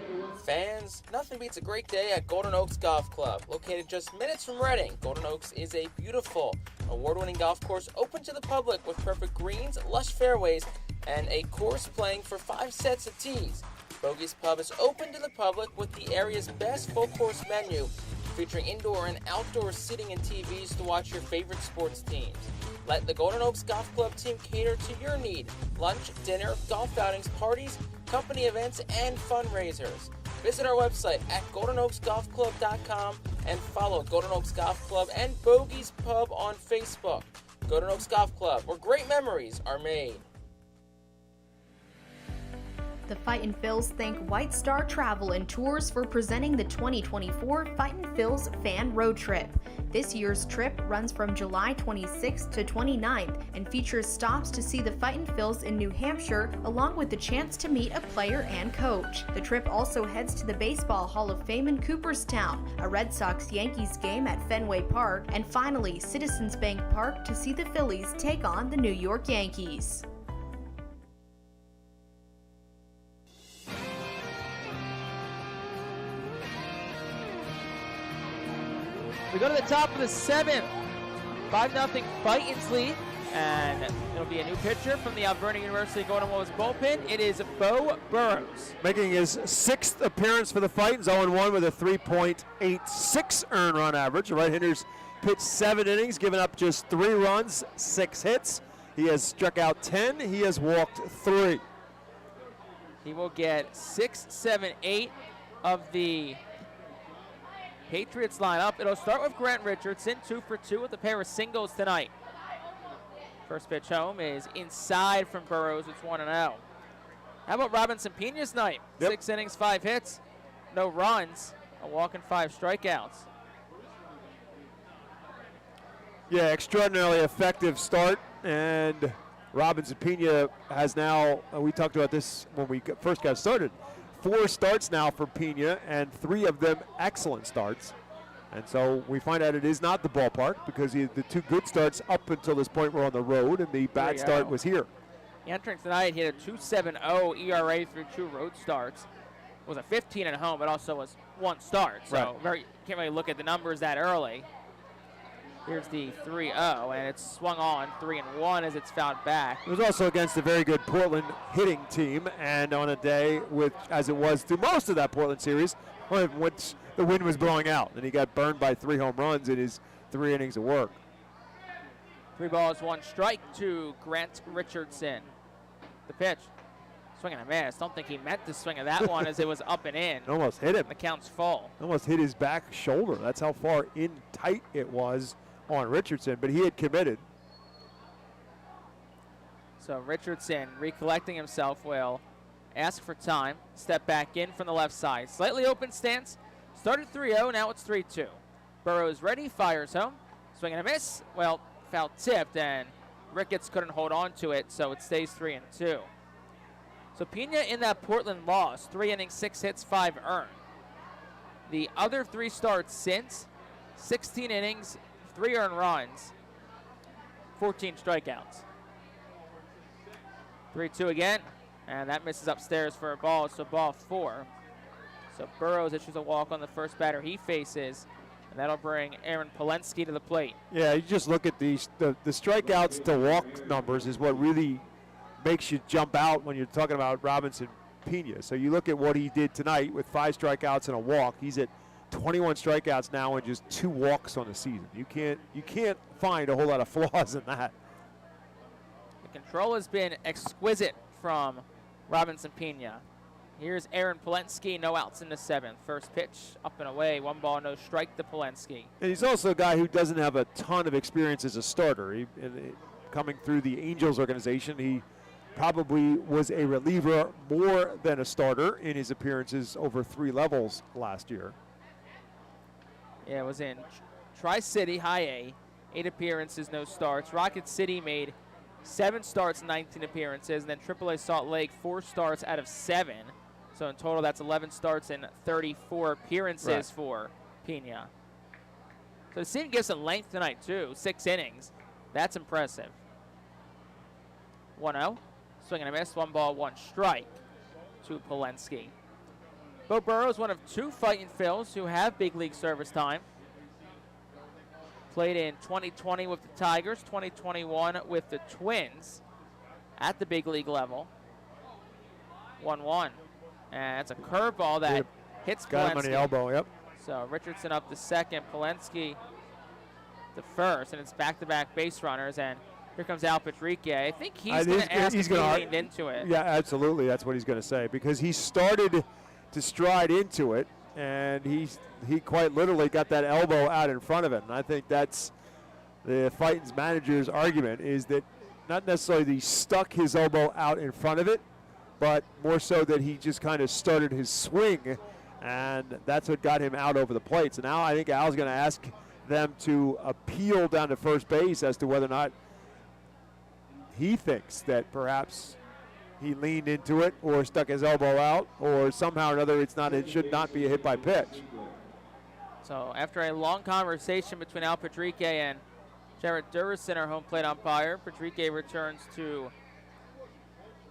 Fans, nothing beats a great day at Golden Oaks Golf Club. Located just minutes from Reading, Golden Oaks is a beautiful, award-winning golf course open to the public with perfect greens, lush fairways, and a course playing for 5 sets of tees. Bogey's Pub is open to the public with the area's best full-course menu, featuring indoor and outdoor seating and TVs to watch your favorite sports teams. Let the Golden Oaks Golf Club team cater to your need. Lunch, dinner, golf outings, parties, company events, and fundraisers. Visit our website at GoldenOaksGolfClub.com and follow Golden Oaks Golf Club and Bogey's Pub on Facebook. Golden Oaks Golf Club, where great memories are made. The Fightin' Phils thank White Star Travel and Tours for presenting the 2024 Fightin' Phils Fan Road Trip. This year's trip runs from July 26th to 29th and features stops to see the Fightin' Phils in New Hampshire, along with the chance to meet a player and coach. The trip also heads to the Baseball Hall of Fame in Cooperstown, a Red Sox-Yankees game at Fenway Park, and finally Citizens Bank Park to see the Phillies take on the New York Yankees. We go to the top of the 7th. 5-0 Fightin's lead. And it'll be a new pitcher from the Alberta University Golden Wolves bullpen. It is Bo Burrows. Making his 6th appearance for the Fightins, 0-1 with a 3.86 earned run average. The right-handers pitched 7 innings, giving up just 3 runs, 6 hits. He has struck out 10. He has walked 3. He will get 6, 7, 8 of the Patriots lineup. It'll start with Grant Richardson, 2 for 2 with a pair of singles tonight. First pitch home is inside from Burrows. It's 1-0. How about Robinson Pena's night? 6 innings, 5 hits, no runs, a walk and 5 strikeouts. Yeah, extraordinarily effective start, and Robinson Pena has now, we talked about this when we first got started, 4 starts now for Pena, and 3 of them excellent starts. And so we find out it is not the ballpark because the 2 good starts up until this point were on the road, and the bad start was here. Entering tonight, he had a 2.70 ERA through 2 road starts. It was a 15 at home, but also was 1 start. So can't really look at the numbers that early. Here's the 3-0, and it's swung on 3-1 as it's fouled back. It was also against a very good Portland hitting team, and on a day with, as it was through most of that Portland series, which the wind was blowing out, and he got burned by 3 home runs in his 3 innings of work. 3 balls, 1 strike to Grant Richardson. The pitch, swing and a miss. Don't think he meant to swing at that one as it was up and in. It almost hit him. The count's full. Almost hit his back shoulder. That's how far in tight it was on Richardson, but he had committed. So Richardson, recollecting himself, will ask for time, step back in from the left side. Slightly open stance, started 3-0, now it's 3-2. Burrows ready, fires home, swing and a miss. Well, foul tipped, and Ricketts couldn't hold on to it, so it stays 3-2. So Pena in that Portland loss, 3 innings, 6 hits, 5 earned. The other 3 starts since, 16 innings, 3 earned runs, 14 strikeouts. 3-2 again, and that misses upstairs for a ball, so ball 4. So Burrows issues a walk on the first batter he faces, and that'll bring Aaron Polensky to the plate. Yeah, you just look at the strikeouts to walk numbers is what really makes you jump out when you're talking about Robinson Pena. So you look at what he did tonight with 5 strikeouts and a walk. He's at 21 strikeouts now and just 2 walks on the season. You can't find a whole lot of flaws in that. The control has been exquisite from Robinson Pena. Here's Aaron Polensky, no outs in the 7th. First pitch, up and away, 1 ball, no strike to Polensky. And he's also a guy who doesn't have a ton of experience as a starter. Coming through the Angels organization, he probably was a reliever more than a starter in his appearances over 3 levels last year. Yeah, it was in Tri-City, High A, 8 appearances, no starts. Rocket City made 7 starts, 19 appearances, and then AAA Salt Lake, 4 starts out of 7. So in total, that's 11 starts and 34 appearances for Pena. So the team gives some length tonight, too. 6 innings. That's impressive. 1-0. Swing and a miss. 1 ball, 1 strike to Polensky. Bo Burrows, one of 2 Fightin' Phils who have big league service time. Played in 2020 with the Tigers, 2021 with the Twins at the big league level. 1-1. And it's a curveball that hits Polensky. Got him on the elbow, yep. So Richardson up to second, Polensky to first, and it's back-to-back base runners, and here comes Al Patrique. I think he's going to ask if he leaned into it. Yeah, absolutely. That's what he's going to say, because he started to stride into it, and he quite literally got that elbow out in front of him. And I think that's the Fightin's manager's argument, is that not necessarily that he stuck his elbow out in front of it, but more so that he just kind of started his swing, and that's what got him out over the plate. So now I think Al's going to ask them to appeal down to first base as to whether or not he thinks that perhaps he leaned into it or stuck his elbow out, or somehow or another it should not be a hit by pitch. So after a long conversation between Al Patrique and Jared Durrison, our home plate umpire, Patrique returns to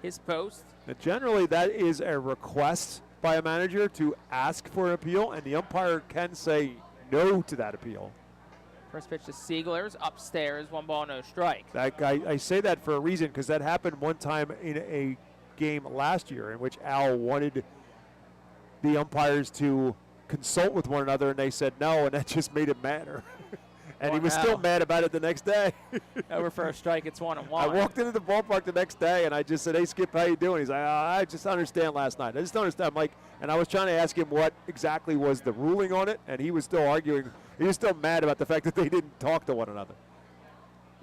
his post. Now generally, that is a request by a manager to ask for an appeal, and the umpire can say no to that appeal. First pitch to Sieglers, upstairs, 1 ball, no strike. I say that for a reason, because that happened one time in a game last year in which Al wanted the umpires to consult with one another, and they said no, and that just made him madder. And he was still mad about it the next day. Over for a strike, it's 1-1. I walked into the ballpark the next day, and I just said, "Hey, Skip, how you doing?" He's like, "I just understand last night. I just don't understand." I'm like, and I was trying to ask him what exactly was the ruling on it, and he was still arguing. He was still mad about the fact that they didn't talk to one another.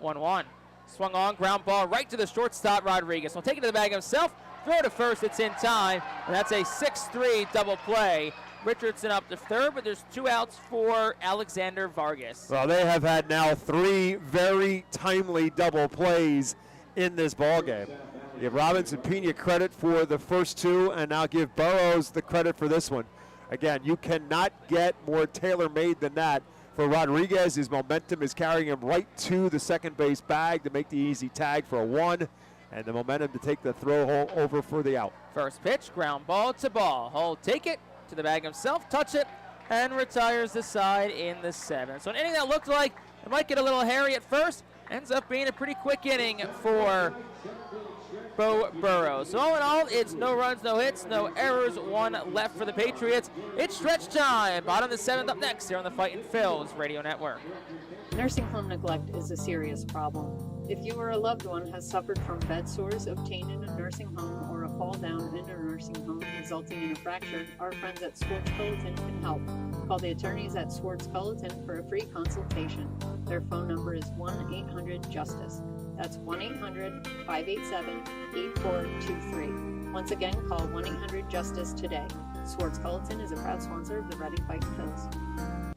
1-1. Swung on, ground ball right to the shortstop, Rodriguez. Will take it to the bag himself, throw to first, it's in time, and that's a 6-3 double play Richardson up to third, but there's 2 outs for Alexander Vargas. Well, they have had now 3 very timely double plays in this ball game. Give Robinson Pena credit for the first 2, and now give Burrows the credit for this one. Again, you cannot get more tailor-made than that. For Rodriguez, his momentum is carrying him right to the second base bag to make the easy tag for a 1, and the momentum to take the throw hole over for the out. First pitch, ground ball to ball. He'll take it to the bag himself, touch it, and retires the side in the 7th. So an inning that looked like it might get a little hairy at first, ends up being a pretty quick inning for Beau Burrows. So all in all, it's no runs, no hits, no errors, 1 left for the Patriots. It's stretch time. Bottom of the 7th up next here on the Fightin' Phils Radio Network. Nursing home neglect is a serious problem. If you or a loved one has suffered from bed sores obtained in a nursing home or a fall down in a nursing home resulting in a fracture, our friends at Swartz Culleton can help. Call the attorneys at Swartz Culleton for a free consultation. Their phone number is 1-800-JUSTICE. That's 1-800-587-8423. Once again, call 1-800-JUSTICE today. Swartz Culleton is a proud sponsor of the Reading Fightin' Phils.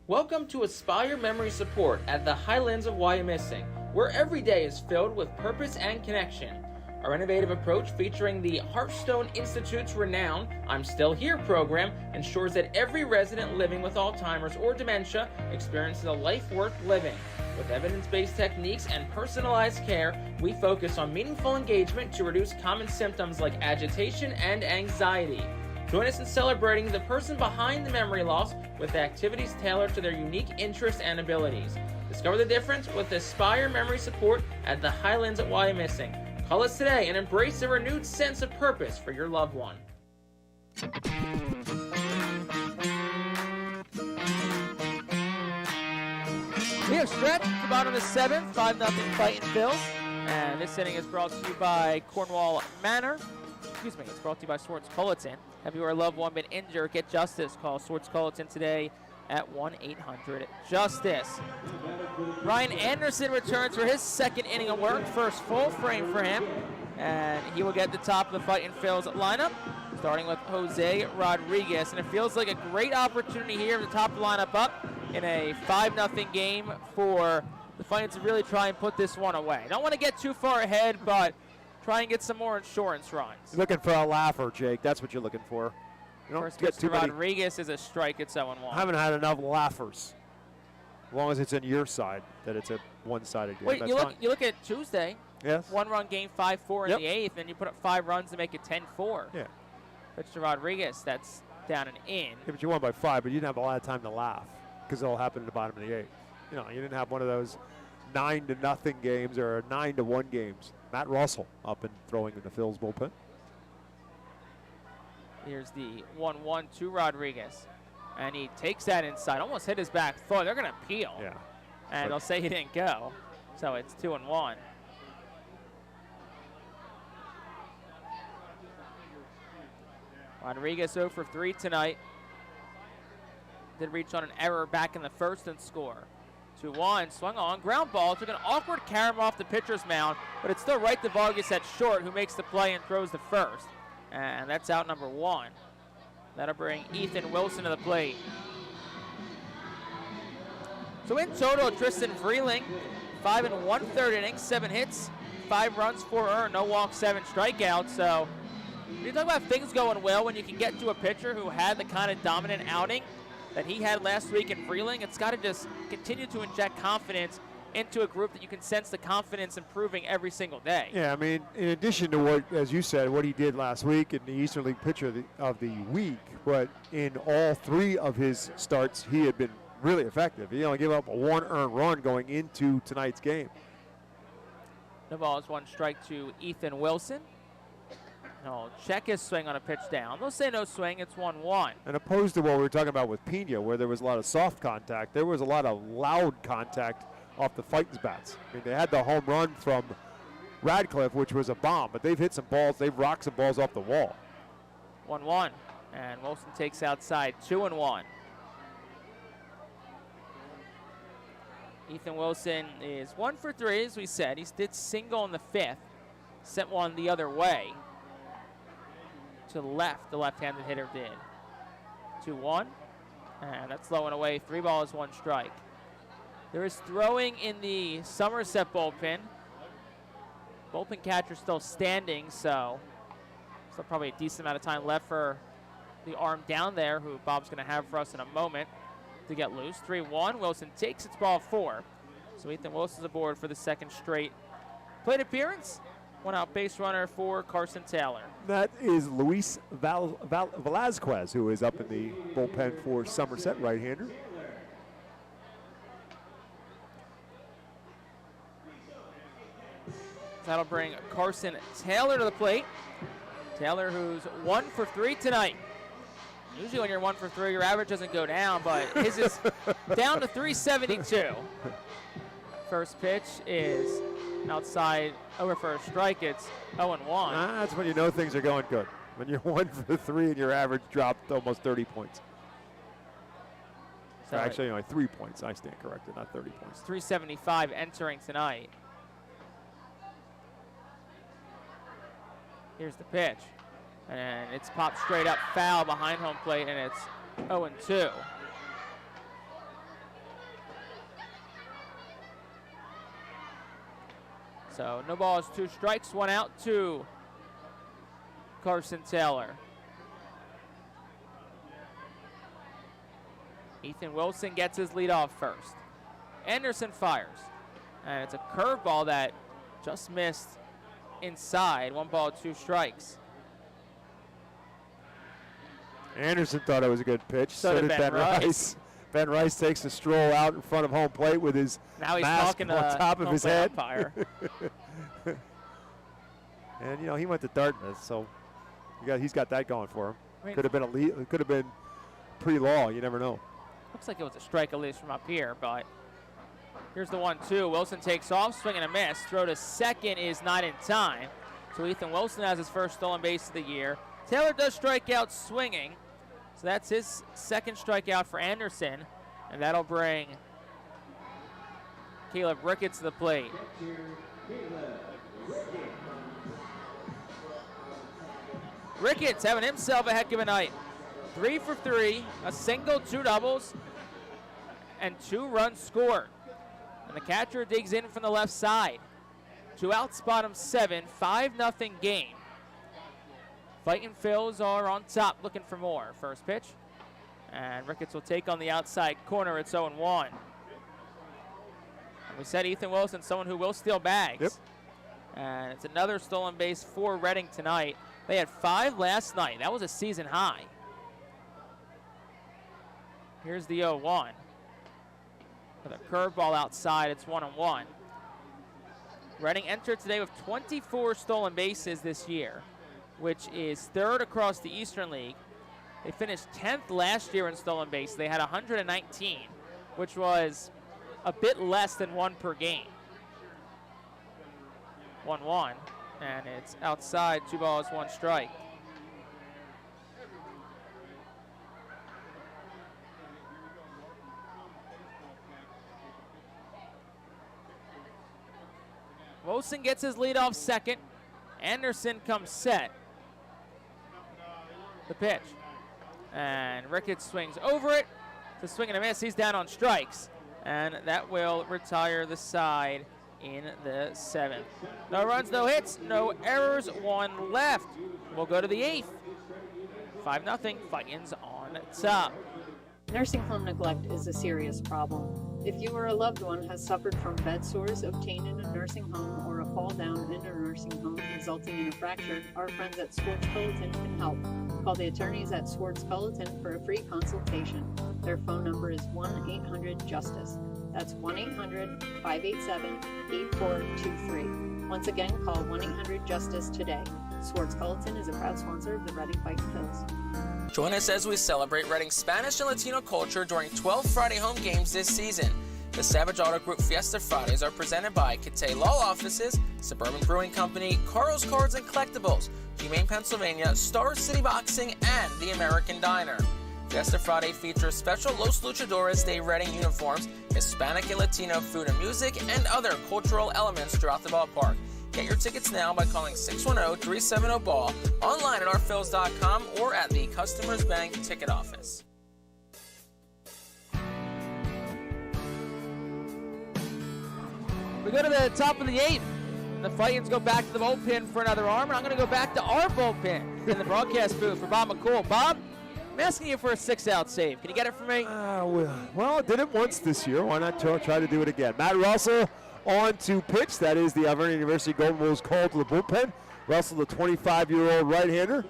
Welcome to Aspire Memory Support at the Highlands of Wyomissing, where every day is filled with purpose and connection. Our innovative approach, featuring the Hearthstone Institute's renowned I'm Still Here program, ensures that every resident living with Alzheimer's or dementia experiences a life worth living. With evidence-based techniques and personalized care, we focus on meaningful engagement to reduce common symptoms like agitation and anxiety. Join us in celebrating the person behind the memory loss with activities tailored to their unique interests and abilities. Discover the difference with Aspire Memory Support at the Highlands at Wyomissing. Call us today and embrace a renewed sense of purpose for your loved one. We have stretched at the bottom of the 7th, 5-0 Fightin' Phils. And this inning is brought to you by Cornwall Manor. Excuse me, it's brought to you by Swartz Culleton. Have you or a loved one been injured? Get justice. Call Swartz Culleton today at 1-800-JUSTICE. Ryan Anderson returns for his 2nd inning of work. First full frame for him. And he will get the top of the Fightin' Phils lineup, starting with Jose Rodriguez. And it feels like a great opportunity here at the top of the lineup up in a 5-0 game for the Fightin' to really try and put this one away. Don't want to get too far ahead, but try and get some more insurance runs. Looking for a laugher, Jake. That's what you're looking for. You don't First get pitch too to many. Rodriguez is a strike at 7-1. I haven't had enough laughers. As long as it's in your side, that it's a one-sided game. Wait, That's you fine. look at Tuesday. Yes. 1-run game, 5-4 in the 8th, and you put up 5 runs to make it 10-4. Yeah. Pitch to Rodriguez, that's down and in. Yeah, but you won by 5, but you didn't have a lot of time to laugh because it all happened at the bottom of the 8th. You know, you didn't have one of those 9-0 games or 9-1 games. Matt Russell up and throwing in the Phils bullpen. Here's the 1-1 to Rodriguez. And he takes that inside, almost hit his back foot. They're going to appeal. Yeah. And they'll say he didn't go. So it's 2-1. Rodriguez 0 for 3 tonight. Did reach on an error back in the 1st and score. 2-1, swung on, ground ball, took an awkward carom off the pitcher's mound, but it's still right to Vargas at short, who makes the play and throws the first. And that's out number 1. That'll bring Ethan Wilson to the plate. So in total, Tristan Vreeling, 5 1/3 innings, 7 hits, 5 runs, 4 earned, no walks, 7 strikeouts. So you talk about things going well when you can get to a pitcher who had the kind of dominant outing that he had last week in Vreeling. It's got to just continue to inject confidence into a group that you can sense the confidence improving every single day. Yeah, I mean, in addition to what, as you said, what he did last week in the Eastern League Pitcher of the week, but in all 3 of his starts, he had been really effective. He only gave up a 1 earned run going into tonight's game. The ball is 1 strike to Ethan Wilson. No, check his swing on a pitch down. They'll say no swing, it's 1-1. And opposed to what we were talking about with Pena, where there was a lot of soft contact, there was a lot of loud contact off the Fightin's bats. I mean, they had the home run from Radcliffe, which was a bomb, but they've hit some balls, they've rocked some balls off the wall. 1-1, and Wilson takes outside, 2-1. Ethan Wilson is 1 for 3, as we said. He did single in the 5th, sent one the other way. To the left, the left-handed hitter did. 2-1. And that's low and away. 3 balls, 1 strike. There is throwing in the Somerset bullpen. Bullpen catcher still standing, so still probably a decent amount of time left for the arm down there, who Bob's going to have for us in a moment to get loose. 3-1. Wilson takes its ball 4. So Ethan Wilson's aboard for the second straight plate appearance. 1 out base runner for Carson Taylor. That is Luis Velazquez, who is up in the bullpen for Somerset, right-hander. That'll bring Carson Taylor to the plate. Taylor, who's 1 for 3 tonight. Usually when you're 1 for 3, your average doesn't go down, but his is down to 372. First pitch is outside over for a strike. It's 0-1. That's when you know things are going good. When you're 1 for 3 and your average dropped almost 30 points. So actually, only 3 points. I stand corrected, not 30 points. 375 entering tonight. Here's the pitch. And it's popped straight up foul behind home plate, and it's 0-2. So no balls, 2 strikes, 1 out to Carson Taylor. Ethan Wilson gets his lead off first. Anderson fires. And it's a curveball that just missed inside. 1 ball, 2 strikes. Anderson thought it was a good pitch. So did Ben Rice. Ben Rice takes a stroll out in front of home plate with his mask on top of his head. And you know, he went to Dartmouth, so he's got that going for him. Could have been could have been pre-law. You never know. Looks like it was a strike at least from up here, but here's the 1-2. Wilson takes off, swing and a miss. Throw to second is not in time. So Ethan Wilson has his first stolen base of the year. Taylor does strike out swinging. So that's his second strikeout for Anderson, and that'll bring Caleb Ricketts to the plate. Ricketts having himself a heck of a night. 3 for 3, a single, 2 doubles, and 2 runs scored. And the catcher digs in from the left side. 2 outs, bottom 7, 5-0 game. Fightin' Phils are on top looking for more. First pitch. And Ricketts will take on the outside corner. It's 0-1. And we said Ethan Wilson, someone who will steal bags. Yep. And it's another stolen base for Reading tonight. They had 5 last night. That was a season high. Here's the 0-1. With a curveball outside, it's 1-1. Reading entered today with 24 stolen bases this year, which is 3rd across the Eastern League. They finished 10th last year in stolen base. They had 119, which was a bit less than 1 per game. 1-1, and it's outside, 2 balls, 1 strike. Wilson gets his lead off second. Anderson comes set. The pitch. And Ricketts swings over it. The swing and a miss. He's down on strikes. And that will retire the side in the 7th. No runs, no hits, no errors, 1 left. We'll go to the 8th. 5-0. Fightin's on top. Nursing home neglect is a serious problem. If you or a loved one has suffered from bed sores obtained in a nursing home or a fall down in a nursing home resulting in a fracture, our friends at Swartz Culleton can help. Call the attorneys at Swartz Culleton for a free consultation. Their phone number is 1-800-JUSTICE. That's 1-800-587-8423. Once again, call 1-800-JUSTICE today. Swartz Culleton is a proud sponsor of the Reading Fightin' Phils. Join us as we celebrate Reading's Spanish and Latino culture during 12 Friday home games this season. The Savage Auto Group Fiesta Fridays are presented by Cathay Law Offices, Suburban Brewing Company, Carl's Cards and Collectibles, Humane Pennsylvania, Star City Boxing, and the American Diner. Fiesta Friday features special Los Luchadores Day Reading uniforms, Hispanic and Latino food and music, and other cultural elements throughout the ballpark. Get your tickets now by calling 610-370-BALL, online at ourphils.com, or at the Customers Bank ticket office. go to the top of the 8th. The Fightins go back to the bullpen for another arm, and I'm going to go back to our bullpen in the broadcast booth for Bob McCool. Bob, I'm asking you for a 6-out save. Can you get it for me? Well, I did it once this year. Why not try to do it again? Matt Russell on to pitch. That is the Alvernia University Golden Wolves call to the bullpen. Russell, the 25-year-old right-hander,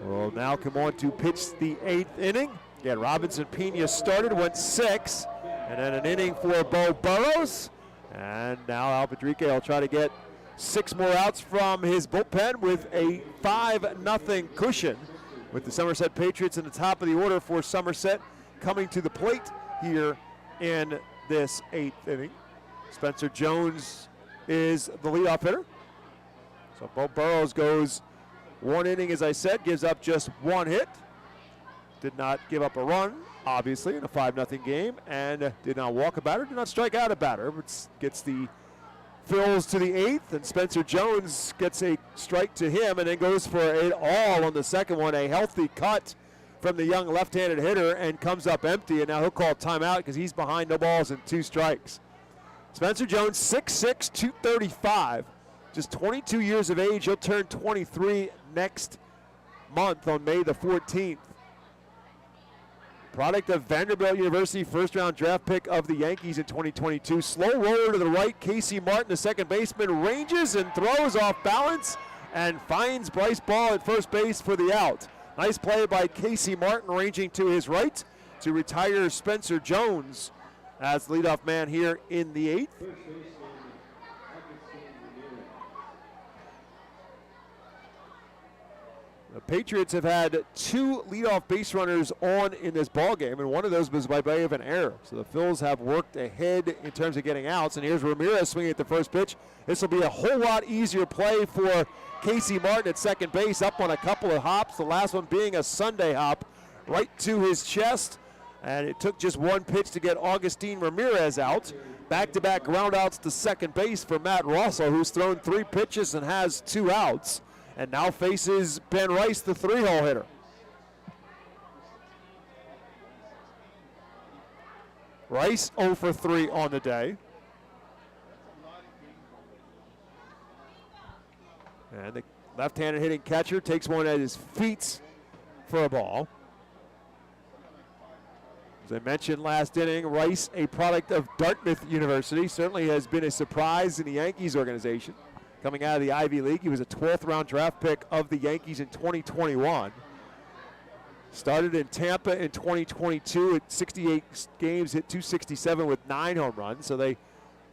will now come on to pitch the 8th inning. Again, Robinson Pena started, went 6, and then an inning for Bo Burrows. And now Al Padrique will try to get 6 more outs from his bullpen with a 5-0 cushion, with the Somerset Patriots in the top of the order for Somerset coming to the plate here in this 8th inning. Spencer Jones is the leadoff hitter. So Bo Burrows goes 1 inning, as I said, gives up just 1 hit. Did not give up a run, obviously, in a 5-0 game, and did not walk a batter, did not strike out a batter, but gets the Phils to the 8th, and Spencer Jones gets a strike to him and then goes for it all on the second one. A healthy cut from the young left-handed hitter and comes up empty, and now he'll call timeout because he's behind, no balls and 2 strikes. Spencer Jones, 6'6", 235, just 22 years of age. He'll turn 23 next month on May the 14th. Product of Vanderbilt University, first-round draft pick of the Yankees in 2022. Slow roller to the right. Casey Martin, the second baseman, ranges and throws off balance and finds Bryce Ball at first base for the out. Nice play by Casey Martin, ranging to his right to retire Spencer Jones as leadoff man here in the 8th. The Patriots have had 2 leadoff base runners on in this ballgame, and one of those was by way of an error. So the Phils have worked ahead in terms of getting outs, and here's Ramirez swinging at the first pitch. This will be a whole lot easier play for Casey Martin at second base, up on a couple of hops, the last one being a Sunday hop right to his chest, and it took just 1 pitch to get Augustine Ramirez out. Back-to-back groundouts to second base for Matt Russell, who's thrown 3 pitches and has 2 outs. And now faces Ben Rice, the 3-hole hitter. Rice 0 for 3 on the day. And the left-handed hitting catcher takes one at his feet for a ball. As I mentioned last inning, Rice, a product of Dartmouth University, certainly has been a surprise in the Yankees organization. Coming out of the Ivy League, he was a 12th round draft pick of the Yankees in 2021. Started in Tampa in 2022 at 68 games, hit .267 with 9 home runs. So they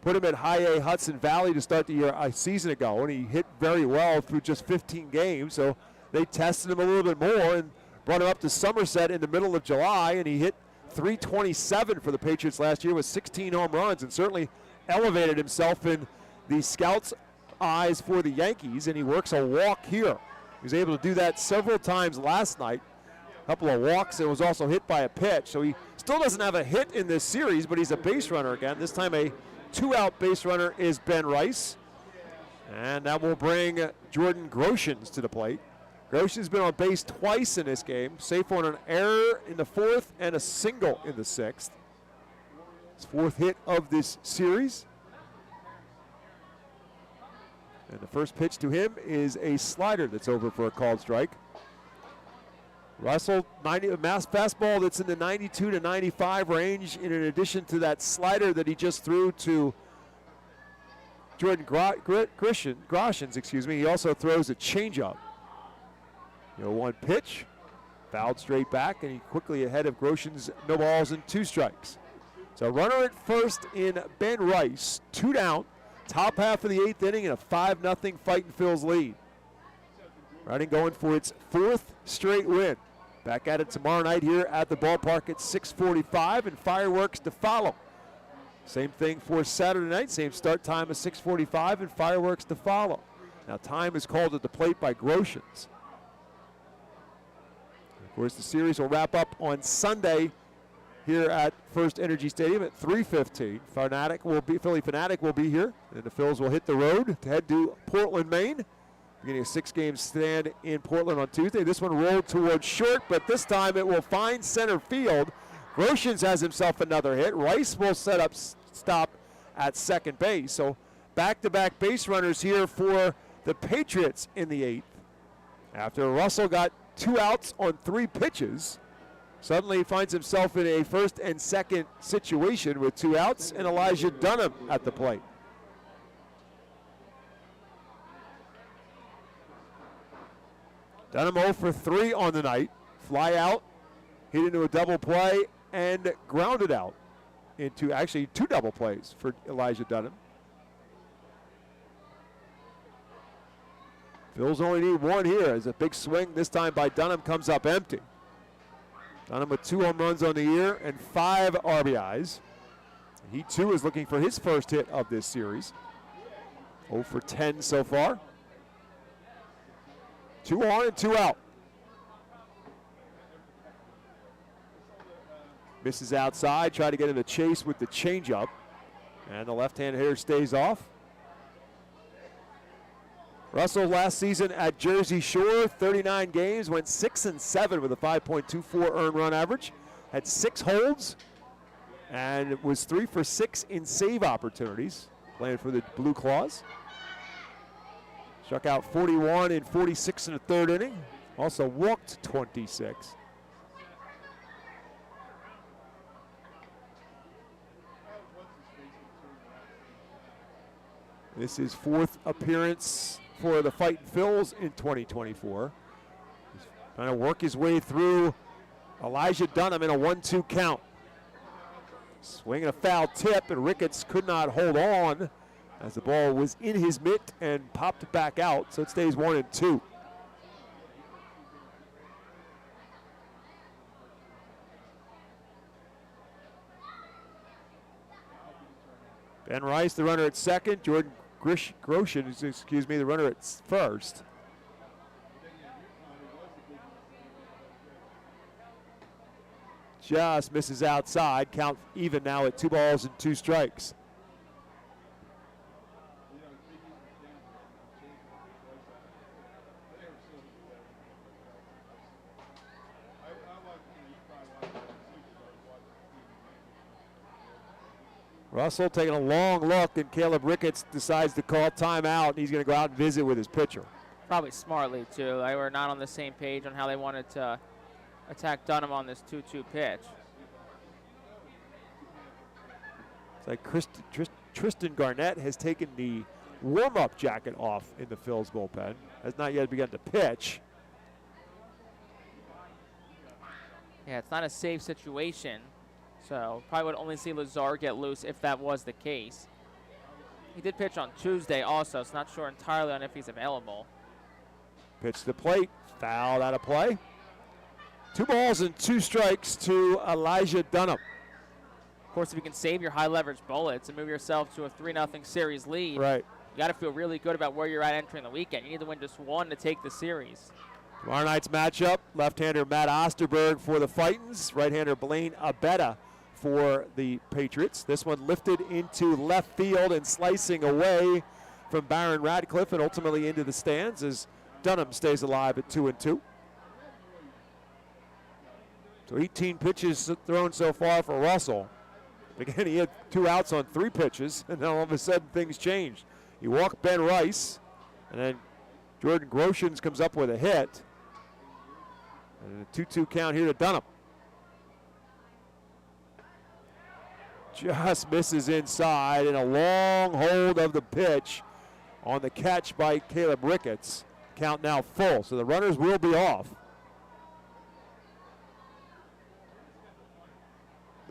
put him at High A Hudson Valley to start the year a season ago, and he hit very well through just 15 games. So they tested him a little bit more and brought him up to Somerset in the middle of July, and he hit .327 for the Patriots last year with 16 home runs, and certainly elevated himself in the scouts' eyes for the Yankees, and he works a walk here. He was able to do that several times last night. A couple of walks, and was also hit by a pitch. So he still doesn't have a hit in this series, but he's a base runner again. This time a 2-out base runner is Ben Rice. And that will bring Jordan Groshans to the plate. Groshans been on base twice in this game, safe on an error in the 4th and a single in the 6th. His 4th hit of this series. And the first pitch to him is a slider that's over for a called strike. Russell, mass fastball that's in the 92 to 95 range, in addition to that slider that he just threw to Jordan Groshans, he also throws a changeup. 1 pitch, fouled straight back, and he quickly ahead of Groshans, no balls and 2 strikes. So runner at first in Ben Rice, 2 down. Top half of the 8th inning and a 5-0 Fightin' Phils lead. Riding going for its 4th straight win. Back at it tomorrow night here at the ballpark at 6:45, and fireworks to follow. Same thing for Saturday night, same start time as 6:45 and fireworks to follow. Now time is called at the plate by Groshans. Of course, the series will wrap up on Sunday here at FirstEnergy Stadium at 3:15. Philly Fanatic will be here, and the Phils will hit the road to head to Portland, Maine. Beginning a 6-game stand in Portland on Tuesday. This one rolled towards short, but this time it will find center field. Groshans has himself another hit. Rice will set up stop at second base. So back-to-back base runners here for the Patriots in the 8th. After Russell got 2 outs on 3 pitches, suddenly he finds himself in a first and second situation with 2 outs and Elijah Dunham at the plate. Dunham 0 for 3 on the night. Fly out, hit into a double play, and grounded out into actually 2 double plays for Elijah Dunham. Phillies only need 1 here as a big swing this time by Dunham comes up empty. Dunham with 2 home runs on the year and 5 RBIs. He too is looking for his first hit of this series. 0 for 10 so far. 2 on and 2 out. Misses outside, try to get in a chase with the changeup. And the left-hand hitter stays off. Russell last season at Jersey Shore, 39 games, went 6-7 with a 5.24 earned run average. Had 6 holds and was 3 for 6 in save opportunities, playing for the Blue Claws. Struck out 41 in 46 in the 3rd inning. Also walked 26. This is 4th appearance for the Fightin' Phils in 2024. He's trying to work his way through Elijah Dunham in a 1-2 count. Swinging a foul tip, and Ricketts could not hold on as the ball was in his mitt and popped back out, so it stays 1-2. Ben Rice, the runner at second. Jordan Groshin, the runner at first. Just misses outside. Count even now at 2 balls and 2 strikes. Russell taking a long look, and Caleb Ricketts decides to call timeout, and he's going to go out and visit with his pitcher. Probably smartly, too. They were not on the same page on how they wanted to attack Dunham on this 2-2 pitch. It's like Tristan Garnett has taken the warm-up jacket off in the Phil's bullpen. Has not yet begun to pitch. Yeah, it's not a safe situation. So probably would only see Lazar get loose if that was the case. He did pitch on Tuesday also, so not sure entirely on if he's available. Pitch to the plate, fouled out of play. 2 balls and 2 strikes to Elijah Dunham. Of course, if you can save your high leverage bullets and move yourself to a 3-0 series lead, right, you got to feel really good about where you're at entering the weekend. You need to win just 1 to take the series. Tomorrow night's matchup, left-hander Matt Osterberg for the Fightins, right-hander Blaine Abetta for the Patriots. This one lifted into left field and slicing away from Baron Radcliffe and ultimately into the stands as Dunham stays alive at 2-2. So 18 pitches thrown so far for Russell. Again, he had 2 outs on 3 pitches, and then all of a sudden things changed. He walked Ben Rice, and then Jordan Groshans comes up with a hit. And a 2-2 count here to Dunham. Just misses inside, and a long hold of the pitch on the catch by Caleb Ricketts. Count now full, so the runners will be off.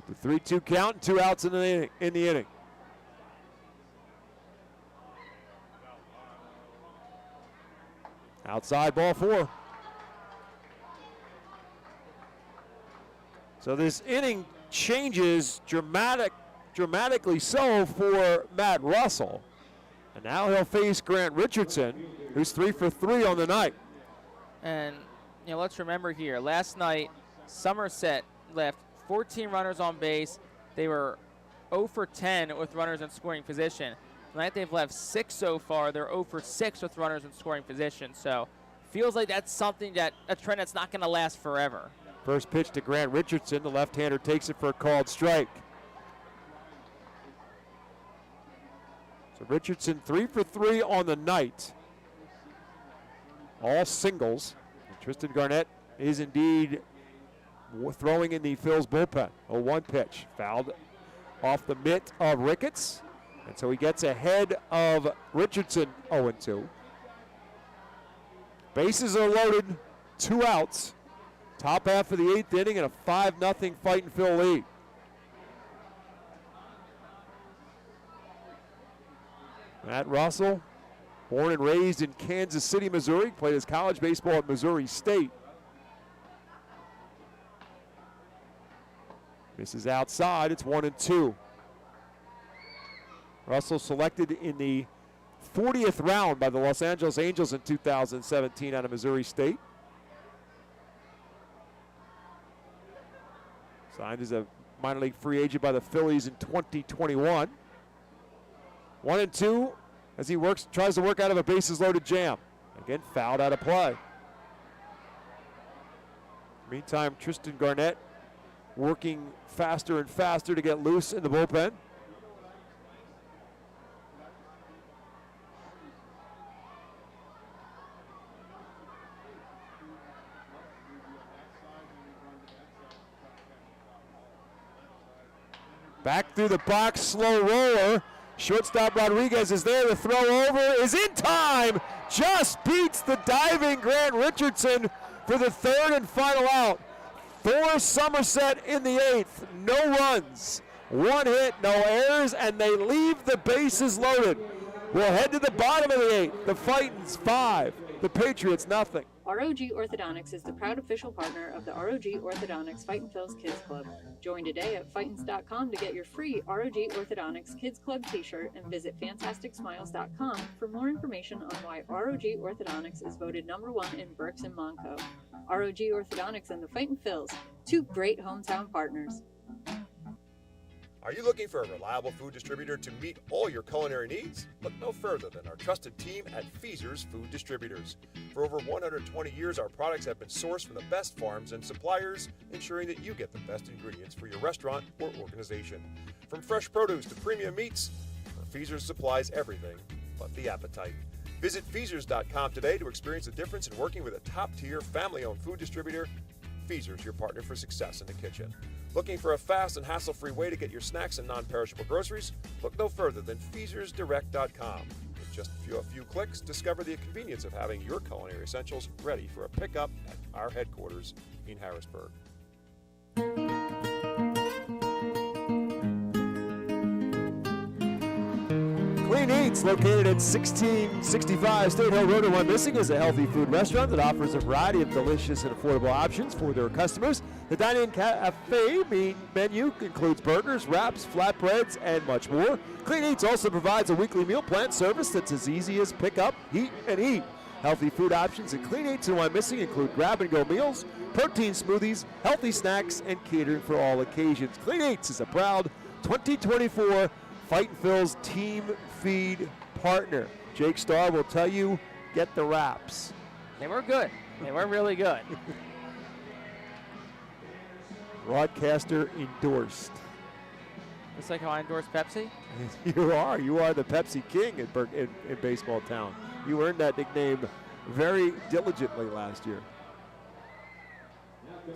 With the 3-2 count and 2 outs in the inning. Outside ball 4. So this inning changes dramatically so for Matt Russell. And now he'll face Grant Richardson, who's 3 for 3 on the night. And let's remember here, last night Somerset left 14 runners on base. They were 0 for 10 with runners in scoring position. Tonight they've left 6 so far. They're 0 for 6 with runners in scoring position. So feels like that's something a trend that's not going to last forever. First pitch to Grant Richardson. The left-hander takes it for a called strike. So Richardson 3 for 3 on the night. All singles. And Tristan Garnett is indeed throwing in the Phil's bullpen. 0-1 pitch. Fouled off the mitt of Ricketts. And so he gets ahead of Richardson 0-2. Bases are loaded. 2 outs. Top half of the 8th inning and a 5-0 Fightin' Phil lead. Matt Russell, born and raised in Kansas City, Missouri, played his college baseball at Missouri State. Misses outside, it's 1-2. Russell selected in the 40th round by the Los Angeles Angels in 2017 out of Missouri State. Signed as a minor league free agent by the Phillies in 2021. 1-2 as he tries to work out of a bases loaded jam. Again, fouled out of play. Meantime, Tristan Garnett working faster and faster to get loose in the bullpen. Back through the box, slow roller. Shortstop Rodriguez is there. The throw over is in time. Just beats the diving Grant Richardson for the 3rd and final out. For Somerset in the 8th. No runs, 1 hit, no errors, and they leave the bases loaded. We'll head to the bottom of the 8th. The Fightins 5, the Patriots nothing. ROG Orthodontics is the proud official partner of the ROG Orthodontics Fightin' Phil's Kids Club. Join today at Fightins.com to get your free ROG Orthodontics Kids Club t-shirt and visit FantasticSmiles.com for more information on why ROG Orthodontics is voted #1 in Berks and Monco. ROG Orthodontics and the Fightin' Phils, 2 great hometown partners. Are you looking for a reliable food distributor to meet all your culinary needs? Look no further than our trusted team at Feaser's Food Distributors. For over 120 years, our products have been sourced from the best farms and suppliers, ensuring that you get the best ingredients for your restaurant or organization. From fresh produce to premium meats, Feaser's supplies everything but the appetite. Visit Feasers.com today to experience the difference in working with a top-tier, family-owned food distributor. Feaser's, your partner for success in the kitchen. Looking for a fast and hassle-free way to get your snacks and non-perishable groceries? Look no further than FeasersDirect.com. With just a few clicks, discover the convenience of having your culinary essentials ready for a pickup at our headquarters in Harrisburg. Clean Eats, located at 1665 State Hill Road in Wyomissing, is a healthy food restaurant that offers a variety of delicious and affordable options for their customers. The dine-in cafe menu includes burgers, wraps, flatbreads, and much more. Clean Eats also provides a weekly meal plan service that's as easy as pick up, heat, and eat. Healthy food options at Clean Eats in Wyomissing include grab-and-go meals, protein smoothies, healthy snacks, and catering for all occasions. Clean Eats is a proud 2024 Fightin' Phil's team feed partner. Jake Starr will tell you, get the wraps. They were good. They were really good. Broadcaster endorsed. Just like how I endorse Pepsi? You are the Pepsi king in baseball town. You earned that nickname very diligently last year.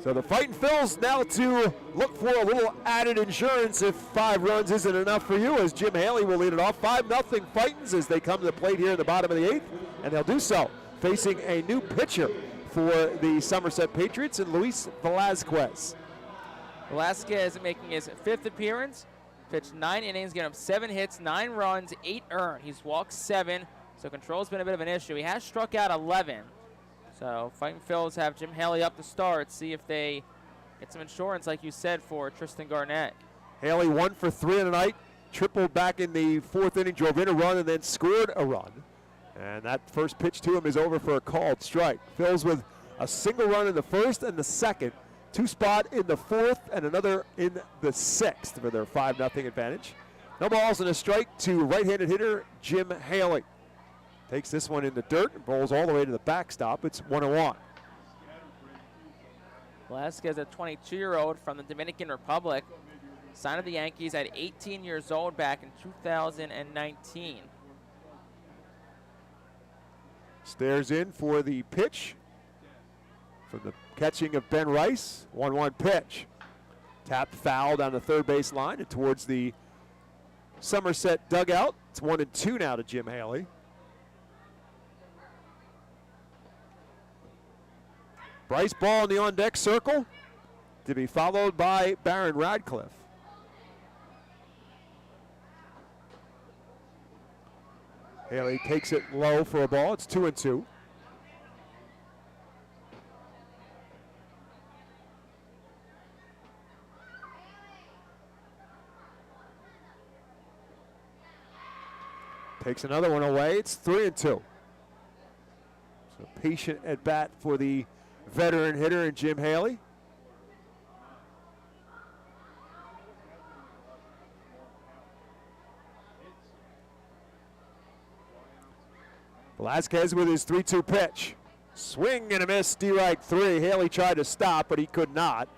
So the Fightin' Phils now to look for a little added insurance if 5 runs isn't enough for you, as Jim Haley will lead it off. 5-0 Fightins as they come to the plate here in the bottom of the 8th, and they'll do so facing a new pitcher for the Somerset Patriots in Luis Velasquez. Velasquez making his 5th appearance, pitched 9 innings, getting up 7 hits, 9 runs, 8 earned. He's walked 7, so control's been a bit of an issue. He has struck out 11. So Fightin' Phils have Jim Haley up to start, see if they get some insurance, like you said, for Tristan Garnett. Haley 1 for 3 in the night, tripled back in the 4th inning, drove in a run, and then scored a run. And that first pitch to him is over for a called strike. Phils with a single run in the 1st and the 2nd, 2 spot in the 4th, and another in the 6th for their 5-0 advantage. No balls and a strike to right-handed hitter Jim Haley. Takes this one in the dirt and rolls all the way to the backstop. It's 1-1. Velasquez, a 22-year-old from the Dominican Republic, signed with the Yankees at 18 years old back in 2019. Stares in for the pitch from the catching of Ben Rice. 1-1 pitch. Tapped foul down the third base line and towards the Somerset dugout. It's 1-2 now to Jim Haley. Bryce ball in the on-deck circle to be followed by Baron Radcliffe. Haley takes it low for a ball. It's 2-2. Takes another one away. It's 3-2. So patient at bat for the veteran hitter in Jim Haley. Velazquez with his 3-2 pitch. Swing and a miss, strike three. Haley tried to stop, but he could not.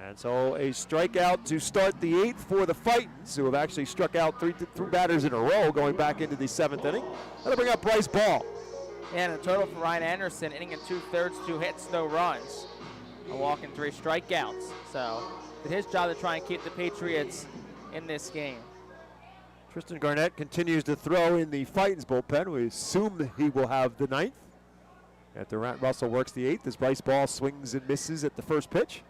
And so a strikeout to start the eighth for the Fightins, who have actually struck out three batters in a row going back into the seventh inning. That'll bring up Bryce Ball. And a total for Ryan Anderson, inning and 2/3, 2 hits, no runs. A walk and 3 strikeouts. So did his job to try and keep the Patriots in this game. Tristan Garnett continues to throw in the Fightins bullpen. We assume that he will have the ninth. After Russell works the eighth as Bryce Ball swings and misses at the first pitch.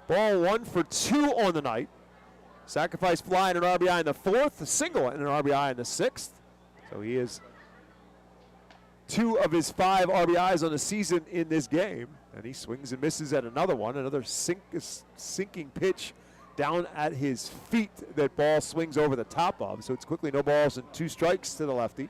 Ball 1 for 2 on the night. Sacrifice fly and an RBI in the fourth, a single and an RBI in the sixth. So he is 2 of his 5 RBIs on the season in this game. And he swings and misses at another one, another sinking pitch down at his feet that Ball swings over the top of. So it's quickly no balls and 2 strikes to the lefty.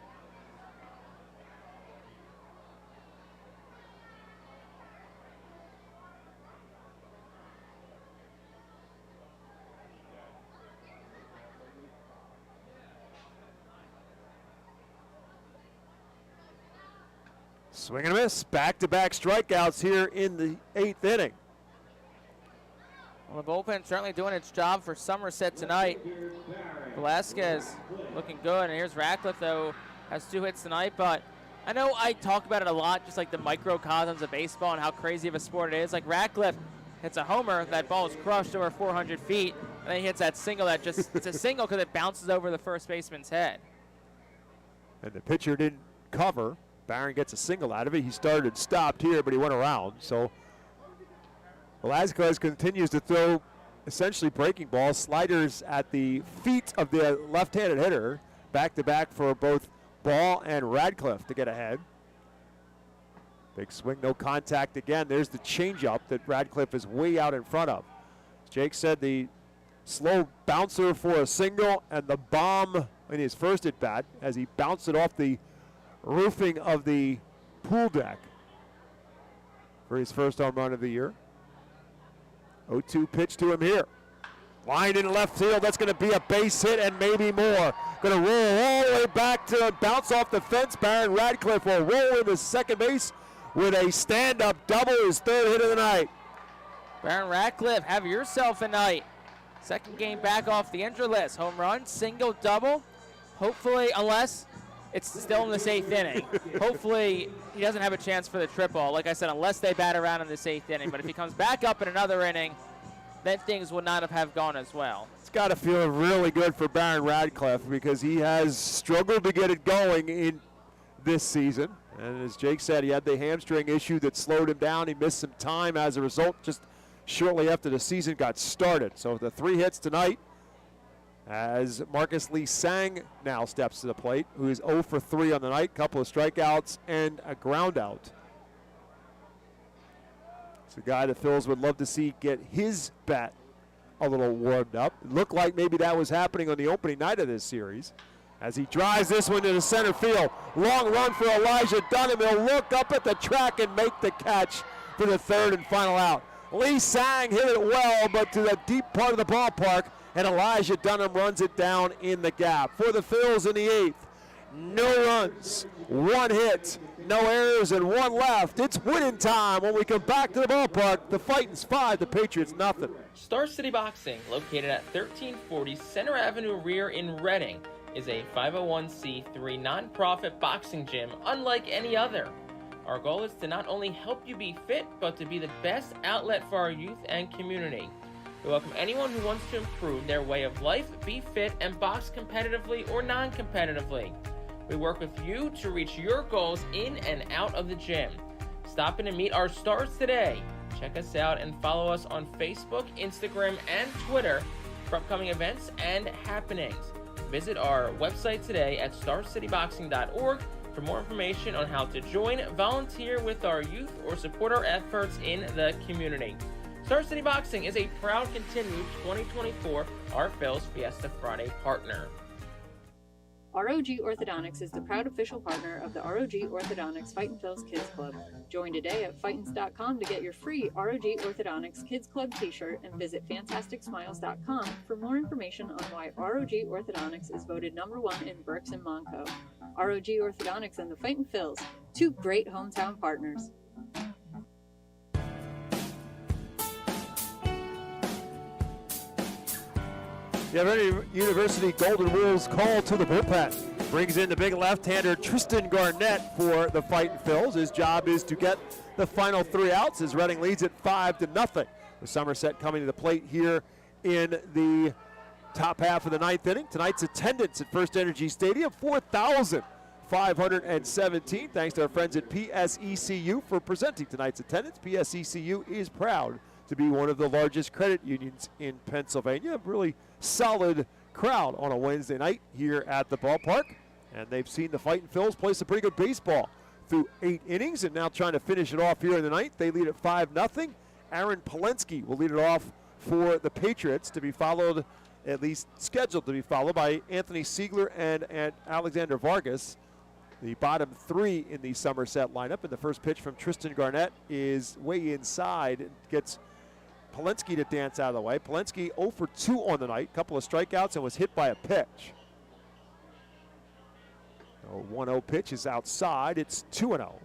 Swing and a miss. Back-to-back strikeouts here in the 8th inning. Well, the bullpen certainly doing its job for Somerset tonight. Velazquez looking good, and here's Radcliffe, though, has 2 hits tonight, but I know I talk about it a lot, just like the microcosms of baseball and how crazy of a sport it is. Like Radcliffe hits a homer, that ball is crushed over 400 feet, and then he hits that single that just, it's a single because it bounces over the first baseman's head. And the pitcher didn't cover. Barron gets a single out of it. He started and stopped here, but he went around. So Velazquez continues to throw essentially breaking balls, sliders at the feet of the left-handed hitter, back-to-back for both Ball and Radcliffe to get ahead. Big swing, no contact again. There's the changeup that Radcliffe is way out in front of. As Jake said, the slow bouncer for a single and the bomb in his first at-bat as he bounced it off the roofing of the pool deck for his first home run of the year. 0-2 pitch to him here. Line in left field, that's going to be a base hit and maybe more. Going to roll all the way back to bounce off the fence. Baron Radcliffe will roll into second base with a stand-up double, his 3rd hit of the night. Baron Radcliffe, have yourself a night. Second game back off the injured list. Home run, single, double. Hopefully, unless it's still in this 8th inning. Hopefully, he doesn't have a chance for the triple. Like I said, unless they bat around in this 8th inning. But if he comes back up in another inning, then things would not have gone as well. It's got to feel really good for Baron Radcliffe because he has struggled to get it going in this season. And as Jake said, he had the hamstring issue that slowed him down. He missed some time as a result just shortly after the season got started. So the 3 hits tonight, as Marcus Lee Sang now steps to the plate, who is 0 for 3 on the night, couple of strikeouts and a ground out. It's a guy the Phils would love to see get his bat a little warmed up. It looked like maybe that was happening on the opening night of this series. As he drives this one to the center field. Long run for Elijah Dunham. He'll look up at the track and make the catch for the 3rd and final out. Lee Sang hit it well, but to the deep part of the ballpark, and Elijah Dunham runs it down in the gap. For the Phils in the 8th, no runs, 1 hit, no errors, and 1 left. It's winning time when we come back to the ballpark. The Fightins 5, the Patriots nothing. Star City Boxing, located at 1340 Center Avenue Rear in Reading, is a 501c3 nonprofit boxing gym unlike any other. Our goal is to not only help you be fit, but to be the best outlet for our youth and community. We welcome anyone who wants to improve their way of life, be fit, and box competitively or non-competitively. We work with you to reach your goals in and out of the gym. Stop in and meet our stars today. Check us out and follow us on Facebook, Instagram, and Twitter for upcoming events and happenings. Visit our website today at starcityboxing.org for more information on how to join, volunteer with our youth, or support our efforts in the community. Star City Boxing is a proud continued 2024 Our Phil's Fiesta Friday partner. ROG Orthodontics is the proud official partner of the ROG Orthodontics Fightin' Phil's Kids Club. Join today at Fightins.com to get your free ROG Orthodontics Kids Club t-shirt and visit FantasticSmiles.com for more information on why ROG Orthodontics is voted #1 in Berks and Monco. ROG Orthodontics and the Fightin' Phil's, two great hometown partners. The University Golden Wolves call to the bullpen. Brings in the big left-hander Tristan Garnett for the Fightin' Phil's. His job is to get the final 3 outs as Reading leads it 5-0. With Somerset coming to the plate here in the top half of the 9th inning. Tonight's attendance at FirstEnergy Stadium, 4,517. Thanks to our friends at PSECU for presenting tonight's attendance. PSECU is proud to be one of the largest credit unions in Pennsylvania. A really solid crowd on a Wednesday night here at the ballpark. And they've seen the Fightin' Phil's play some pretty good baseball through 8 innings, and now trying to finish it off here in the 9th. They lead at 5-0. Aaron Polensky will lead it off for the Patriots, to be followed, at least scheduled to be followed, by Anthony Siegler and Alexander Vargas, the bottom 3 in the Somerset lineup. And the first pitch from Tristan Garnett is way inside. It gets Polensky to dance out of the way. Polensky 0 for 2 on the night, couple of strikeouts, and was hit by a pitch. 1-0 pitch is outside. It's 2-0.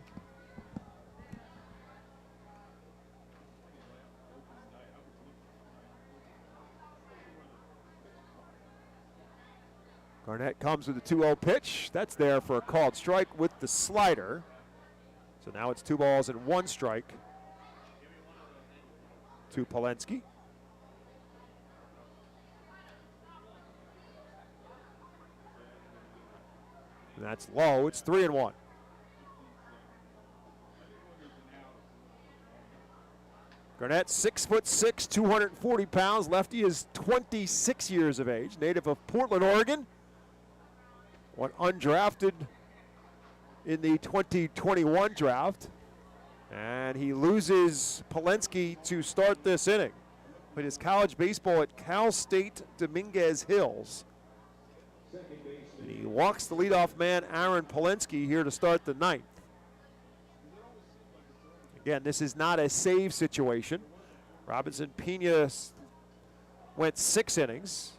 Garnett comes with a 2-0 pitch. That's there for a called strike with the slider. So now it's 2 balls and 1 strike to Polensky. And that's low. It's 3-1. Garnett, 6'6", 240 pounds. Lefty is 26 years of age, native of Portland, Oregon. Went undrafted in the 2021 draft. And he loses Polensky to start this inning. Played his college baseball at Cal State Dominguez Hills. And he walks the leadoff man, Aaron Polensky, here to start the 9th. Again, this is not a save situation. Robinson Pena went 6 innings.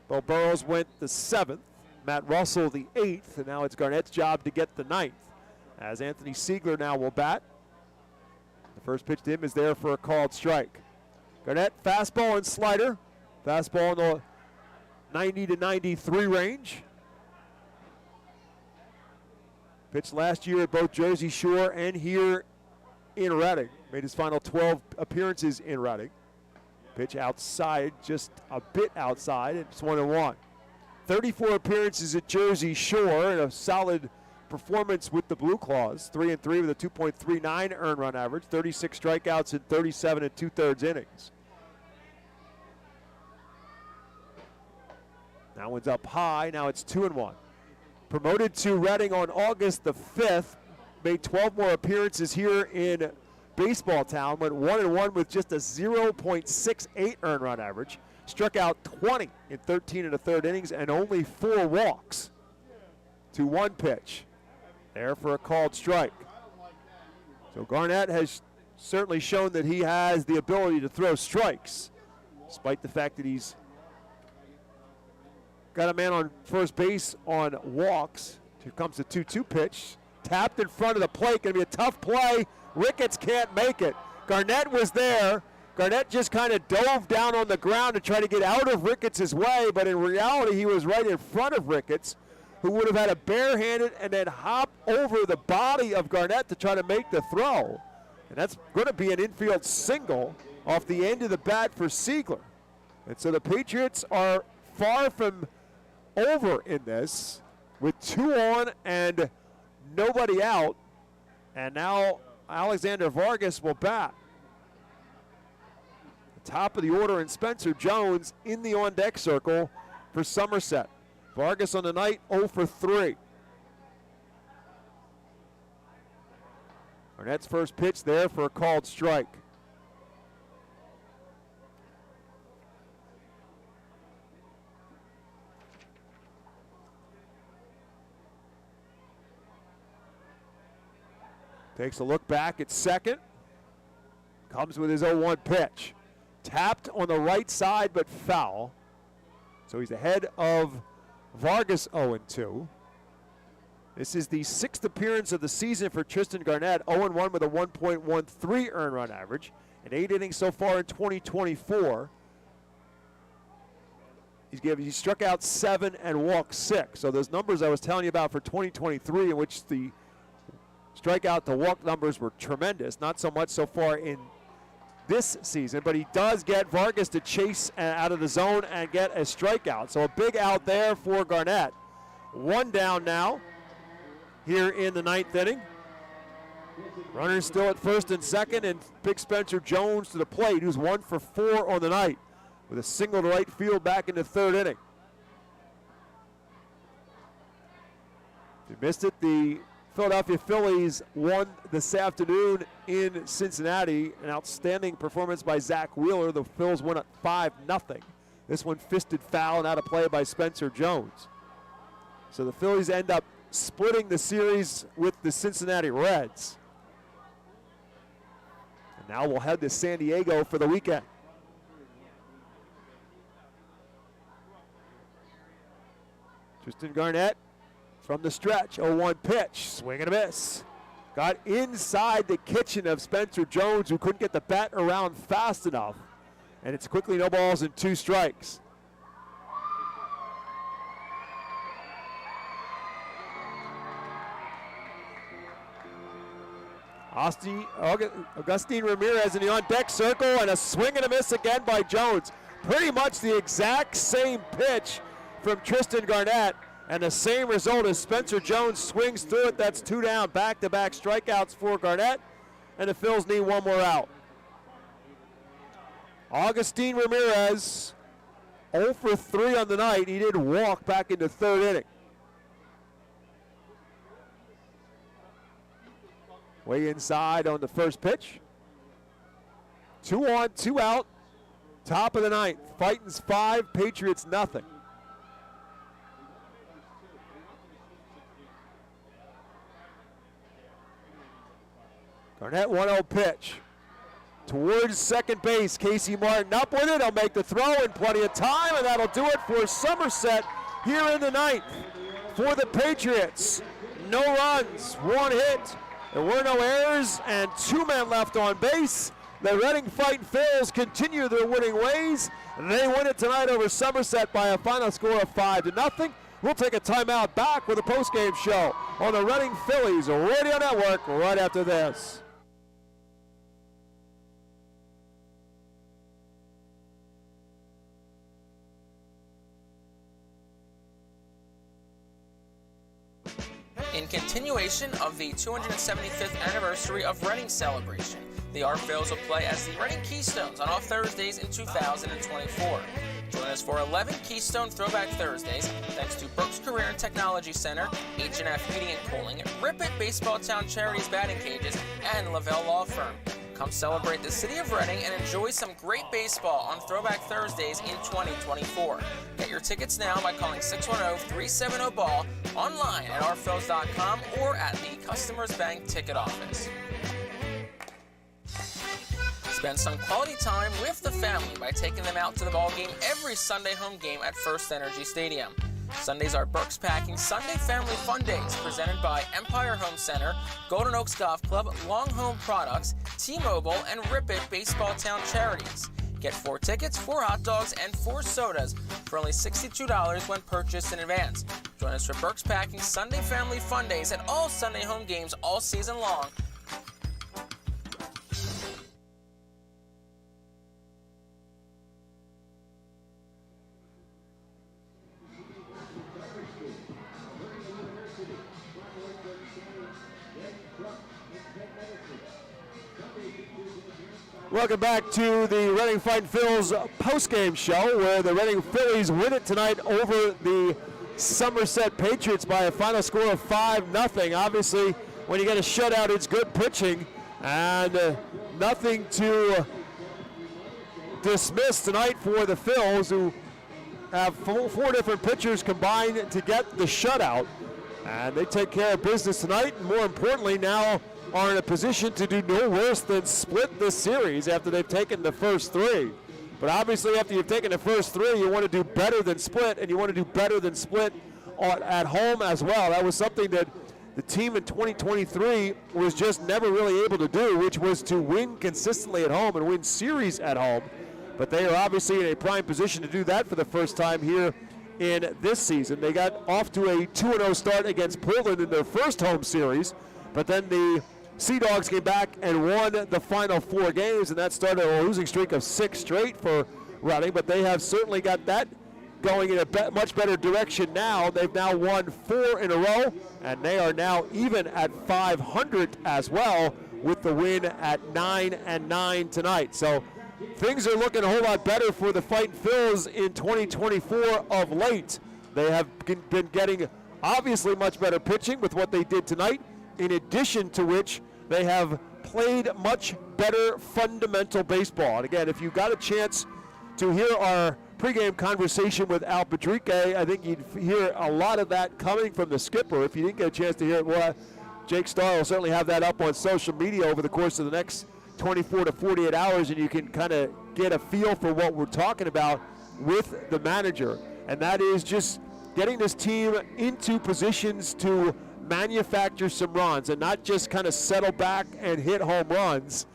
Bo Burrows went the 7th. Matt Russell the 8th. And now it's Garnett's job to get the 9th, as Anthony Siegler now will bat. The first pitch to him is there for a called strike. Garnett, fastball and slider. Fastball in the 90 to 93 range. Pitched last year at both Jersey Shore and here in Reading. Made his final 12 appearances in Reading. Pitch outside, just a bit outside. It's 1-1. 34 appearances at Jersey Shore and a solid performance with the Blue Claws. 3-3 with a 2.39 earned run average. 36 strikeouts in 37 2/3 innings. That one's up high. Now it's 2-1. Promoted to Reading on August the 5th. Made 12 more appearances here in Baseball Town. Went 1-1 with just a 0.68 earned run average. Struck out 20 in 13 1/3 innings and only 4 walks. 2-1 pitch. There for a called strike. So Garnett has certainly shown that he has the ability to throw strikes, despite the fact that he's got a man on first base on walks. Here comes the 2-2 pitch. Tapped in front of the plate. Going to be a tough play. Ricketts can't make it. Garnett was there. Garnett just kind of dove down on the ground to try to get out of Ricketts' way, but in reality he was right in front of Ricketts, who would have had a barehanded and then hop over the body of Garnett to try to make the throw. And that's going to be an infield single off the end of the bat for Siegler. And so the Patriots are far from over in this with 2 on and nobody out. And now Alexander Vargas will bat. The top of the order, and Spencer Jones in the on-deck circle for Somerset. Vargas on the night 0 for 3. Garnett's first pitch there for a called strike. Takes a look back at second. Comes with his 0-1 pitch. Tapped on the right side, but foul. So he's ahead of Vargas 0-2. This is the 6th appearance of the season for Tristan Garnett, 0-1 with a 1.13 earned run average, and 8 innings so far in 2024. He struck out 7 and walked 6. So those numbers I was telling you about for 2023, in which the strikeout to walk numbers were tremendous, not so much so far in this season, but he does get Vargas to chase out of the zone and get a strikeout. So a big out there for Garnett. 1 down now here in the 9th inning. Runners still at first and second, and big Spencer Jones to the plate, who's 1 for 4 on the night with a single to right field back in the 3rd inning. If you missed it, the Philadelphia Phillies won this afternoon in Cincinnati. An outstanding performance by Zach Wheeler. The Phils won at 5-0. This one fisted foul and out of play by Spencer Jones. So the Phillies end up splitting the series with the Cincinnati Reds. And now we'll head to San Diego for the weekend. Tristan Garnett from the stretch, 0-1 pitch, swing and a miss. Got inside the kitchen of Spencer Jones, who couldn't get the bat around fast enough. And it's quickly no balls and 2 strikes. Augustine Ramirez in the on-deck circle, and a swing and a miss again by Jones. Pretty much the exact same pitch from Tristan Garnett, and the same result as Spencer Jones swings through it. That's 2 down, back-to-back strikeouts for Garnett, and the Phils need 1 more out. Augustine Ramirez, 0 for 3 on the night. He did walk back in the 3rd inning. Way inside on the first pitch. 2 on, 2 out. Top of the 9th. Fightin's 5, Patriots nothing. Garnett 1-0 pitch. Towards second base, Casey Martin up with it. He'll make the throw in plenty of time, and that'll do it for Somerset here in the 9th. For the Patriots, no runs, 1 hit. There were no errors, and 2 men left on base. The Reading Fightin' Phils continue their winning ways. They win it tonight over Somerset by a final score of 5-0. We'll take a timeout, back with a postgame show on the Reading Phillies Radio Network right after this. In continuation of the 275th anniversary of Reading's celebration, the Art Phils will play as the Reading Keystones on off Thursdays in 2024. Join us for 11 Keystone Throwback Thursdays, thanks to Brooks Career and Technology Center, H&F Heating and Cooling, Rip It Baseball Town Charities Batting Cages, and Lavelle Law Firm. Come celebrate the city of Reading and enjoy some great baseball on Throwback Thursdays in 2024. Get your tickets now by calling 610-370-BALL, online at rphils.com, or at the Customers Bank ticket office. Spend some quality time with the family by taking them out to the ball game every Sunday home game at FirstEnergy Stadium. Sundays are Burke's Packing Sunday Family Fun Days, presented by Empire Home Center, Golden Oaks Golf Club, Long Home Products, T-Mobile, and Rip It Baseball Town Charities. Get 4 tickets, 4 hot dogs, and 4 sodas for only $62 when purchased in advance. Join us for Burke's Packing Sunday Family Fun Days at all Sunday home games all season long. Welcome back to the Reading Fightin' Phillies post-game show, where the Reading Phillies win it tonight over the Somerset Patriots by a final score of 5-0. Obviously, when you get a shutout, it's good pitching, and nothing to dismiss tonight for the Phils, who have 4 different pitchers combined to get the shutout. And they take care of business tonight, and more importantly, now are in a position to do no worse than split this series after they've taken the first 3. But obviously, after you've taken the first 3, you want to do better than split, and you want to do better than split at home as well. That was something that the team in 2023 was just never really able to do, which was to win consistently at home and win series at home. But they are obviously in a prime position to do that for the first time here in this season. They got off to a 2-0 start against Portland in their first home series, but then the Sea Dogs came back and won the final 4 games, and that started a losing streak of 6 straight for Reading, but they have certainly got that going in a much better direction now. They've now won 4 in a row, and they are now even at 500 as well, with the win at 9-9 tonight. So things are looking a whole lot better for the Fightin' Phils in 2024 of late. They have been getting obviously much better pitching with what they did tonight, in addition to which they have played much better fundamental baseball. And again, if you got a chance to hear our pregame conversation with Al Padrique, I think you'd hear a lot of that coming from the skipper. If you didn't get a chance to hear it, well, Jake Starr will certainly have that up on social media over the course of the next 24 to 48 hours, and you can kind of get a feel for what we're talking about with the manager. And that is just getting this team into positions to manufacture some runs and not just kind of settle back and hit home runs.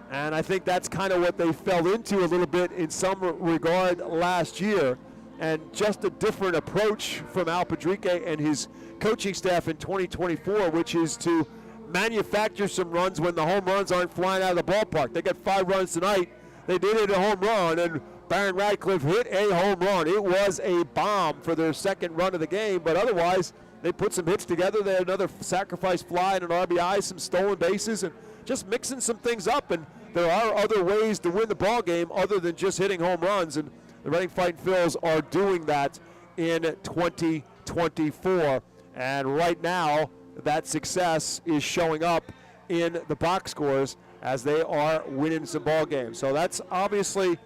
And I think that's kind of what they fell into a little bit in some regard last year, and just a different approach from Al Padrique and his coaching staff in 2024, which is to manufacture some runs when the home runs aren't flying out of the ballpark. They got 5 runs tonight. They did hit a home run, and Baron Radcliffe hit a home run. It was a bomb for their second run of the game, but otherwise they put some hits together. They had another sacrifice fly and an RBI, some stolen bases, and just mixing some things up. And there are other ways to win the ball game other than just hitting home runs, and the Reading Fightin' Phils are doing that in 2024. And right now, that success is showing up in the box scores as they are winning some ball games. So that's obviously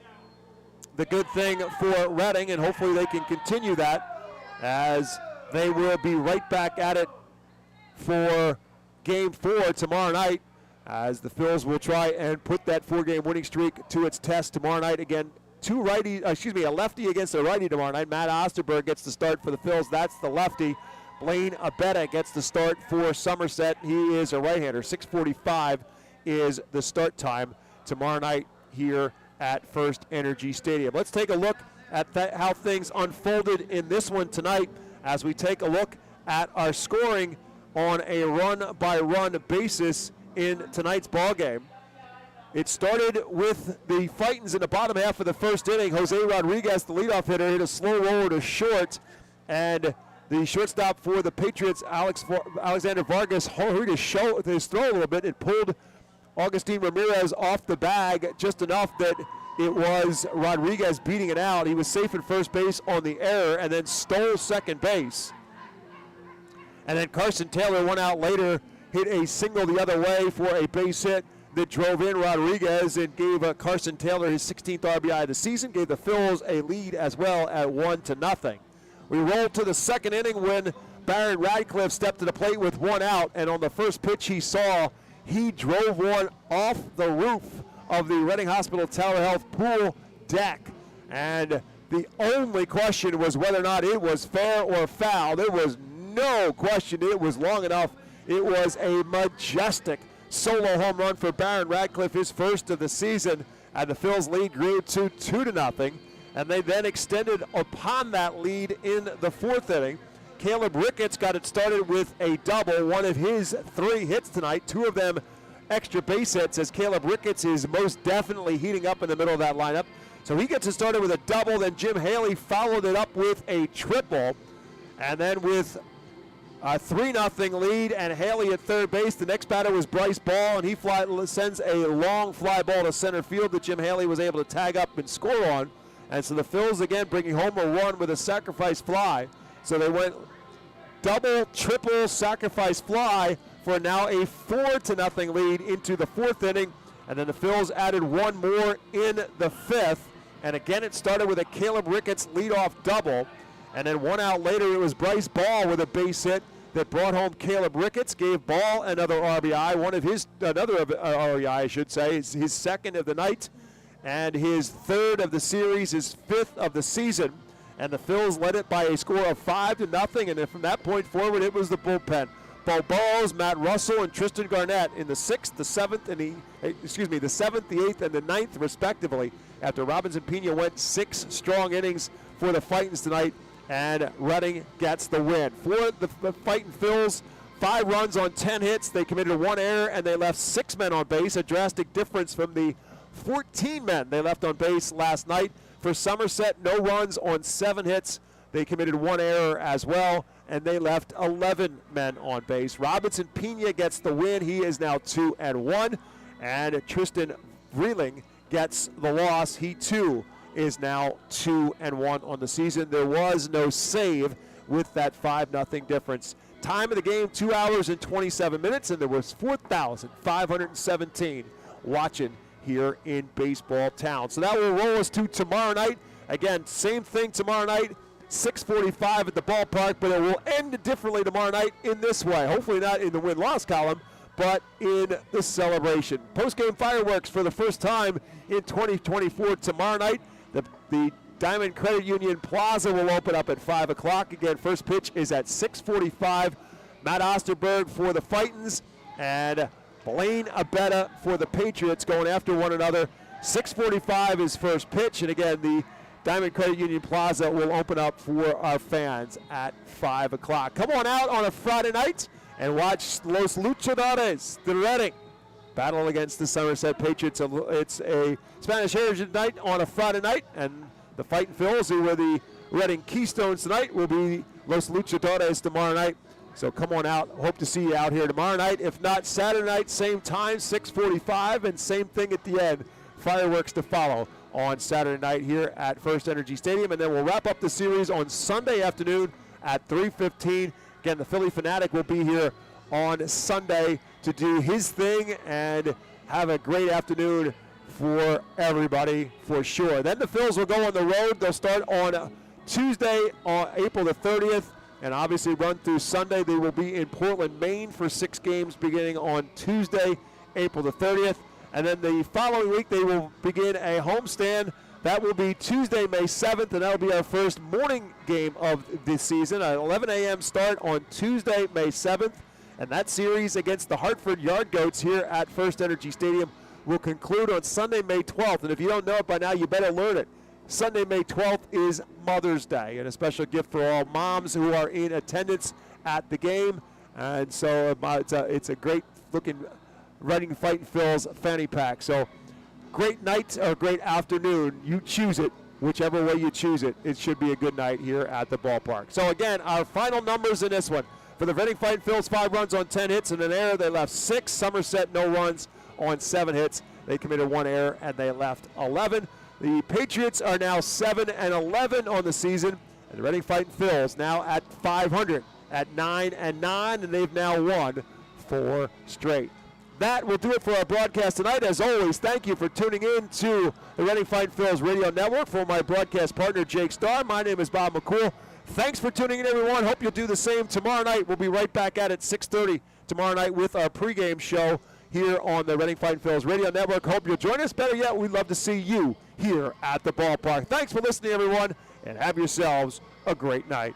the good thing for Reading, and hopefully they can continue that, as they will be right back at it for Game 4 tomorrow night, as the Phils will try and put that 4-game winning streak to its test tomorrow night. Again, a lefty against a righty tomorrow night. Matt Osterberg gets the start for the Phils. That's the lefty. Blaine Abetta gets the start for Somerset. He is a right-hander. 6:45 is the start time tomorrow night here at FirstEnergy Stadium. Let's take a look at how things unfolded in this one tonight, as we take a look at our scoring on a run-by-run basis in tonight's ball game. It started with the Fightins in the bottom half of the first inning. Jose Rodriguez, the leadoff hitter, hit a slow roller to short, and the shortstop for the Patriots, Alexander Vargas, hurried his throw a little bit. It pulled Augustine Ramirez off the bag just enough that it was Rodriguez beating it out. He was safe at first base on the error and then stole second base. And then Carson Taylor, 1 out later, hit a single the other way for a base hit that drove in Rodriguez and gave Carson Taylor his 16th RBI of the season, gave the Phils a lead as well at 1-0. We rolled to the second inning when Baron Radcliffe stepped to the plate with 1 out, and on the first pitch he saw, he drove one off the roof of the Reading Hospital Tower Health pool deck. And The only question was whether or not it was fair or foul. There was no question. It was long enough. It was a majestic solo home run for Barron Radcliffe, his first of the season, and the Phils lead grew to 2-0, and they then extended upon that lead in the fourth inning. Caleb Ricketts got it started with a double, one of his 3 hits tonight, 2 of them extra base hits, as Caleb Ricketts is most definitely heating up in the middle of that lineup. So he gets it started with a double, then Jim Haley followed it up with a triple, and then with a 3-0 lead and Haley at third base. The next batter was Bryce Ball, and he sends a long fly ball to center field that Jim Haley was able to tag up and score on. And so the Phils again bringing home a run with a sacrifice fly. So they went double, triple, sacrifice fly for now a 4-0 lead into the fourth inning. And then the Phils added one more in the fifth. And again, it started with a Caleb Ricketts leadoff double. And then 1 out later, it was Bryce Ball with a base hit that brought home Caleb Ricketts, gave Ball another RBI, another RBI, I should say, his second of the night, and his third of the series, his 5th of the season. And the Phils led it by a score of 5-0, and then from that point forward, it was the bullpen. Bo Burrows, Matt Russell, and Tristan Garnett in the 6th, the 7th, and the 7th, the 8th, and the 9th, respectively, after Robinson Pena went 6 strong innings for the Fightins tonight, and Reading gets the win. For the Fightin' Phils, 5 runs on 10 hits. They committed 1 error, and they left 6 men on base, a drastic difference from the 14 men they left on base last night. For Somerset, no runs on 7 hits. They committed 1 error as well, and they left 11 men on base. Robinson Pena gets the win. He is now 2-1, and Tristan Vreeling gets the loss. He, too, is now 2-1 on the season. There was no save with that 5-0 difference. Time of the game, 2 hours and 27 minutes, and there was 4,517 watching here in Baseball Town. So that will roll us to tomorrow night. Again, same thing tomorrow night, 6:45 at the ballpark, but it will end differently tomorrow night in this way. Hopefully not in the win-loss column, but in the celebration. Post-game fireworks for the first time in 2024 tomorrow night. The Diamond Credit Union Plaza will open up at 5 o'clock. Again, first pitch is at 6:45. Matt Osterberg for the Fightins and Blaine Abetta for the Patriots going after one another. 6:45 is first pitch, and again, the Diamond Credit Union Plaza will open up for our fans at 5 o'clock. Come on out on a Friday night and watch Los Luchadores, the Reading, battle against the Somerset Patriots. It's a Spanish Heritage night on a Friday night, and the Fightin' Phils, who were the Reading Keystones tonight, will be Los Luchadores tomorrow night. So come on out. Hope to see you out here tomorrow night. If not, Saturday night, same time, 6:45, and same thing at the end. Fireworks to follow on Saturday night here at FirstEnergy Stadium, and then we'll wrap up the series on Sunday afternoon at 3:15. Again, the Philly Fanatic will be here on Sunday to do his thing and have a great afternoon for everybody for sure. Then the Phils will go on the road. They'll start on Tuesday, on April the 30th, and obviously run through Sunday. They will be in Portland, Maine for 6 games beginning on Tuesday, April the 30th. And then the following week, they will begin a homestand. That will be Tuesday, May 7th, and that will be our first morning game of this season. An 11 a.m. start on Tuesday, May 7th. And that series against the Hartford Yard Goats here at FirstEnergy Stadium will conclude on Sunday, May 12th. And if you don't know it by now, you better learn it. Sunday, May 12th is Mother's Day, and a special gift for all moms who are in attendance at the game. And so it's a great-looking Reading Fightin' Phils fanny pack. So great night or great afternoon. You choose it. Whichever way you choose it, it should be a good night here at the ballpark. So again, our final numbers in this one. For the Reading Fightin' Phils, 5 runs on 10 hits and an error. They left 6. Somerset, no runs on 7 hits. They committed 1 error, and they left 11. The Patriots are now 7-11 on the season, and the Reading Fightin' Phils now at 500 at 9-9, and they've now won 4 straight. That will do it for our broadcast tonight. As always, thank you for tuning in to the Reading Fightin' Phils Radio Network. For my broadcast partner, Jake Starr, my name is Bob McCool. Thanks for tuning in, everyone. Hope you'll do the same tomorrow night. We'll be right back at it 6:30 tomorrow night with our pregame show here on the Reading Fightin' Phillies Radio Network. Hope you'll join us. Better yet, we'd love to see you here at the ballpark. Thanks for listening, everyone, and have yourselves a great night.